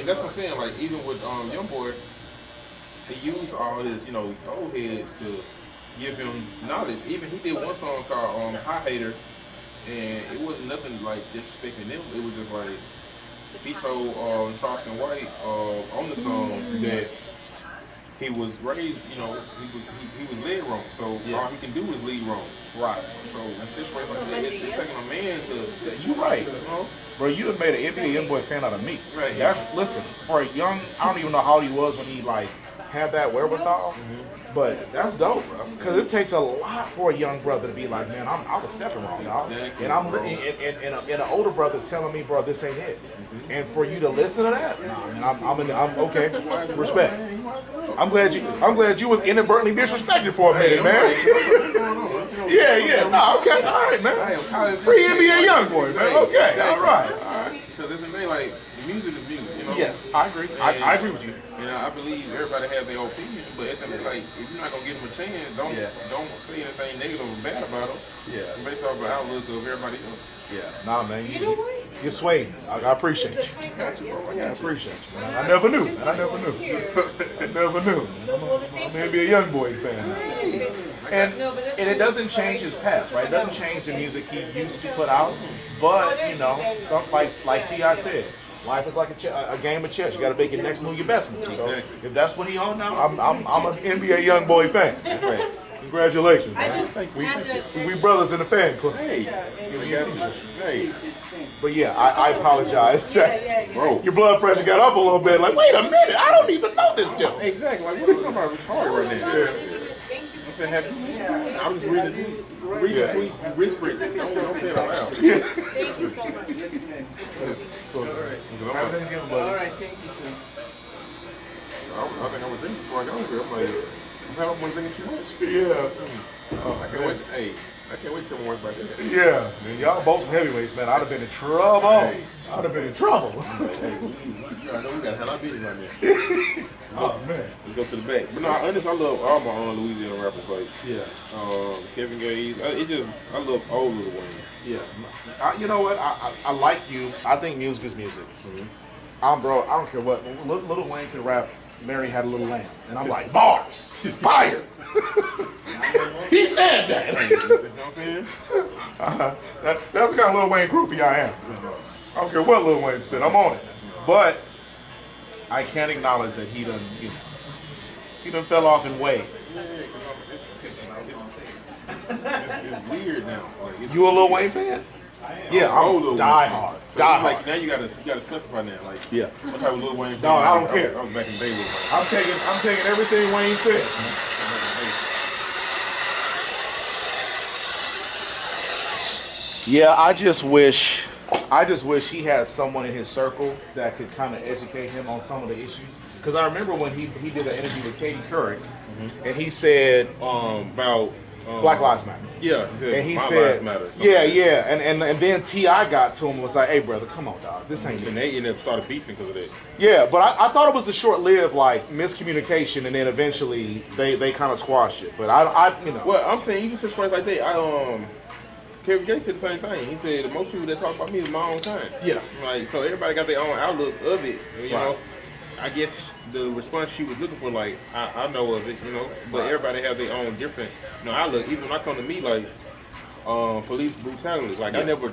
that's what I'm saying. Like even with Youngboy, he used all his old heads to give him knowledge. Even he did one song called "High Haters," and it wasn't nothing like disrespecting them. It was just like he told Charleston White on the song that he was raised, he was led wrong. So all he can do is lead wrong. Right. So in situations like that, it's taking a man to. You right. You Bro, you done made an NBA Youngboy fan out of me. Right. Listen, for a young, I don't even know how old he was when he like had that wherewithal, but that's dope, bro. Because it takes a lot for a young brother to be like, man, I was stepping wrong, y'all. Exactly, And I'm bro. and an older brother's telling me, bro, this ain't it. And for you to listen to that, nah, man, I'm okay. Respect. I'm glad you was inadvertently disrespected for a minute, man. Yeah. Nah, okay, all right, man. Free NBA Youngboy, man. Okay, all right. Because at the end, like, music is music, Yes, I agree. I agree with you. And I believe everybody has their opinion, but at the end, like, if you're not gonna give them a chance, don't say anything negative or bad about them. Yeah. Based off the outlook of everybody else. Yeah, nah, man. You know what? You're swayed. I appreciate you. I appreciate you, man. I never knew. I never knew. I'm gonna be a young boy fan. And it doesn't change his past, right? It doesn't change the music he used to put out. But some like T.I. said, life is like a game of chess. You got to make your next move your best move. So if that's what he on now, I'm an NBA young boy fan. Congratulations, man. We brothers in the fan club. But yeah, I apologize. Bro, Your blood pressure got up a little bit. Like, wait a minute, I don't even know this joke. exactly. Like, what are you talking about? Retarded right now. I'm just reading the tweet, whisper it. Don't say it out loud. Thank you so much. I think I was thinking before I got here. I'm like, I don't want to drink too much. Yeah. I can't wait. Hey, I can't wait till more about that. Yeah. Man, y'all both heavyweights, man. I'd have been in trouble. Hey. I'd have been in trouble. Hey, I know we got hell our business right now. Oh, man. We go to the back. But no, honestly, I love all my own Louisiana rappers. Like Yeah. Kevin Gates. I love old Lil Wayne. Yeah. You know what? I like you. I think music is music. Bro, I don't care what. Lil Wayne can rap, Mary Had a Little Lamb. And I'm like, bars. Fire. He said that. You know what I'm saying? That's the kind of Lil Wayne groupie I am. I don't care what Lil Wayne spit. I'm on it. But I can't acknowledge that he done fell off in waves. It's weird now. Like, You a Lil Wayne fan? Yeah, I'm die hard. So Die it's like hard. now you gotta specify now. Like Yeah. what type of Lil Wayne? No, I don't care. I was back in the day with I'm taking everything Wayne said. Yeah, I just wish he had someone in his circle that could kind of educate him on some of the issues. Because I remember when he did an interview with Katie Couric, and he said about Black Lives Matter. Yeah, he said, And he my said, lives matter. and then T.I. got to him and was like, hey, brother, come on, dog, this ain't And it. they ended up started beefing because of that. Yeah, but I thought it was a short-lived, like, miscommunication, and then eventually they kind of squashed it. But I you know. Well, I'm saying even situations like that, Kevin Gates said the same thing. He said most people that talk about me is my own kind. Yeah. Like so, everybody got their own outlook of it. You Right. know, I guess the response she was looking for, like I know of it, you know, but Right. everybody have their own different, outlook. Even when I come to me, like police brutality, like I never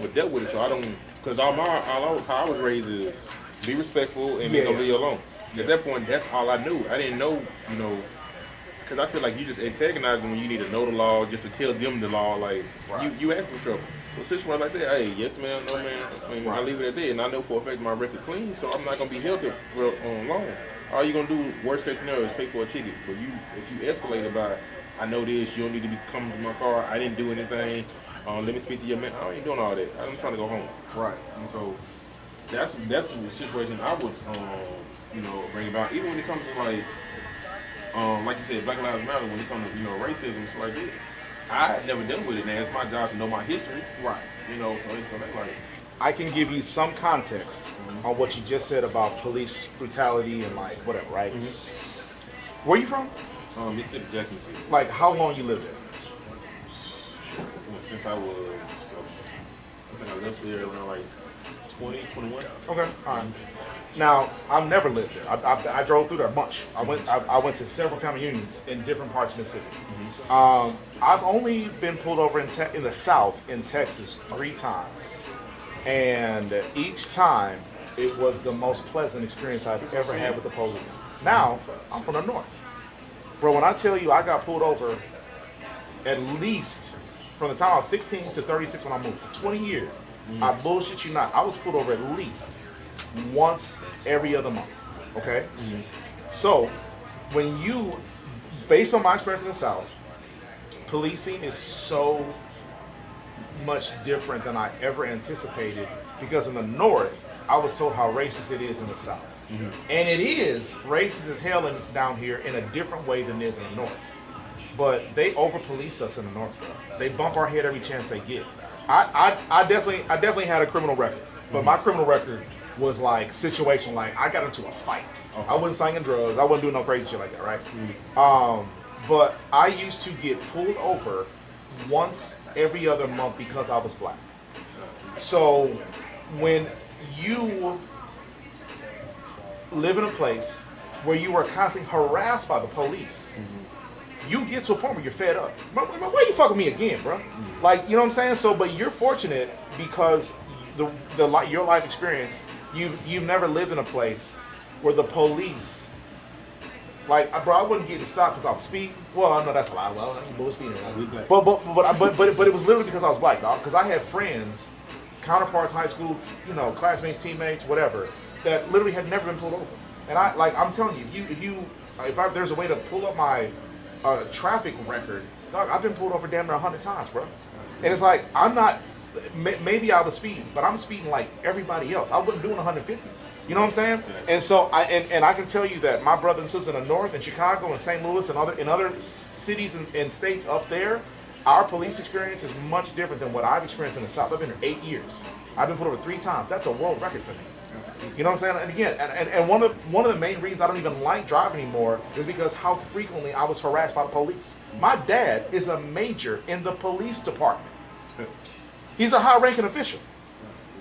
dealt with it, so I don't, because how I was raised is be respectful and Yeah. don't leave you alone. At that point, that's all I knew. I didn't know, because I feel like you just antagonize them when you need to know the law, just to tell them the law. Like you ask for trouble. Well, situation like that, hey, yes ma'am, no ma'am. I mean, I leave it at that, and I know for a fact my record clean, so I'm not gonna be held there for long. All you gonna do, worst case scenario, is pay for a ticket. But if you escalate it by, I know this, you don't need to be coming to my car. I didn't do anything. Let me speak to your man. I ain't doing all that. I'm trying to go home. Right. And so that's the situation I would bring about. Even when it comes to like you said, Black Lives Matter, when it comes to, racism and stuff like that, I never dealt with it. Now, it's my job to know my history. Right. So it's like, I can give you some context on what you just said about police brutality and like whatever, right? Where you from? Mississippi, Jackson City. Like how long you lived there? Since I was, I think I left there around like 20, 21. Okay, all right. Now I've never lived there. I drove through there a bunch. I went to several family unions in different parts of Mississippi. I've only been pulled over in the South in Texas 3 times, and each time it was the most pleasant experience I've ever had with the police. Now I'm from the North, bro. When I tell you I got pulled over at least from the time I was 16 to 36 when I moved, for 20 years. I bullshit you not. I was pulled over at least once every other month. Okay? So, when you, based on my experience in the South, policing is so much different than I ever anticipated, because in the North, I was told how racist it is in the South. And it is racist as hell down here in a different way than it is in the North. But they over police us in the North, bro. They bump our head every chance they get. I definitely had a criminal record, but my criminal record was like situational. Like I got into a fight. Okay. I wasn't slinging drugs. I wasn't doing no crazy shit like that, right? But I used to get pulled over once every other month because I was black. So when you live in a place where you are constantly harassed by the police, you get to a point where you're fed up. Why you fucking me again, bro? Like, you know what I'm saying? So, but you're fortunate because your life experience, you've never lived in a place where the police, like, bro, I wouldn't get to stop because I was speeding. Well, I know that's a lie. Well, I was speeding. But it was literally because I was black, dog. Because I had friends, counterparts, in high school, classmates, teammates, whatever, that literally had never been pulled over. And I'm telling you, if there's a way to pull up my traffic record, dog, I've been pulled over damn near 100 times, bro. And it's like, I'm not, maybe I was speeding, but I'm speeding like everybody else. I wasn't doing 150. You know what I'm saying? And so and I can tell you that my brothers and sisters in the North, in Chicago, and St. Louis, and other cities and states up there, our police experience is much different than what I've experienced in the South. I've been here 8 years. I've been put over 3 times. That's a world record for me. You know what I'm saying? And again, and one of the main reasons I don't even like driving anymore is because how frequently I was harassed by the police. My dad is a major in the police department. He's a high-ranking official,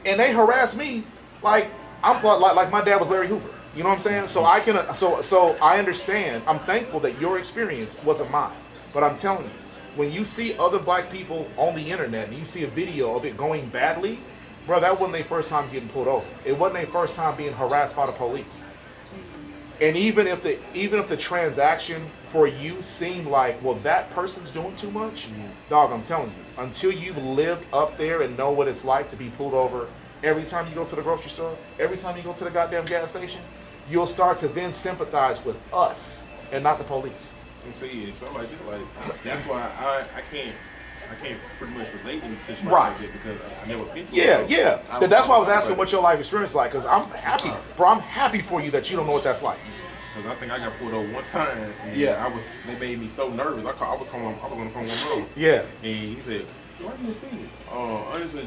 and they harass me like like my dad was Larry Hoover. You know what I'm saying? So I can so I understand. I'm thankful that your experience wasn't mine, but I'm telling you, when you see other black people on the internet and you see a video of it going badly, bro, that wasn't their first time getting pulled over. It wasn't their first time being harassed by the police. And even if the transaction for you seemed like, well, that person's doing too much, dog, I'm telling you, until you've lived up there and know what it's like to be pulled over every time you go to the grocery store, every time you go to the goddamn gas station, you'll start to then sympathize with us and not the police. And see, it's stuff like that. Like that's why I can't pretty much relate in situations Right. like that because I never been to Yeah, it. yeah. I don't That's why I know. was asking what your life experience is like, because I'm happy, bro. I'm happy for you that you don't know what that's like. Because I think I got pulled over one time. And Yeah. they made me so nervous. I was on the phone with one road. Yeah. And he said, why are you speeding? Honestly,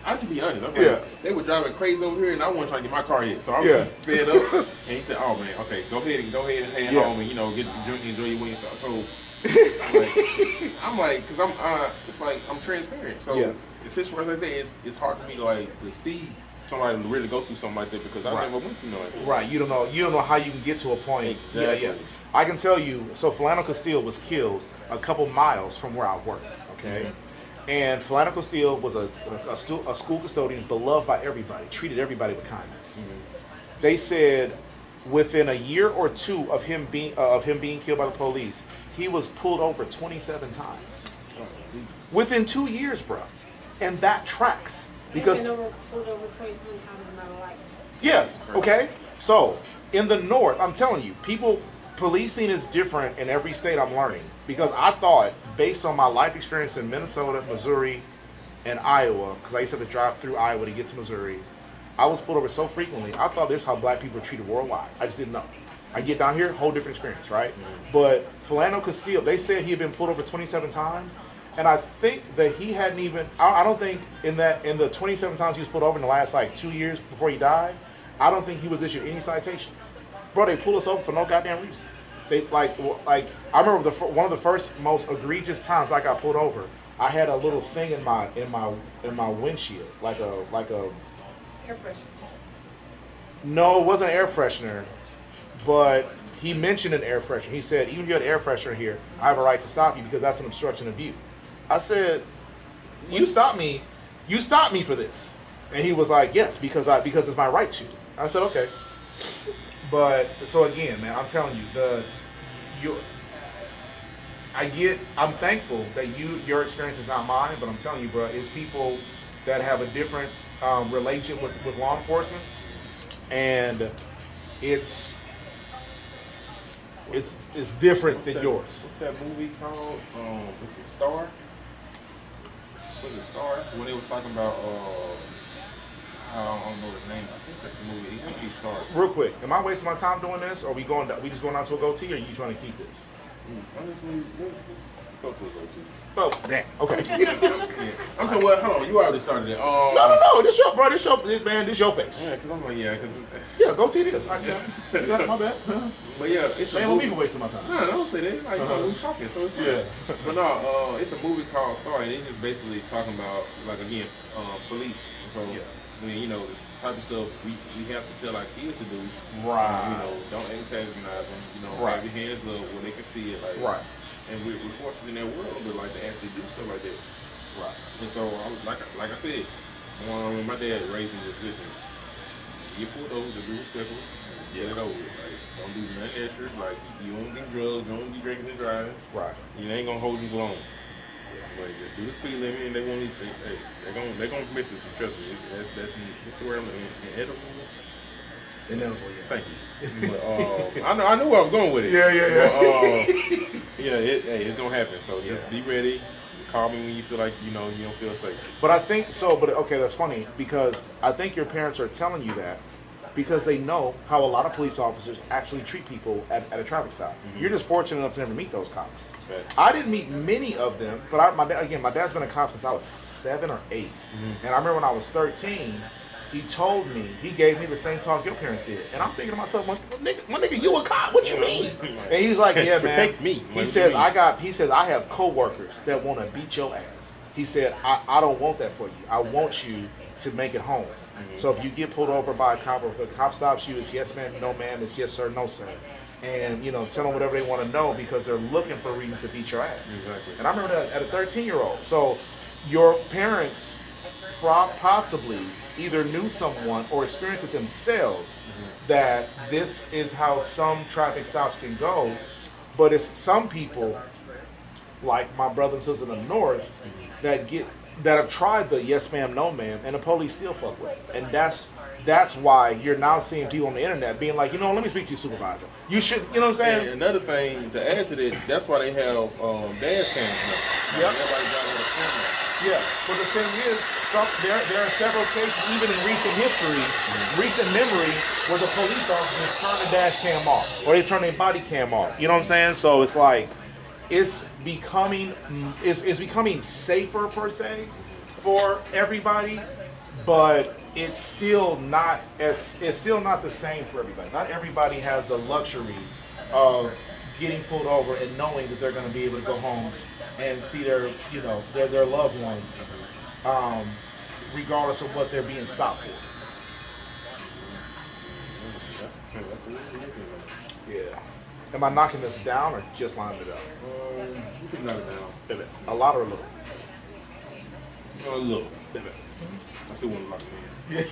I'll just be honest. I'm Yeah. like, they were driving crazy over here and I wasn't trying to get my car hit. So I was Yeah. just sped up. And he said, oh man, okay, go ahead and head Yeah. home and, get the drink and enjoy your wings. So I'm like, because it's like, I'm transparent. So Yeah. in situations like that, it's hard for me to see somebody really go through something like that because I Right. never went through nothing. Right. You don't know how you can get to a point. Exactly. Yeah. I can tell you. So Philando Castile was killed a couple miles from where I work. Okay. And Philando Castile was a school custodian, beloved by everybody, treated everybody with kindness. They said within a year or two of him being killed by the police, he was pulled over 27 times. Within 2 years, bro. And that tracks. Because I've been pulled over 27 times in my life. yeah, okay. So in the North, I'm telling you, policing is different in every state. I'm learning because I thought, based on my life experience in Minnesota, Missouri, and Iowa, because I used to have to drive through Iowa to get to Missouri, I was pulled over so frequently. I thought this is how black people are treated worldwide. I just didn't know. I get down here, whole different experience, right? But Philando Castile, they said he had been pulled over 27 times. And I think that he hadn't even, I don't think in the 27 times he was pulled over in the last like 2 years before he died, I don't think he was issued any citations. Bro, they pulled us over for no goddamn reason. They like I remember one of the first most egregious times I got pulled over, I had a little thing in my windshield, like a Air freshener. no, it wasn't an air freshener, but he mentioned an air freshener. He said, even if you had an air freshener here, I have a right to stop you because that's an obstruction of view. I said, you stopped me for this. And he was like, yes, because it's my right to. I said, okay. But so again, man, I'm telling you, I'm thankful that your experience is not mine, but I'm telling you, bro, it's people that have a different relationship with law enforcement, and it's different than yours. What's that movie called? Was it Star? Was it Star? When they were talking about, I don't know the name. I think that's the movie. It could be Star. Real quick, am I wasting my time doing this, or we just going out to a goatee, or are you trying to keep this? Honestly, let's go to a go-to. Oh, damn. Okay. I'm saying, well, hold on. You already started it. No. This your face. Yeah, because I'm like, yeah, because. Yeah, goatee this. You got it, my bad. But yeah, it's a Man, movie. me for wasting my time. No, don't say that. Like, we're talking, so it's fine. Yeah. But no, it's a movie called Star, and it's just basically talking about, like, again, police. So, when, this type of stuff we have to tell our kids to do. Right. Don't antagonize them. Right. Have your hands up when they can see it. Like, Right. And we're fortunate in that world to like to actually do stuff like that. Right. And so, like I said, when my dad raised me, just listen, get pulled over, to be respectful, get it over with. Like, don't do nothing extra. Like, you don't do drugs, you don't be drinking and driving. Right. You ain't gonna hold you long. But just do the speed limit, and they won't. They're gonna miss it. Trust me. That's the word I'm inevitable. Inevitable. Yeah. Thank you. But, I knew where I was going with it. Yeah. But, it's gonna happen. So just be ready. Call me when you feel like you don't feel safe. But I think so. But okay, that's funny because I think your parents are telling you that because they know how a lot of police officers actually treat people at a traffic stop. You're just fortunate enough to never meet those cops. I didn't meet many of them, but my dad's been a cop since I was 7 or 8. And I remember when I was 13, he told me, he gave me the same talk your parents did. And I'm thinking to myself, my nigga, you a cop? What you mean? And he's like, yeah, man. Protect me. He says, I have coworkers that want to beat your ass. He said, I don't want that for you. I want you to make it home. So if you get pulled over by a cop, or if a cop stops you, it's yes ma'am, no ma'am, it's yes sir, no sir. And, you know, tell them whatever they want to know because they're looking for reasons to beat your ass. Exactly. And I remember that at a 13-year-old. So your parents possibly either knew someone or experienced it themselves that this is how some traffic stops can go. But it's some people, like my brother and sister in the north, that have tried the yes ma'am, no ma'am, and the police still fuck with it. And that's why you're now seeing people on the internet being like, you know, let me speak to your supervisor. You should, you know what I'm saying? And another thing to add to that, that's why they have dash cams now. Yep. Everybody got with a camera. Yeah, but the thing is, there are several cases, even in recent history, recent memory, where the police officers turn the dash cam off, or they turn their body cam off. You know what I'm saying? So it's like, it's becoming safer per se for everybody, but it's still not the same for everybody. Not everybody has the luxury of getting pulled over and knowing that they're going to be able to go home and see their loved ones, regardless of what they're being stopped for. Yeah. Am I knocking this down or just lining it up? You can knock it down. A lot or a little? A little. I still want to lock it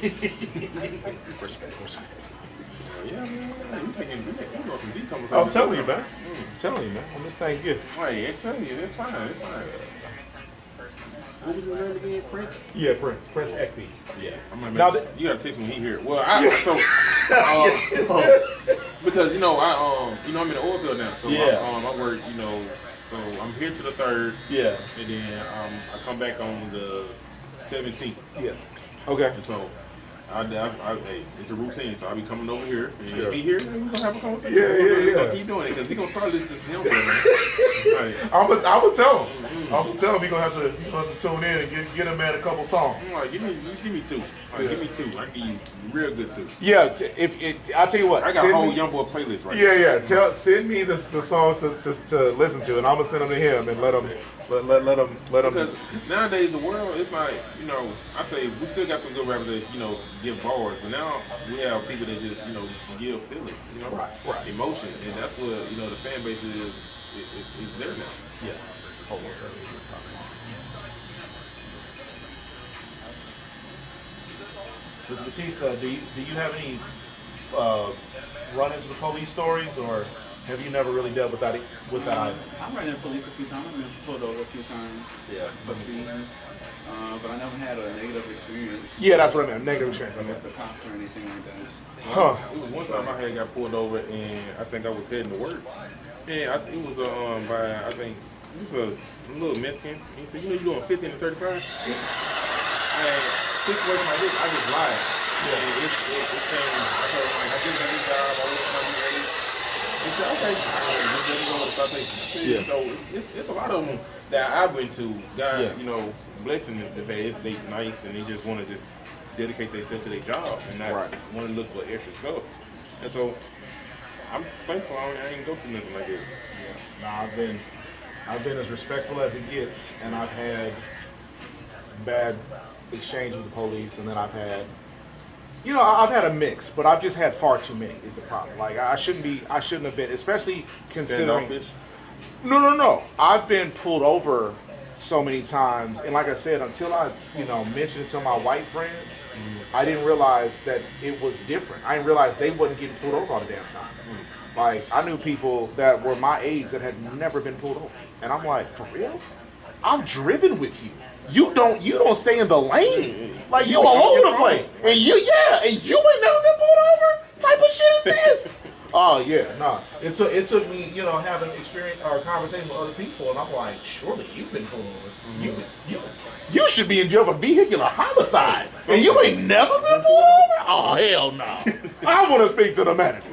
Respect. in. Yeah, man. You taking some details. I'm telling you, man. On this Thanksgiving. Hey, I'm telling you, it's fine. What was his name again? Prince? Yeah, Prince Ekby. Yeah. Now You gotta text me when he hear it. Well, because I'm in the oil field now, so I work, so I'm here to the 3rd. Yeah. And then I come back on the 17th. Yeah. Okay. And so hey, it's a routine, so I'll be coming over here. And Yeah. he here, we're gonna have a conversation. Yeah. We're gonna keep doing it because he's gonna start listening to him. Right. I'm gonna tell him. I'm gonna tell him you're gonna have to tune in and get him at a couple songs. I'm like, give me 2. Give me 2. I can give you real good 2. Yeah. I'll tell you what. I got a whole Young Boy playlist right now. Yeah. Send me the songs to listen to, and I'm gonna send them to him and let him. Because nowadays the world, it's like, I say we still got some good rappers that, give bars, but now we have people that just, give feelings, Right. emotion, and that's what, the fan base is there now. Yeah. Hold on a second. Mr. Batista, do you have any run-ins with police stories, or have you never really dealt with that either? I've run into police a few times. I've been pulled over a few times for speeding, but I never had a negative experience Yeah, that's what I meant. Negative experience. with the cops or anything like that. Huh. It was one time I had got pulled over, and I think I was heading to work, and it was by, I think, it was a little Mexican. He said, you doing 50 and 35? And situation like this, I just lied. Yeah, it came, I told him, like, I just got this job, I was going to be ready. He said, okay, just let me go with the citation. Yeah. So it's a lot of them that I've been to. God, blessing that they nice and they just want to just dedicate themselves to their job and not want to look for extra stuff. And so I'm thankful I ain't go through nothing like that. Yeah. Nah, I've been as respectful as it gets, and I've had bad exchange with the police, and then I've had a mix, but I've just had far too many is the problem. Like I shouldn't have been, especially considering. Standoffish? No. I've been pulled over so many times, and like I said, until I mentioned it to my white friends, I didn't realize that it was different. I didn't realize they wasn't getting pulled over all the damn time. Like I knew people that were my age that had never been pulled over, and I'm like, for real? I've driven with you. You don't stay in the lane. Like you all over the place. And you ain't never been pulled over? Type of shit is this? Oh yeah, nah. It took me, having experience or conversation with other people, and I'm like, surely you've been pulled over. You should be in jail for vehicular homicide. And you ain't never been pulled over? Oh hell no. I want to speak to the manager.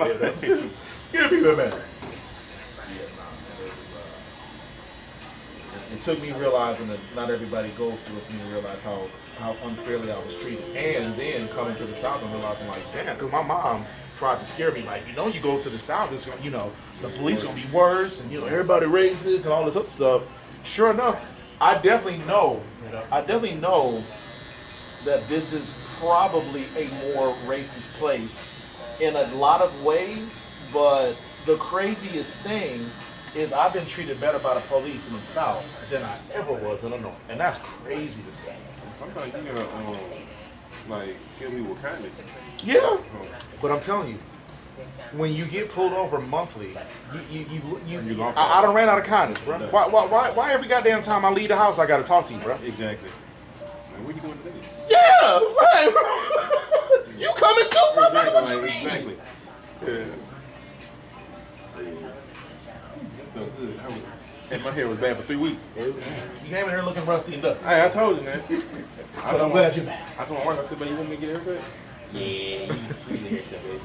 Give me the manager. It took me realizing that not everybody goes through it for me to realize how unfairly I was treated. And then coming to the South and realizing, like, damn, because my mom tried to scare me, like, you go to the South, it's gonna, the police gonna be worse, and everybody racist and all this other stuff. Sure enough, I definitely know that this is probably a more racist place in a lot of ways, but the craziest thing is I've been treated better by the police in the South than I ever was in the North, and that's crazy to say. Sometimes you gotta like kill me with kindness. Yeah, but I'm telling you, when you get pulled over monthly, I done ran out of kindness, bro. Why every goddamn time I leave the house I gotta talk to you, bro? Exactly. Like, where you going today? Yeah, right. You coming too, motherfucker? Like, exactly. Yeah. Felt good. And my hair was bad for 3 weeks. You came in here looking rusty and dusty. Hey, I told you, man. But I'm glad you're back. I told my wife, I said, "Baby, you want me to get a haircut?" Yeah, you need a haircut, baby.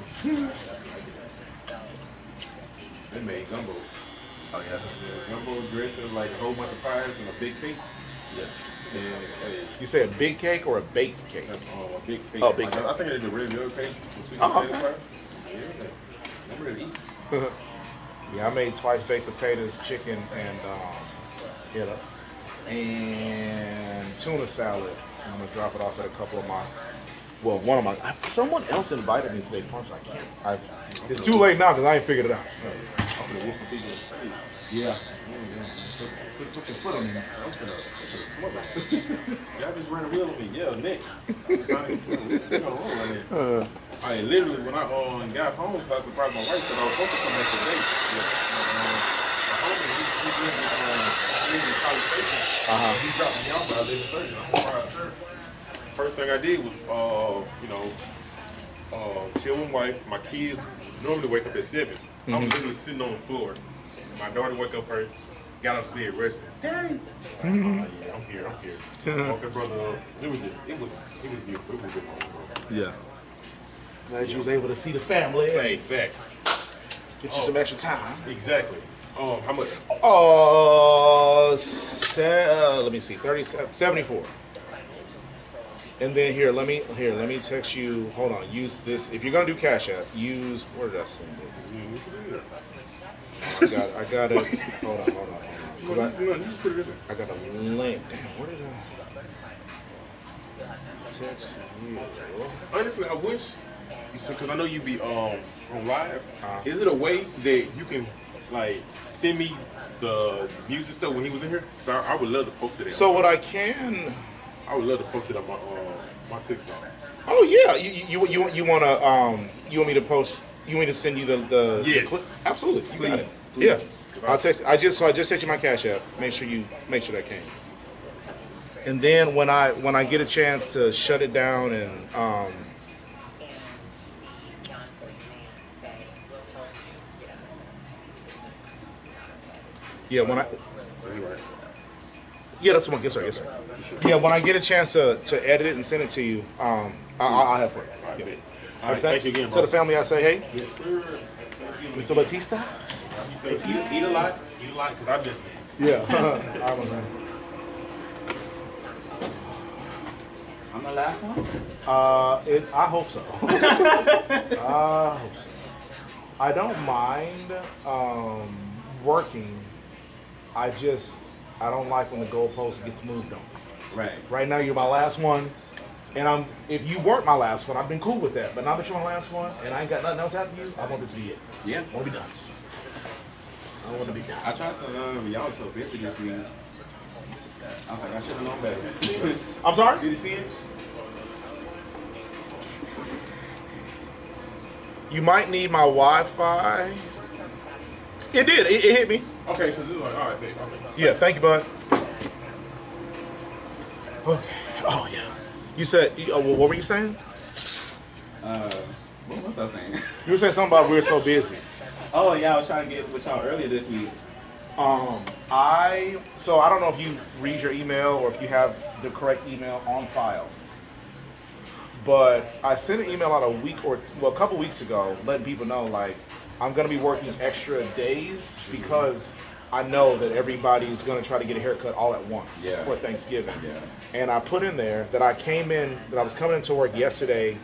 They made gumbo. Oh, yeah. Gumbo dressing, like a whole bunch of pies and a big cake. Yeah. And hey, You say a big cake or a baked cake? a big cake. Oh, big Like, cake. I think I did the red velvet cake. The sweet Oh, potato okay. pie. Yeah. I'm ready to eat. Yeah, I made twice baked potatoes, chicken, and tuna salad. I'm gonna drop it off at a couple of my. Well, one of my. Someone else invited me to their function. I can't. It's too late now because I ain't figured it out. I'm gonna whoop the people in the face. Yeah. Put your foot on me. Y'all just ran a wheel on me. Yeah, next. They're gonna roll right there. I literally, when I got home, I surprised my wife because I was supposed to come back today. My homie, he in College Station. He dropped me off by 11:30. I'm surprised, sir. First thing I did was, chill with my wife. My kids normally wake up at 7. I'm literally sitting on the floor. My daughter woke up first. Got up to bed resting. Daddy. Oh yeah, I'm here. Woke her brother up. It was beautiful. It was a good moment, bro. Yeah. Glad you was able to see the family. Hey, facts. Get you some extra time. Exactly. How much? Let me see, 74. And then here, let me text you. Hold on, use this. If you're gonna do Cash App, use. Where did I send it? I got it. Hold on. I got a link. Damn, where did I text you? Honestly, I wish, because I know you be on live. Is it a way that you can like send me the music stuff when he was in here? So I would love to post it. So what I can. I would love to post it on my TikTok. Oh yeah, you want me to post? You want me to send you the Yes. clip? Absolutely, you got it. Please. Yeah, I'll text. I just sent you my Cash App. Make sure that came. And then when I get a chance to shut it down and yeah, when I. Yeah, that's the one. Yes, sir. Yeah, when I get a chance to edit it and send it to you, I'll have it. Yeah. All right, thank you again, To bro. the family, I say, hey, Yes, sir. Mr. Batista. You say eat a lot, because I've been. Yeah, I don't know. I'm the last one? I hope so. I hope so. I don't mind working. I don't like when the goalpost gets moved on. Right. Right now, you're my last one, and if you weren't my last one, I've been cool with that. But now that you're my last one, and I ain't got nothing else after you, I want this to be it. Yeah. I want to be done. I want to be done. I tried to, y'all was so busy this week. I was like, I should have known better. I'm sorry? Did you see it? You might need my Wi-Fi. It did. It hit me. Okay, because it's like, all right, babe. Okay. Yeah, thank you, bud. Okay. Oh, yeah. You said, what were you saying? What was I saying? You were saying something about we were so busy. Oh yeah, I was trying to get with y'all earlier this week. I don't know if you read your email or if you have the correct email on file. But I sent an email out a couple weeks ago, letting people know like I'm gonna be working extra days because I know that everybody is gonna try to get a haircut all at once Yeah. for Thanksgiving. Yeah. And I put in there that I was coming into work yesterday,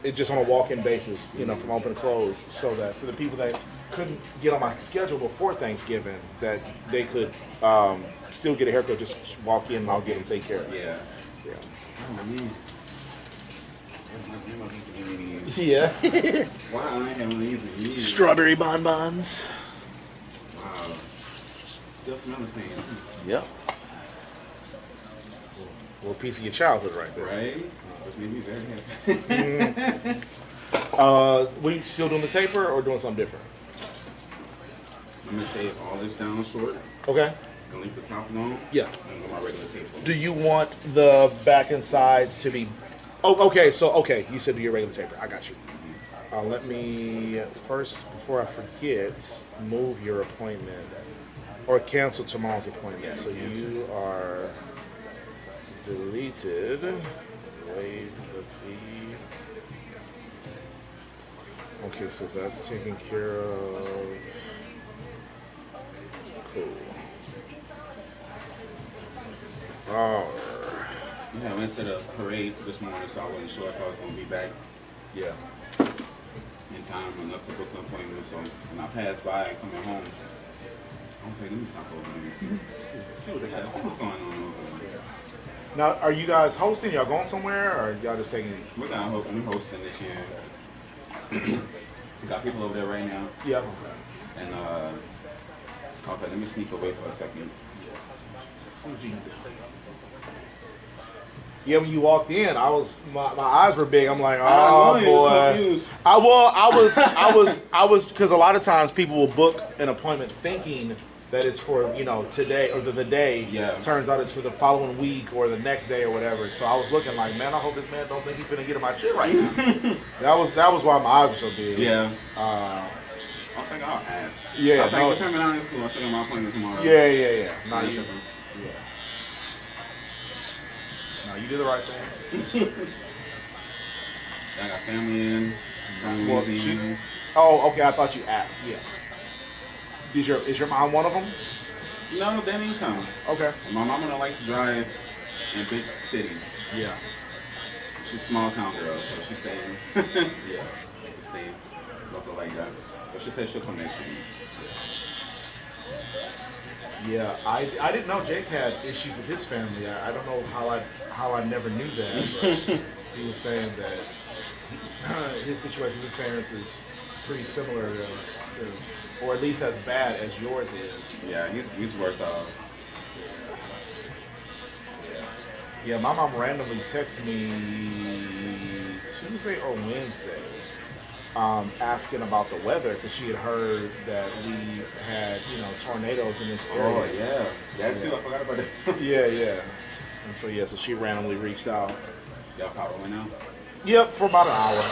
it just on a walk-in basis, from open to close, so that for the people that couldn't get on my schedule before Thanksgiving, that they could still get a haircut, just walk in and I'll get them taken care of. Yeah. Yeah. Oh man. Where's my grandma used to give me these? Yeah. Why I ain't have one of these in years? Strawberry bonbons. Wow. Still smell the same. Yep. A little piece of your childhood right there. Right? Which made me very happy. We still doing the taper or doing something different? I'm gonna shave all this down short Okay. and leave the top long. Yeah. And go my regular taper. Do you want the back and sides to be? Oh, okay. So, okay, you said do your regular taper. I got you. Let me first, before I forget, move your appointment or cancel tomorrow's appointment. Yeah, So cancel. you are deleted. Waive the fee. Okay, so that's taken care of. Cool. Alright. Yeah, I went to the parade this morning, so I wasn't sure if I was gonna be back Yeah. in time enough to book an appointment. So when I passed by and coming home, I was like, let me stop over there and see what they have, see what's going on over there. Now, are you guys hosting? Y'all going somewhere, or y'all just taking these? We're gonna host, I'm hosting this year. We got people over there right now, Yeah. and I was like, let me sneak away for a second. See what you can do. Yeah, when you walked in, my eyes were big. I'm like, oh boy. I was because a lot of times people will book an appointment thinking that it's for today or the day. Yeah. Turns out it's for the following week or the next day or whatever. So I was looking like, man, I hope this man don't think he's gonna get in my shit right now. that was why my eyes were so big. Yeah. I was like, I'll ask. Yeah, I was like, no. what time it on is cool? I'll check on my appointment tomorrow. Yeah. No, Not you did the right thing. I got family in. Well, oh, okay. I thought you asked. Yeah. Is your mom one of them? No, that ain't coming. Okay. My mama don't like to drive in big cities. Yeah. She's a small town girl, so she's staying. Yeah. Like to stay local like that. But she said she'll come next week. Yeah, I didn't know Jake had issues with his family. I don't know how I never knew that, but he was saying that his situation with his parents is pretty similar to, or at least as bad as yours is. Yeah, he's worse off. Yeah, my mom randomly texted me Tuesday or Wednesday, asking about the weather because she had heard that we had, tornadoes in this area. Oh yeah, that too. I forgot about that. Yeah. And so she randomly reached out. Y'all power went out. Yep, for about an hour.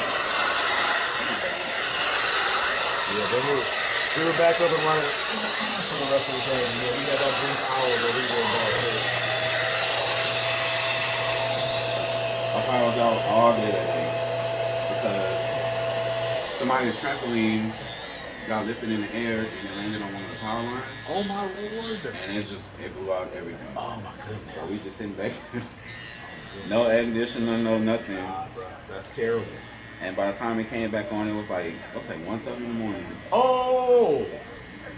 Yeah, then we were back up and running for the rest of the day. Yeah, we had that brief hour where we were back. Our power was out all day that day because somebody's trampoline got lifted in the air and it landed on one of the power lines. Oh my lord! And it blew out everything. Oh my goodness! So we just sitting back there. No air conditioner, no nothing. Bro, that's terrible. And by the time it came back on, it was like 1:07 in the morning. Oh,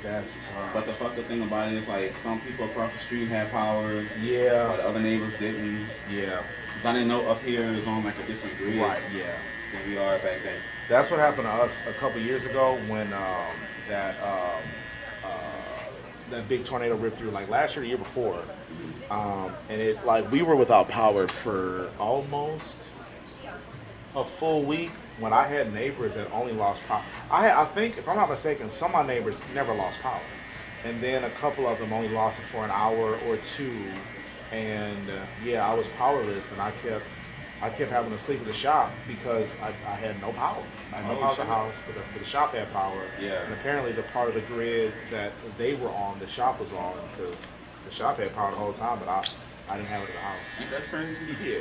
that's tough. But the fucked up thing about it is like some people across the street had power, Yeah. but the other neighbors didn't. Yeah. Cause I didn't know up here it was on like a different grid Right. Yeah. than we are back then. That's what happened to us a couple years ago when that big tornado ripped through, like last year, the year before, and it we were without power for almost a full week. When I had neighbors that only lost power, I think, if I'm not mistaken, some of my neighbors never lost power, and then a couple of them only lost it for an hour or two, and I was powerless, and I kept having to sleep at the shop because I had no power. I had no power at the house, but the shop had power. Yeah. And apparently the part of the grid that they were on, the shop was on because the shop had power the whole time, but I didn't have it at the house. That's crazy. Yeah.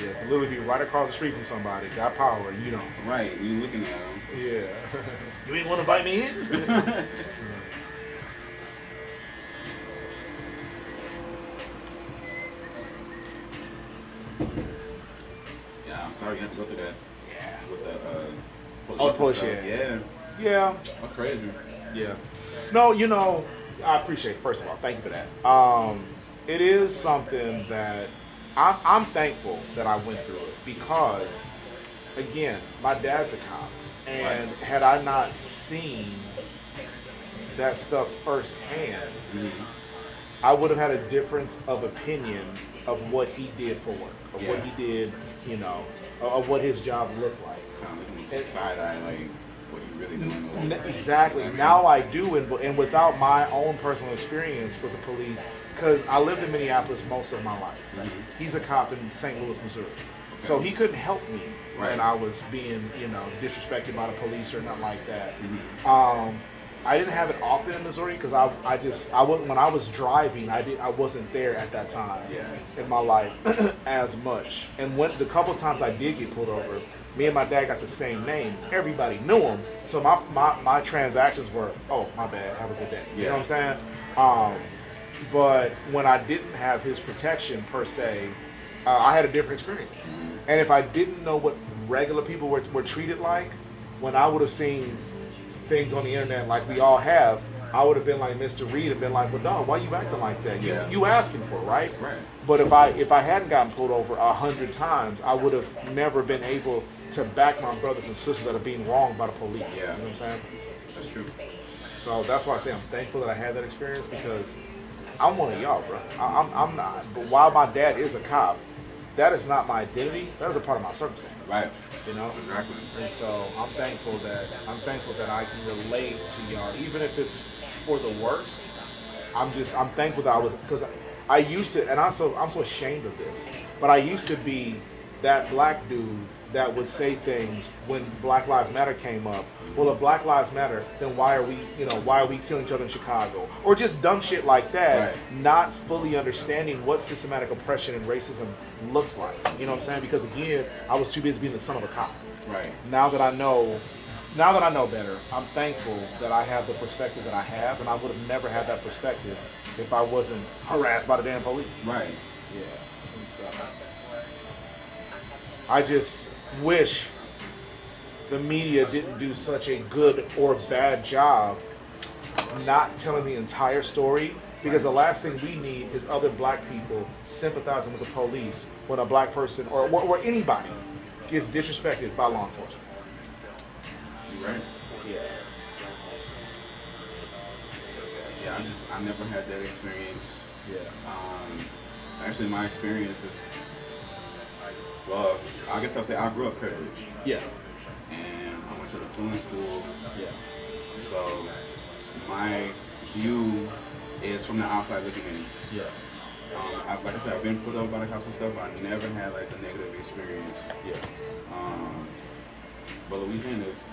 Yeah, literally be right across the street from somebody, got power, and you don't. Right, you looking at him. Yeah. You ain't want to invite me in? Yeah, I'm sorry you have to go through that. Yeah. With the Oh, and police, stuff. yeah. Yeah. Yeah. That's crazy. Yeah. No, I appreciate it. First of all, thank you for that. It is something that I'm thankful that I went through it because, again, my dad's a cop, and had I not seen that stuff firsthand, I would have had a difference of opinion of what he did for work, of what he did, of what his job looked like. Kind of looking at side eye, like, what you really doing? Exactly. Now I do, and without my own personal experience with the police, because I lived in Minneapolis most of my life. He's a cop in St. Louis, Missouri. So he couldn't help me when I was being, disrespected by the police or nothing like that. I didn't have it often in Missouri because I wasn't, when I was driving, I wasn't there at that time in my life as much. And when the couple times I did get pulled over, me and my dad got the same name. Everybody knew him, so my transactions were, oh, my bad, have a good day. You know what I'm saying? But when I didn't have his protection per se, I had a different experience. And if I didn't know what regular people were treated like, when I would have seen things on the internet like we all have, I would have been like Mr. Reed and been like, well, dog, why you acting like that? You asking for it, right? Right. But if I hadn't gotten pulled over 100 times, I would have never been able to back my brothers and sisters that are being wronged by the police. Yeah. You know what I'm saying? That's true. So that's why I say I'm thankful that I had that experience because I'm one of y'all, bro. I'm not. But while my dad is a cop, that is not my identity. That is a part of my circumstance. Right. Exactly. And so I'm thankful that I can relate to y'all, even if it's for the worst. I'm thankful that I was, because I used to, and I'm so ashamed of this, but I used to be that black dude that would say things when Black Lives Matter came up. Well, if Black Lives Matter, then why are we killing each other in Chicago? Or just dumb shit like that, not fully understanding what systematic oppression and racism looks like. You know what I'm saying? Because again, I was too busy being the son of a cop. Right. Now that I know better, I'm thankful that I have the perspective that I have, and I would have never had that perspective if I wasn't harassed by the damn police. Right. Yeah. And so I just wish the media didn't do such a good or bad job not telling the entire story, because the last thing we need is other black people sympathizing with the police when a black person or anybody gets disrespected by law enforcement. You right. Yeah. Yeah, I never had that experience. Yeah. Actually, my experience is, well, I guess I'll say I grew up privileged. Yeah. And I went to the fluent school. Yeah. So my view is from the outside looking in. Yeah. Like I said, I've been pulled over by the cops and stuff, but I never had like a negative experience. Yeah. But Louisiana is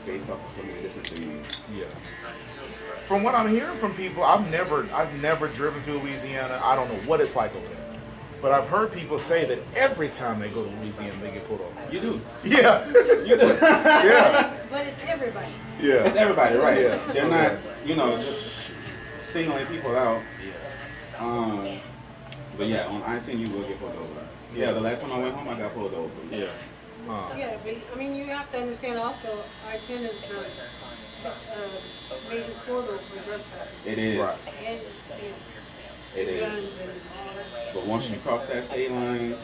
based off of so many different things. Yeah. From what I'm hearing from people, I've never driven through Louisiana. I don't know what it's like over there. But I've heard people say that every time they go to Louisiana, they get pulled over. You do. Yeah. You do. Yeah. But it's everybody. Yeah. It's everybody, right? Yeah. They're not, just singling people out. But yeah, on I-10 you will get pulled over. Yeah, the last time I went home, I got pulled over. Yeah. Yeah, but I mean, you have to understand also, I-10 is the major corridor for drug trafficking. It is. Right. And It guns is. and all that. But once you cross that state line,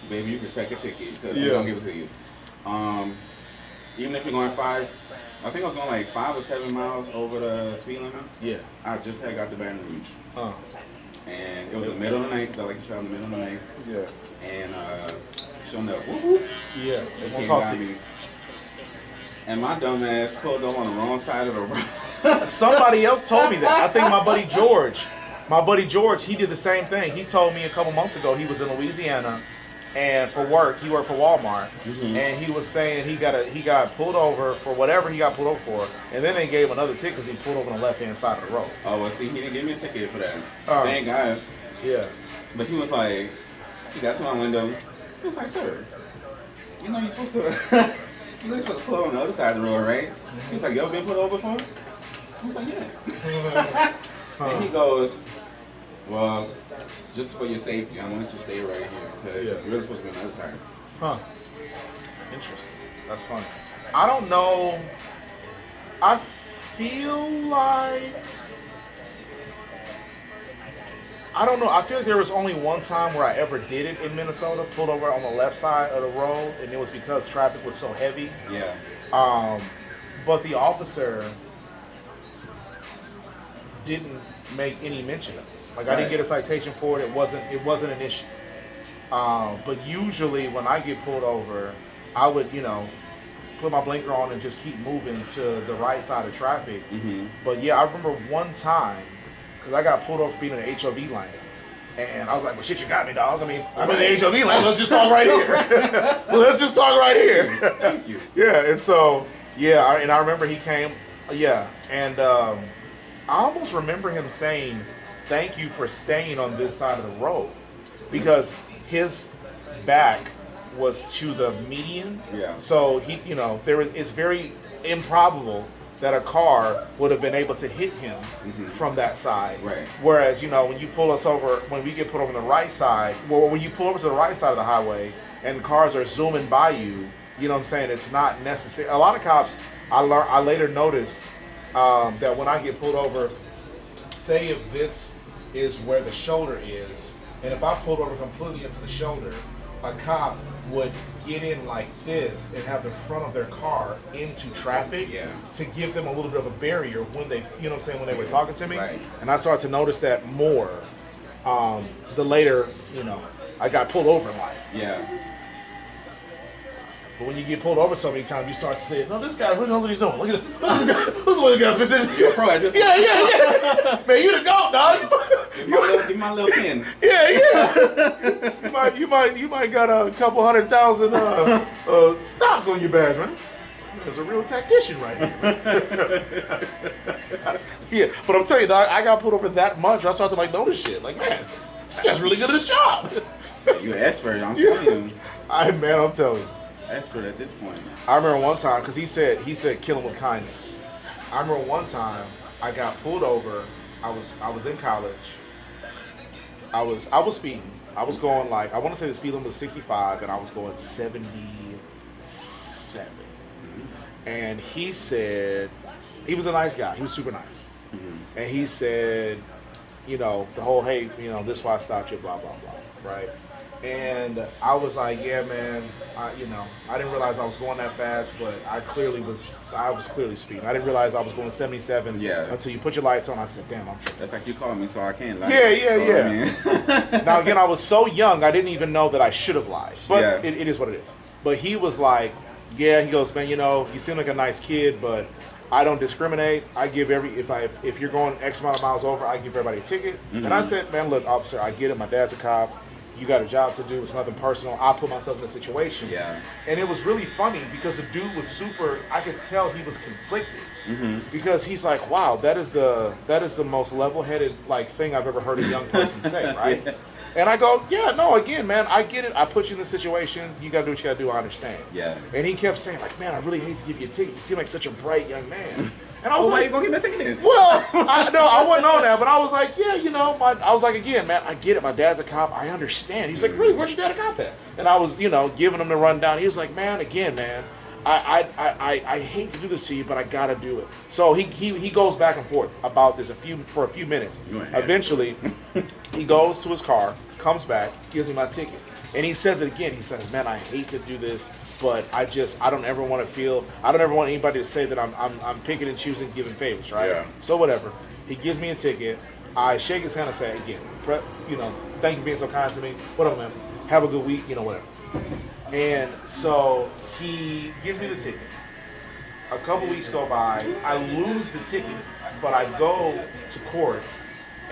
baby, you can expect a ticket because Yeah. they're gonna give it to you. Even if you're going I think I was going like 5 or 7 miles over the speed limit. Yeah. I just had got to Baton Rouge. Uh. And it was in the middle of the night because I like to travel in the middle of the night. Yeah. And sure enough, whoop whoop, Yeah. they They came won't talk got to you. me. And my dumb ass pulled up on the wrong side of the road. Somebody else told me that. I think my buddy George, he did the same thing. He told me a couple months ago he was in Louisiana, and for work, he worked for Walmart, and he was saying he got pulled over for whatever he got pulled over for, and then they gave him another ticket because he pulled over on the left hand side of the road. Oh, well, see, he didn't give me a ticket for that. Oh. Thank God. Yeah. But he was like, he got to my window. He was like, sir, you know you're supposed to, you know you're supposed to pull over on the other side of the road, right? He was like, you ever been pulled over before? I was like, yeah. And he goes, well, just for your safety, I want you to stay right here because you're really supposed to be on the other side. Huh. Interesting. That's funny. I don't know. I feel like I don't know. I feel like there was only one time where I ever did it in Minnesota, pulled over on the left side of the road, and it was because traffic was so heavy. Yeah. But the officer didn't make any mention of it. Like I didn't get a citation for it. It wasn't an issue. But usually when I get pulled over, I would, put my blinker on and just keep moving to the right side of traffic. But yeah, I remember one time, because I got pulled over for being in the HOV lane. And I was like, well, shit, you got me, dog. I mean, I'm in the HOV lane. Let's just talk right here. Let's just talk right here. Thank you. Yeah, and so, and I remember he came, and I almost remember him saying, thank you for staying on this side of the road. Because his back was to the median. Yeah. So it's very improbable that a car would have been able to hit him from that side. Right. Whereas, when you pull us over, when we get put over on the right side, when you pull over to the right side of the highway and cars are zooming by you, you know what I'm saying, it's not necessary. A lot of cops, I later noticed that when I get pulled over, say if this is where the shoulder is, and if I pulled over completely into the shoulder, a cop would get in like this and have the front of their car into traffic to give them a little bit of a barrier when they, when they were talking to me. Right. And I started to notice that more the later, I got pulled over in life. Yeah. But when you get pulled over so many times, you start to say, no, this guy really knows what he's doing. Look at this guy. Look at this guy. You're a pro at this. Yeah. Man, you the GOAT, dog. Give my little pin. Yeah. You might got a couple 100,000 stops on your badge, man. There's a real tactician right here. But I'm telling you, dog, I got pulled over that much. I started to notice shit. Like, man, this guy's really good at his job. You're an expert. I'm telling you. I'm telling you. Expert at this point. I remember one time, because he said kill him with kindness. I remember one time I got pulled over. I was in college. I was speeding. I was going I want to say the speed limit was 65, and I was going 77. And he said, he was a nice guy. He was super nice. And he said, the whole, hey, this is why I stopped you, blah, blah, blah, right? And I was like, yeah, man, I didn't realize I was going that fast, but I was clearly speeding. I didn't realize I was going 77 until you put your lights on. I said, damn, I'm tripping. That's like you called me, so I can't lie. Yeah. Now, again, I was so young, I didn't even know that I should have lied. But it is what it is. But he was like, he goes, man, you seem like a nice kid, but I don't discriminate. I give if you're going X amount of miles over, I give everybody a ticket. And I said, man, look, officer, I get it. My dad's a cop. You got a job to do. It's nothing personal. I put myself in a situation. Yeah. And it was really funny because the dude was I could tell he was conflicted. Because he's like, wow, that is the most level-headed thing I've ever heard a young person say, right? And I go, yeah, no, again, man, I get it. I put you in this situation. You got to do what you got to do. I understand. Yeah. And he kept saying, man, I really hate to give you a ticket. You seem like such a bright young man. And I was why you gonna give me a ticket then? Well, I wasn't on that, but I was like, yeah, I was like, again, man, I get it. My dad's a cop. I understand. He's like, really? Where's your dad a cop at? And I was, giving him the rundown. He was like, man, again, man, I hate to do this to you, but I gotta do it. So he goes back and forth about this for a few minutes. Eventually, he goes to his car, comes back, gives me my ticket, and he says it again. He says, man, I hate to do this, but I don't ever want anybody to say that I'm picking and choosing, giving favors, right? Yeah. So whatever. He gives me a ticket. I shake his hand and say, again, thank you for being so kind to me. Whatever, man. Have a good week, whatever. And so he gives me the ticket. A couple weeks go by. I lose the ticket, but I go to court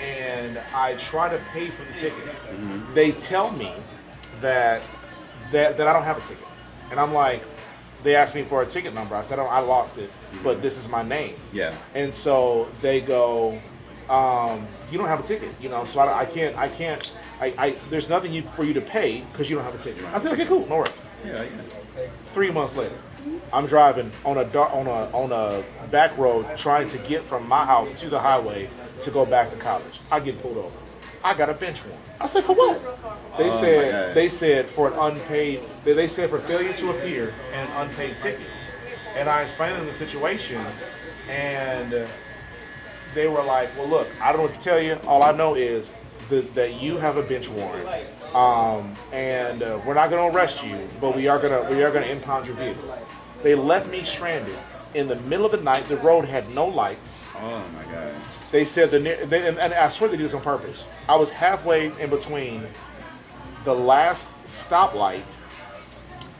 and I try to pay for the ticket. They tell me that I don't have a ticket. And I'm like, they asked me for a ticket number. I said, I lost it, but this is my name. Yeah. And so they go, you don't have a ticket, you know, so I can't, there's nothing for you to pay because you don't have a ticket. I said, okay, cool, no worries. Yeah. 3 months later, I'm driving on a back road trying to get from my house to the highway to go back to college. I get pulled over. I got a bench warrant. I said, for what? They said for an unpaid. They said for failure to appear and an unpaid ticket. And I explained them the situation, and they were like, well, look, I don't know what to tell you. All I know is that you have a bench warrant, and we're not going to arrest you, but we are gonna impound your vehicle. They left me stranded in the middle of the night. The road had no lights. Oh my God. They said and I swear they do this on purpose. I was halfway in between the last stoplight,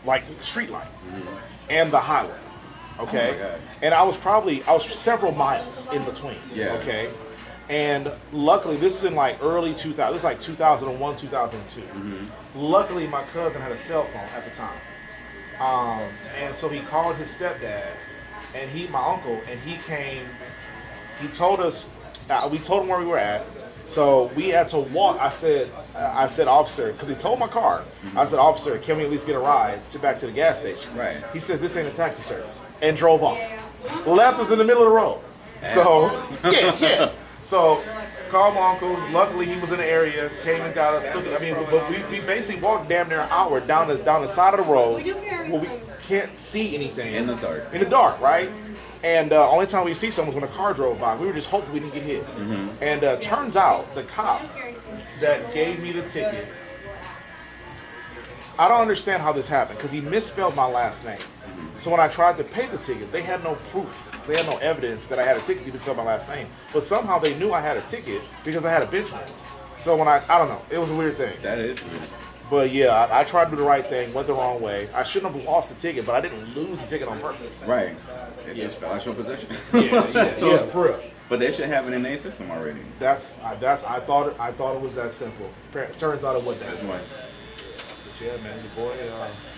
like street light, and the highway. Okay, Oh my God. and I was several miles in between. Yeah. Okay, and luckily this is in like early 2000. This is like 2001, 2002. Luckily, my cousin had a cell phone at the time, and so he called his stepdad, and my uncle, and he came. He told us. We told him where we were at, so we had to walk. I said, officer, because he told my car. I said, officer, can we at least get a ride back to the gas station? Right. He said, this ain't a taxi service, and drove off. Left us in the middle of the road. So yeah. So called my uncle. Luckily, he was in the area. Came and got us. But we basically walked damn near an hour down the side of the road where we can't see anything In the dark. In the dark, right? And only time we see someone was when a car drove by. We were just hoping we didn't get hit. And turns out the cop that gave me the ticket, I don't understand how this happened because he misspelled my last name. So when I tried to pay the ticket, they had no proof. They had no evidence that I had a ticket. He misspelled my last name. But somehow they knew I had a ticket because I had a bench warrant. So when I don't know, it was a weird thing. That is weird. But yeah, I tried to do the right thing, went the wrong way. I shouldn't have lost the ticket, but I didn't lose the ticket on purpose. Right. It just fell out your possession. Yeah, for real. But they should have it in their system already. I thought it was that simple. Turns out it wasn't that That's simple. why. But yeah, man, the boy,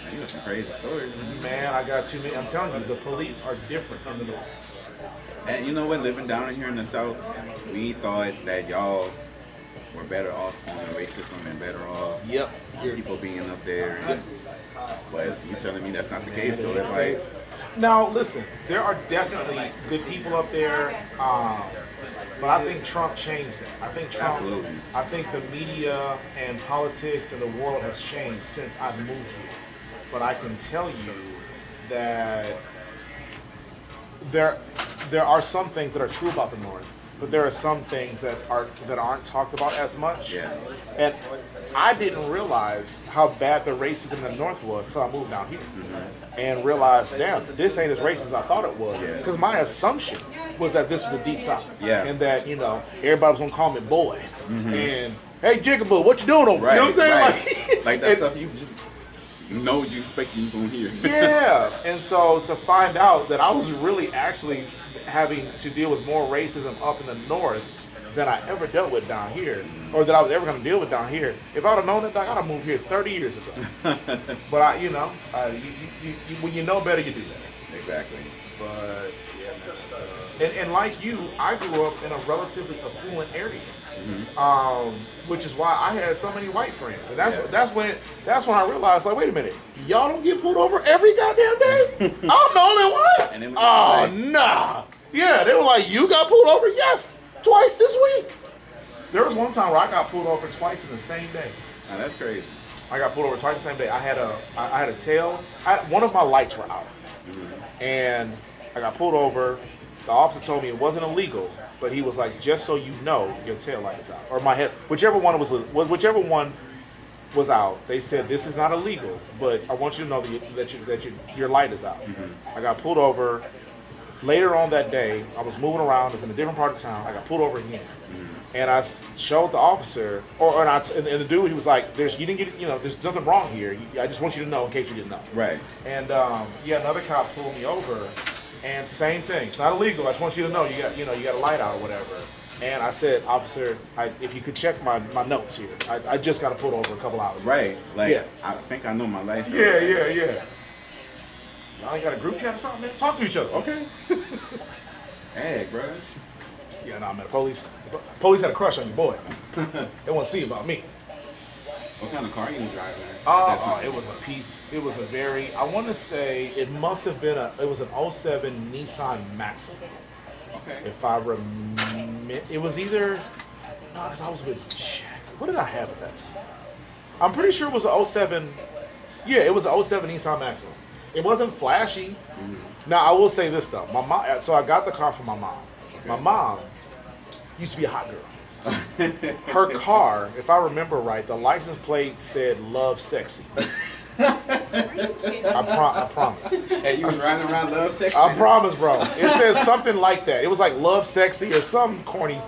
Man, you got some crazy stories. man, I got too many. I'm telling you, the police are different in the North. And you know what? Living down here in the South, we thought that y'all were better off on the race system and better off Yep. people being up there. But you telling me that's not the case, so it's like, Now, listen, there are definitely good people up there, but I think Trump changed it. Absolutely. I think the media and politics and the world has changed since I've moved here. But I can tell you that there are some things that are true about the North, but there are some things that aren't talked about as much. Yeah. And I didn't realize how bad the racism in the North was until I moved down here. And realized, damn, this ain't as racist as I thought it was. Yeah. Because my assumption was that this was the Deep South. Yeah. And that, everybody was going to call me boy. And, hey, Jigaboo, what you doing over there? You know what I'm saying? Right. Like that stuff you just know you expect you gonna hear. Yeah. And so to find out that I was really actually having to deal with more racism up in the North than I ever dealt with down here, or that I was ever going to deal with down here. If I'd have known it, I'd have moved here 30 years ago. But when you know better, you do that. Exactly. But yeah, man. And like you, I grew up in a relatively affluent area, which is why I had so many white friends. And that's when I realized, like, wait a minute, y'all don't get pulled over every goddamn day. I'm the only one. And then Oh nah. Yeah, they were like, you got pulled over? Yes, twice this week. There was one time where I got pulled over twice in the same day. Oh, that's crazy. I got pulled over twice the same day. I had a tail. One of my lights were out, and I got pulled over. The officer told me it wasn't illegal, but he was like, "Just so you know, your tail light is out." Or my head, whichever one was out. They said this is not illegal, but I want you to know that your light is out. I got pulled over. Later on that day, I was moving around. I was in a different part of town. I got pulled over again. And I showed the officer, and the dude, he was like, "You didn't get, there's nothing wrong here. I just want you to know in case you didn't know." Right. And another cop pulled me over, and same thing. It's not illegal. I just want you to know you got a light out or whatever. And I said, "Officer, if you could check my notes here, I just got pulled over a couple hours ago." Right. Like, Yeah. I think I know my license. Yeah. Y'all ain't got a group chat or something, man? Talk to each other, okay? Hey, bro. Yeah, nah, man. Police had a crush on your boy. They want to see about me. What kind of car you was driving? It was a piece. It was a very. I want to say it must have been it was an '07 Nissan Maxima. Okay. If I remember, it was either. No, because I was with Jack. What did I have at that time? I'm pretty sure it was an '07. Yeah, it was an '07 Nissan Maxima. It wasn't flashy. Now I will say this though, my mom. So I got the car from my mom. Okay. My mom used to be a hot girl. Her car, if I remember right, the license plate said "Love Sexy." I promise. Hey, you was riding around Love Sexy? I promise, bro. It says something like that. It was like "Love Sexy" or some corny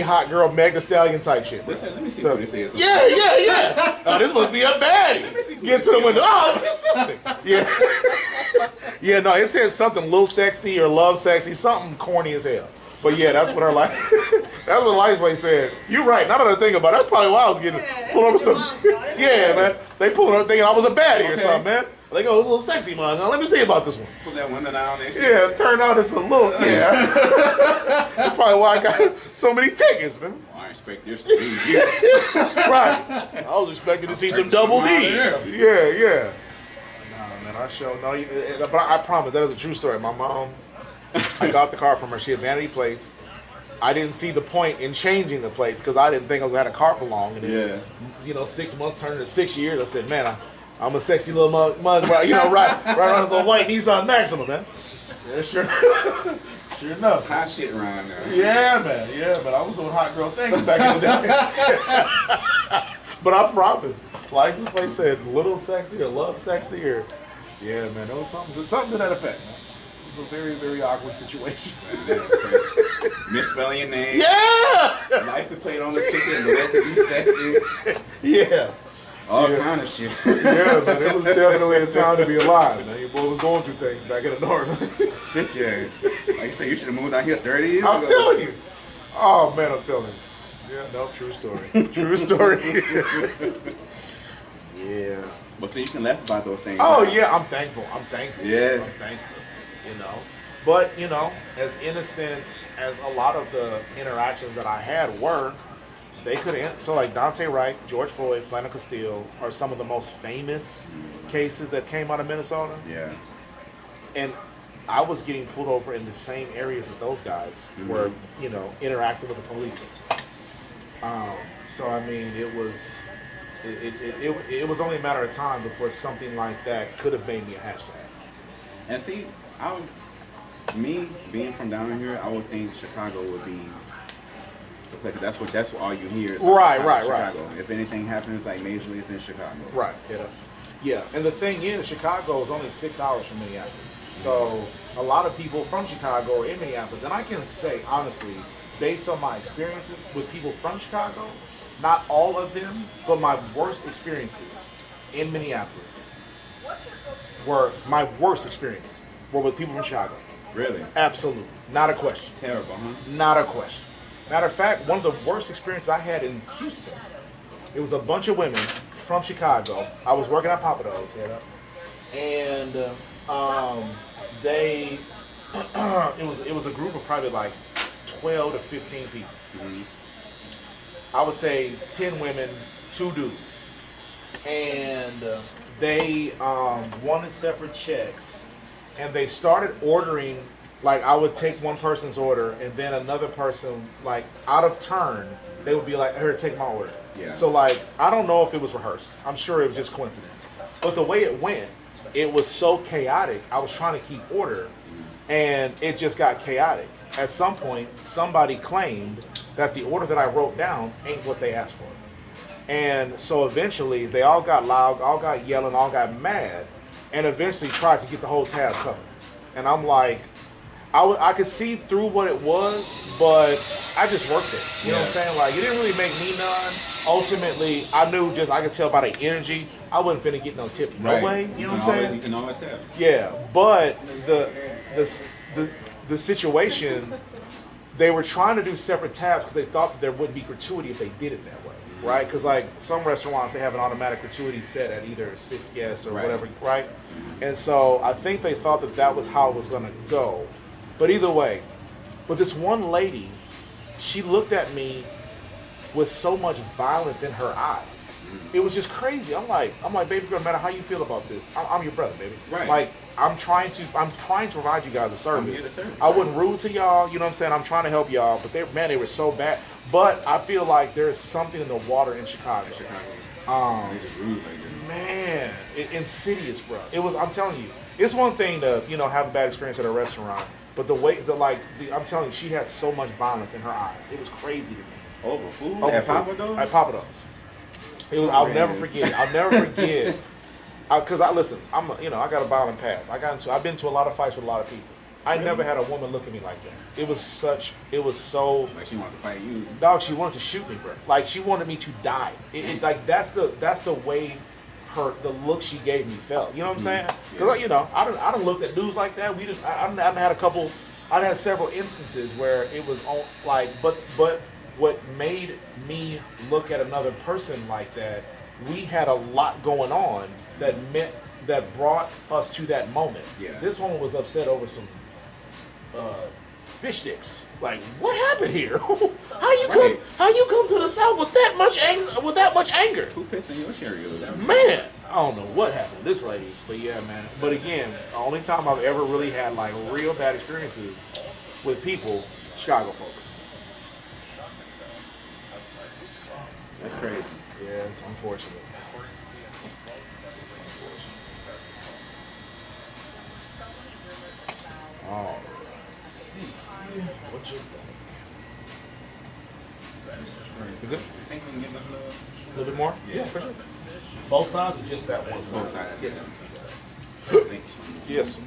hot girl Meg Thee Stallion type shit. Listen, let me see what it says. Yeah. Oh, this must be a baddie. Get to the window. Oh, it's just this thing. Yeah. Yeah, no, it says something "Little Sexy" or "Love Sexy," something corny as hell. But yeah, that's what that's what license plate said. You're right. Now that I think about it, that's probably why I was getting pulled over some. Yeah, man. They pulled over thinking I was a baddie or something, man. They go, "It's a little sexy, man. Now, let me see about this one." Put that window down there. Yeah, turned out it's a little. Yeah. That's probably why I got so many tickets, man. I expect this to be you. Right. I was expecting to see some double D's. Yeah. No, man, but I promise that is a true story. My mom, I got the car from her. She had vanity plates. I didn't see the point in changing the plates because I didn't think I was gonna have a car for long. And then, 6 months turned into 6 years. I said, man, I'm a sexy little mug, right? Right around the white Nissan Maxima, man. Yeah, sure. Sure enough. Hot shit around there. Yeah, man. I was doing hot girl things back in the day. But I promise, license plate said "Little Sexy" or "Love Sexy" or yeah, man. There was something to that effect, man. It was a very, very awkward situation. Misspelling your name. Yeah. License plate on the ticket. Let it be sexy. Yeah. All kind of shit. Yeah, man. It was definitely a time to be alive, man. Your boy was going through things back in the north. Shit, yeah. Like you said, you should have moved out here 30 years ago. I'm telling you. Oh, man, I'm telling you. Yeah, no, true story. True story. Yeah. But see, you can laugh about those things. Oh, right? yeah, I'm thankful. Yeah. I'm thankful. But, as innocent as a lot of the interactions that I had were, they could end. So, like Dante Wright, George Floyd, Flannel Castile are some of the most famous cases that came out of Minnesota. Yeah. And I was getting pulled over in the same areas that those guys were, interacting with the police. So I mean, it was only a matter of time before something like that could have made me a hashtag. And see, me being from down here, I would think Chicago would be the place. That's what all you hear. Is Chicago. If anything happens like majorly, it's in Chicago. Right. Yeah. And the thing is, Chicago is only 6 hours from Minneapolis. So a lot of people from Chicago are in Minneapolis. And I can say, honestly, based on my experiences with people from Chicago, not all of them, but my worst experiences in Minneapolis were with people from Chicago. Really? Absolutely. Not a question. Terrible, huh? Not a question. Matter of fact, one of the worst experiences I had in Houston, it was a bunch of women from Chicago. I was working at Papados, and they, it was a group of probably like 12 to 15 people. Mm-hmm. I would say 10 women, 2 dudes, and they wanted separate checks, and they started ordering. Like, I would take one person's order, and then another person, like, out of turn, they would be like, here, take my order. Yeah. So, like, I don't know if it was rehearsed. I'm sure it was just coincidence. But the way it went, it was so chaotic. I was trying to keep order, and it just got chaotic. At some point, somebody claimed that the order that I wrote down ain't what they asked for. And so eventually, they all got loud, all got yelling, all got mad, and eventually tried to get the whole tab covered. And I'm like, I could see through what it was, but I just worked it. You know what I'm saying? Like, it didn't really make me none. Ultimately, I knew I could tell by the energy, I wasn't finna get no tip no way. You know what I'm saying? You can always tell. Yeah, but the situation, they were trying to do separate tabs because they thought that there wouldn't be gratuity if they did it that way, right? Because like some restaurants, they have an automatic gratuity set at either 6 guests or whatever, right? And so I think they thought that was how it was gonna go. But either way, but this one lady she looked at me with so much violence in her eyes. It was just crazy. I'm like, baby girl, no matter how you feel about this, I'm your brother, baby. Right. Like, I'm trying to provide you guys a service. here to serve. I wasn't rude to y'all, you know what I'm saying? I'm trying to help y'all, but they were so bad. But I feel like there's something in the water in Chicago. They just rude like that. Man, insidious, bro. It was. I'm telling you, it's one thing to have a bad experience at a restaurant, but I'm telling you, she had so much violence in her eyes. It was crazy to me. Over food? Over At food. Papa Do's? At Papa Do's. It was. I'll never forget it. I'll never forget. Because listen, I got a violent past. I've been to a lot of fights with a lot of people. I never had a woman look at me like that. It was so. Like she wanted to fight you. Dog, she wanted to shoot me, bro. Like she wanted me to die. Like that's the way the look she gave me felt. You know what I'm saying? Because I done looked at dudes like that. I had a couple. I had several instances where it was on like, but what made me look at another person like that? We had a lot going on that brought us to that moment. Yeah. This woman was upset over some fish sticks. Like, what happened here? How you come to the South with that much anger? Who pissed in your Cheerios? Man, I don't know what happened to this lady, but yeah, man. But again, the only time I've ever really had like real bad experiences with people, Chicago folks. That's crazy. Yeah, it's unfortunate. Oh, let's see. What you think? You good? You think we can get enough love? A little bit more? Yeah, for sure. Both sides or just that one side? Both sides. Yes. Thank you so much. Yes.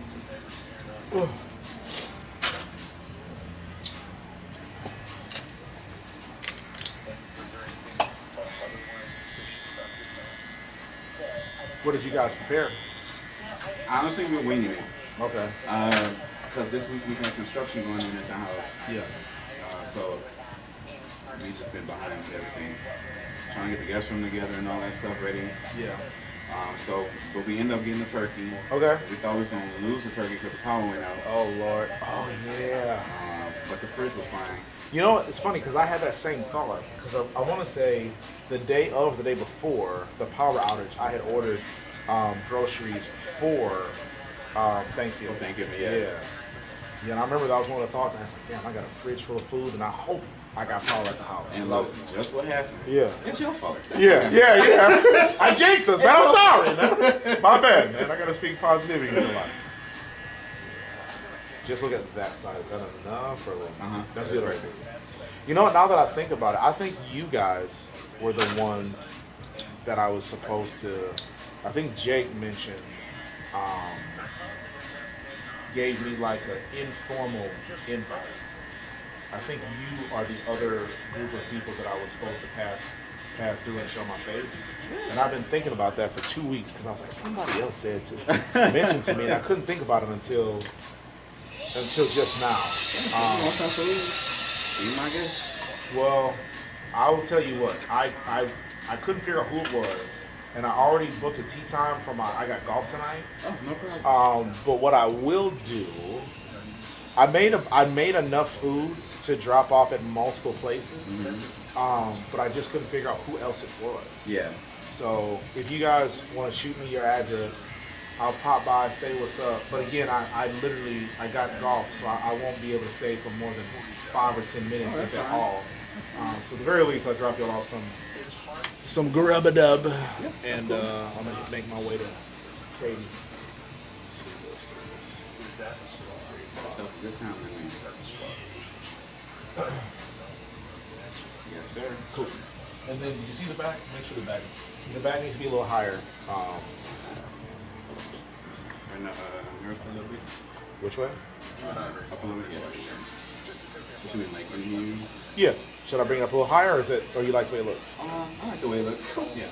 What did you guys prepare? Honestly, we're winging it. Okay. Because this week we had construction going on at the house. Yeah. So we just been behind everything. Trying to get the guest room together and all that stuff ready. Yeah. But we ended up getting the turkey. Okay. We thought we was going to lose the turkey because the power went out. Oh, Lord. Oh, yeah. But the fridge was fine. You know what? It's funny because I had that same thought. Because I want to say the day before the power outage, I had ordered groceries for Thanksgiving. For Thanksgiving, Yeah. Yeah, and I remember that was one of the thoughts. I was like, damn, I got a fridge full of food, and I hope I got power at the house. And look, just what happened. Yeah. It's your fault. Yeah. I jinxed us, man. I'm sorry, man. My bad, man. I got to speak positivity into life. Just look at that side. Is that enough? Or that's good right there. You know what? Now that I think about it, I think you guys were the ones that I was supposed to. I think Jake mentioned, gave me like an informal invite. I think you are the other group of people that I was supposed to pass through and show my face. And I've been thinking about that for 2 weeks because I was like, somebody else mentioned to me, and I couldn't think about it until just now. Want some food? Be my guest. Well, I will tell you what, I couldn't figure out who it was, and I already booked a tea time for I got golf tonight. Oh, no problem. But what I will do, I made enough food to drop off at multiple places, but I just couldn't figure out who else it was. Yeah. So if you guys want to shoot me your address, I'll pop by, say what's up. But again, I got golf, so I won't be able to stay for more than 5 or 10 minutes if at all. So at the very least, I'll drop y'all off some grub-a-dub, and I'm going to make my way to Katie. Let's see this. Yourself a good time, man. Yes, sir. Cool. And then, did you see the back? Make sure the back needs to be a little higher. And nerf a little bit. Which way? Up a little bit, yeah. What you mean, like in here? Yeah. Should I bring it up a little higher, or you like the way it looks? I like the way it looks. Yeah.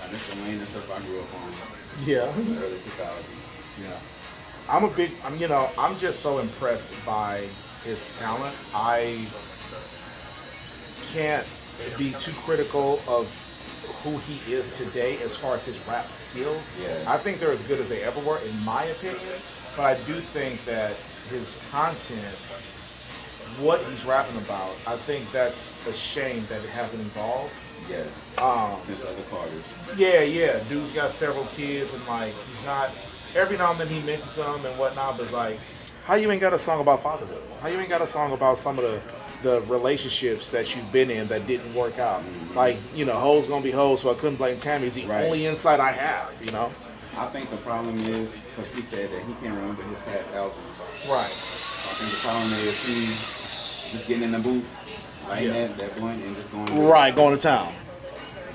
This is the lane and stuff I grew up on. Yeah. In the early 2000s. Yeah. I'm just so impressed by his talent. I can't be too critical of who he is today as far as his rap skills. Yeah. I think they're as good as they ever were, in my opinion. But I do think that his content, what he's rapping about, I think that's a shame that it hasn't evolved. Yeah. Since other Carters. Yeah. Dude's got several kids and like he's not. Every now and then he mentions them and whatnot, but it's like, how you ain't got a song about fatherhood? How you ain't got a song about some of the relationships that you've been in that didn't work out? Like, you know, hoes gonna be hoes, so I couldn't blame Tammy. It's the Right. only insight I have, you know? I think the problem is, because he said that he can't remember his past albums. Right. I think the problem is he just getting in the booth, lighting that blunt, and just going. Right, going to town.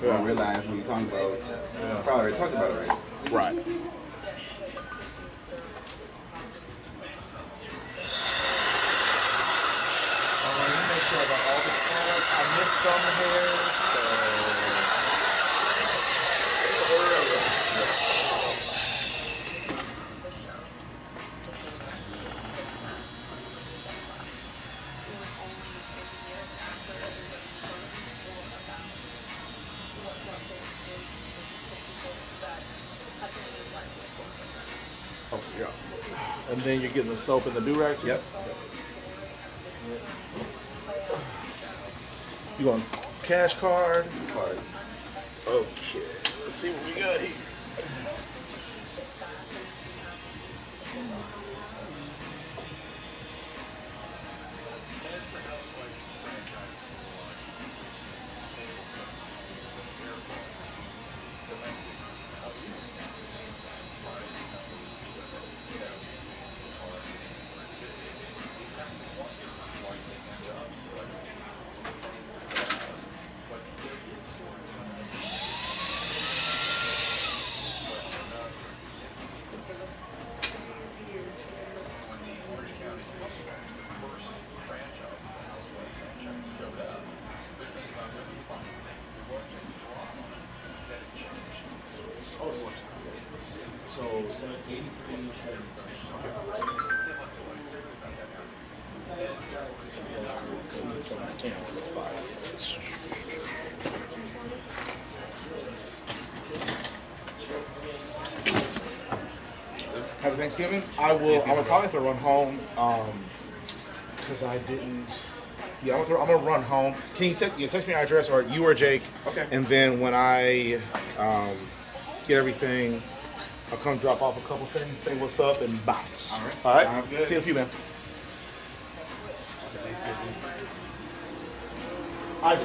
You don't realize what you're talking about. Probably already talked about it already. Right. Make sure I got all the cards. I missed some here, Oh, yeah. And then you're getting the soap and the do-rag too? Yep. You going cash card? Card. Okay. Let's see what we got here. So 83, Happy Thanksgiving. I will probably have to run home because I didn't. Yeah, I'm gonna run home. Can you text me your address, or you or Jake? Okay. And then when I get everything, I'll come drop off a couple things, say what's up, and bounce. All right. All right. Sounds good. See you in a few, man. I do.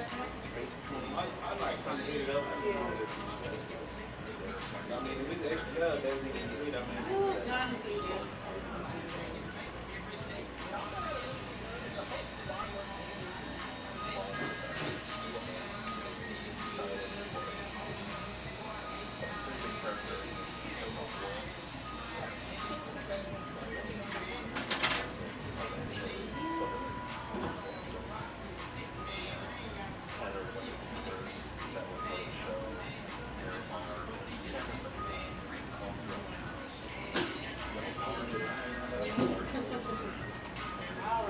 I like trying to eat it up. I mean, if it's extra love that we need to eat, I mean. Oh, Jonathan, yes. All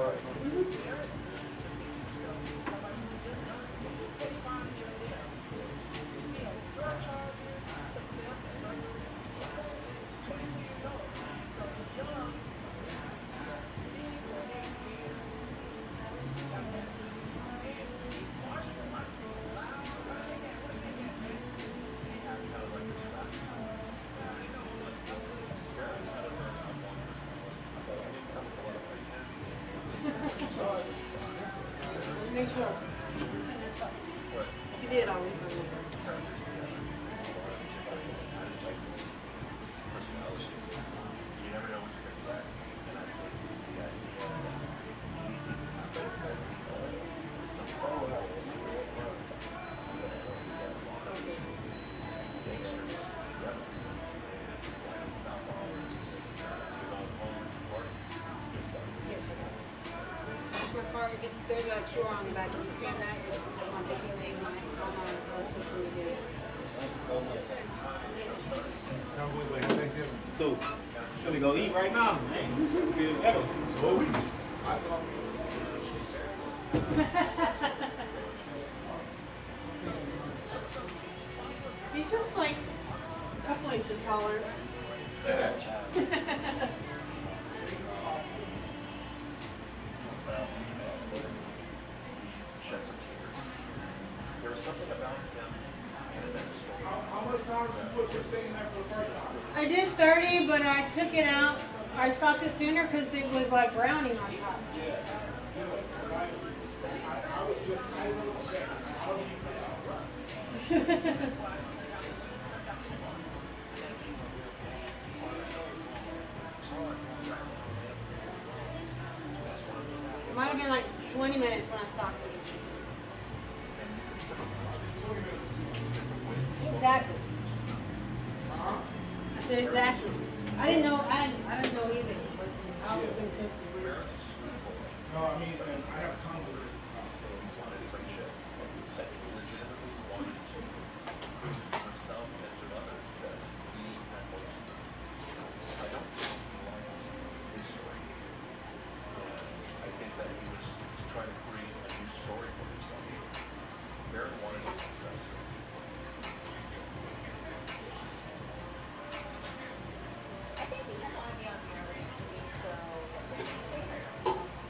right, dude. Make sure. You did always. There's a QR on the back. Can you scan that? I'm taking name on social media. So, gonna go eat right now. He's just like a couple inches taller. How much time did you put this thing in there for the first time? I did 30, but I took it out. I stopped it sooner because it was like browning on top. I was just a little upset. How do you take out? It might have been like 20 minutes when I stopped it. Exactly. I said exactly. I didn't know. I didn't know either. I was gonna cook the ribs. No, I mean, and I have tons of this in the house, so it's not I think that he was trying to create a new story for himself. Baron wanted to success. I think he has on young marriage to be so and they can do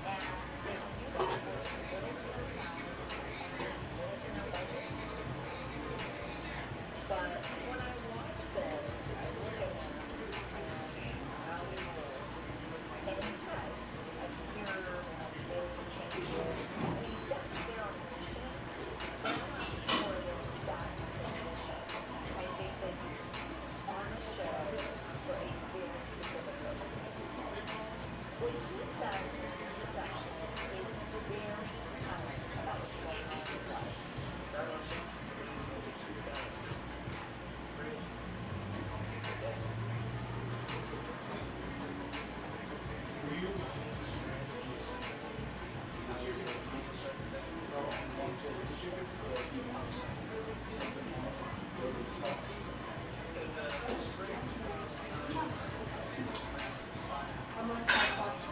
that with little to no time and little to no budget. But when I watch this, I look at him and how he moves. And he says, I can hear little to change it. And he's definitely there on a mission. But I'm not sure that that's the mission. I think that he's on a show for a very specific purpose. What he says in his introduction is very telling about what's going on in his life. I must have sauce.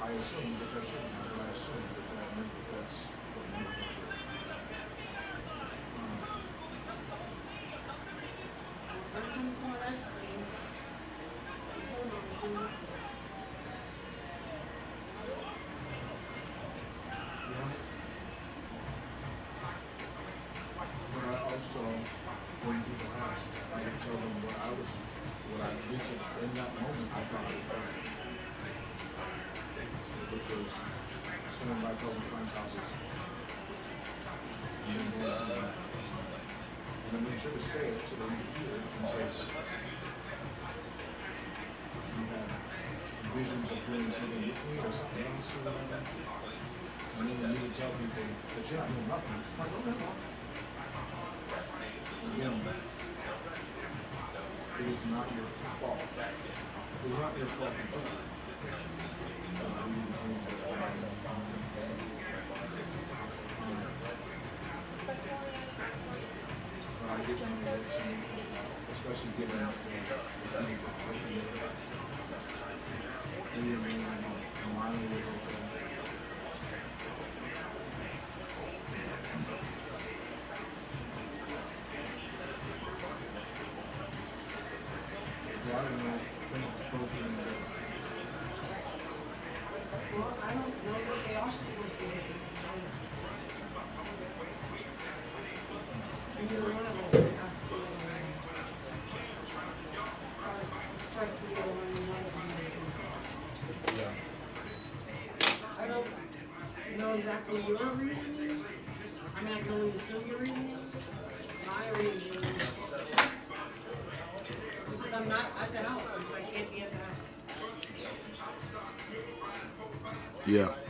I assume that there shouldn't be, but I assume that meant that that's what it meant. But I also, when people ask, I can tell them what I did in that moment, I thought it was right. Because swimming by public friends' houses. And I made sure to say it so that you hear it in case you have visions of doing something with me or something else or whatever. And then you need to tell people that you're not doing nothing. I'm like, okay, well, Again, it is not your fault. It is not your fault. I get especially given Well, I don't know what they are supposed to do. Either one of us has to, first to get one and one of them. I don't know exactly your reasoning. I mean, I can only assume your reasoning. My reasoning. Because I'm not at the house, because I can't be at the house. Yeah.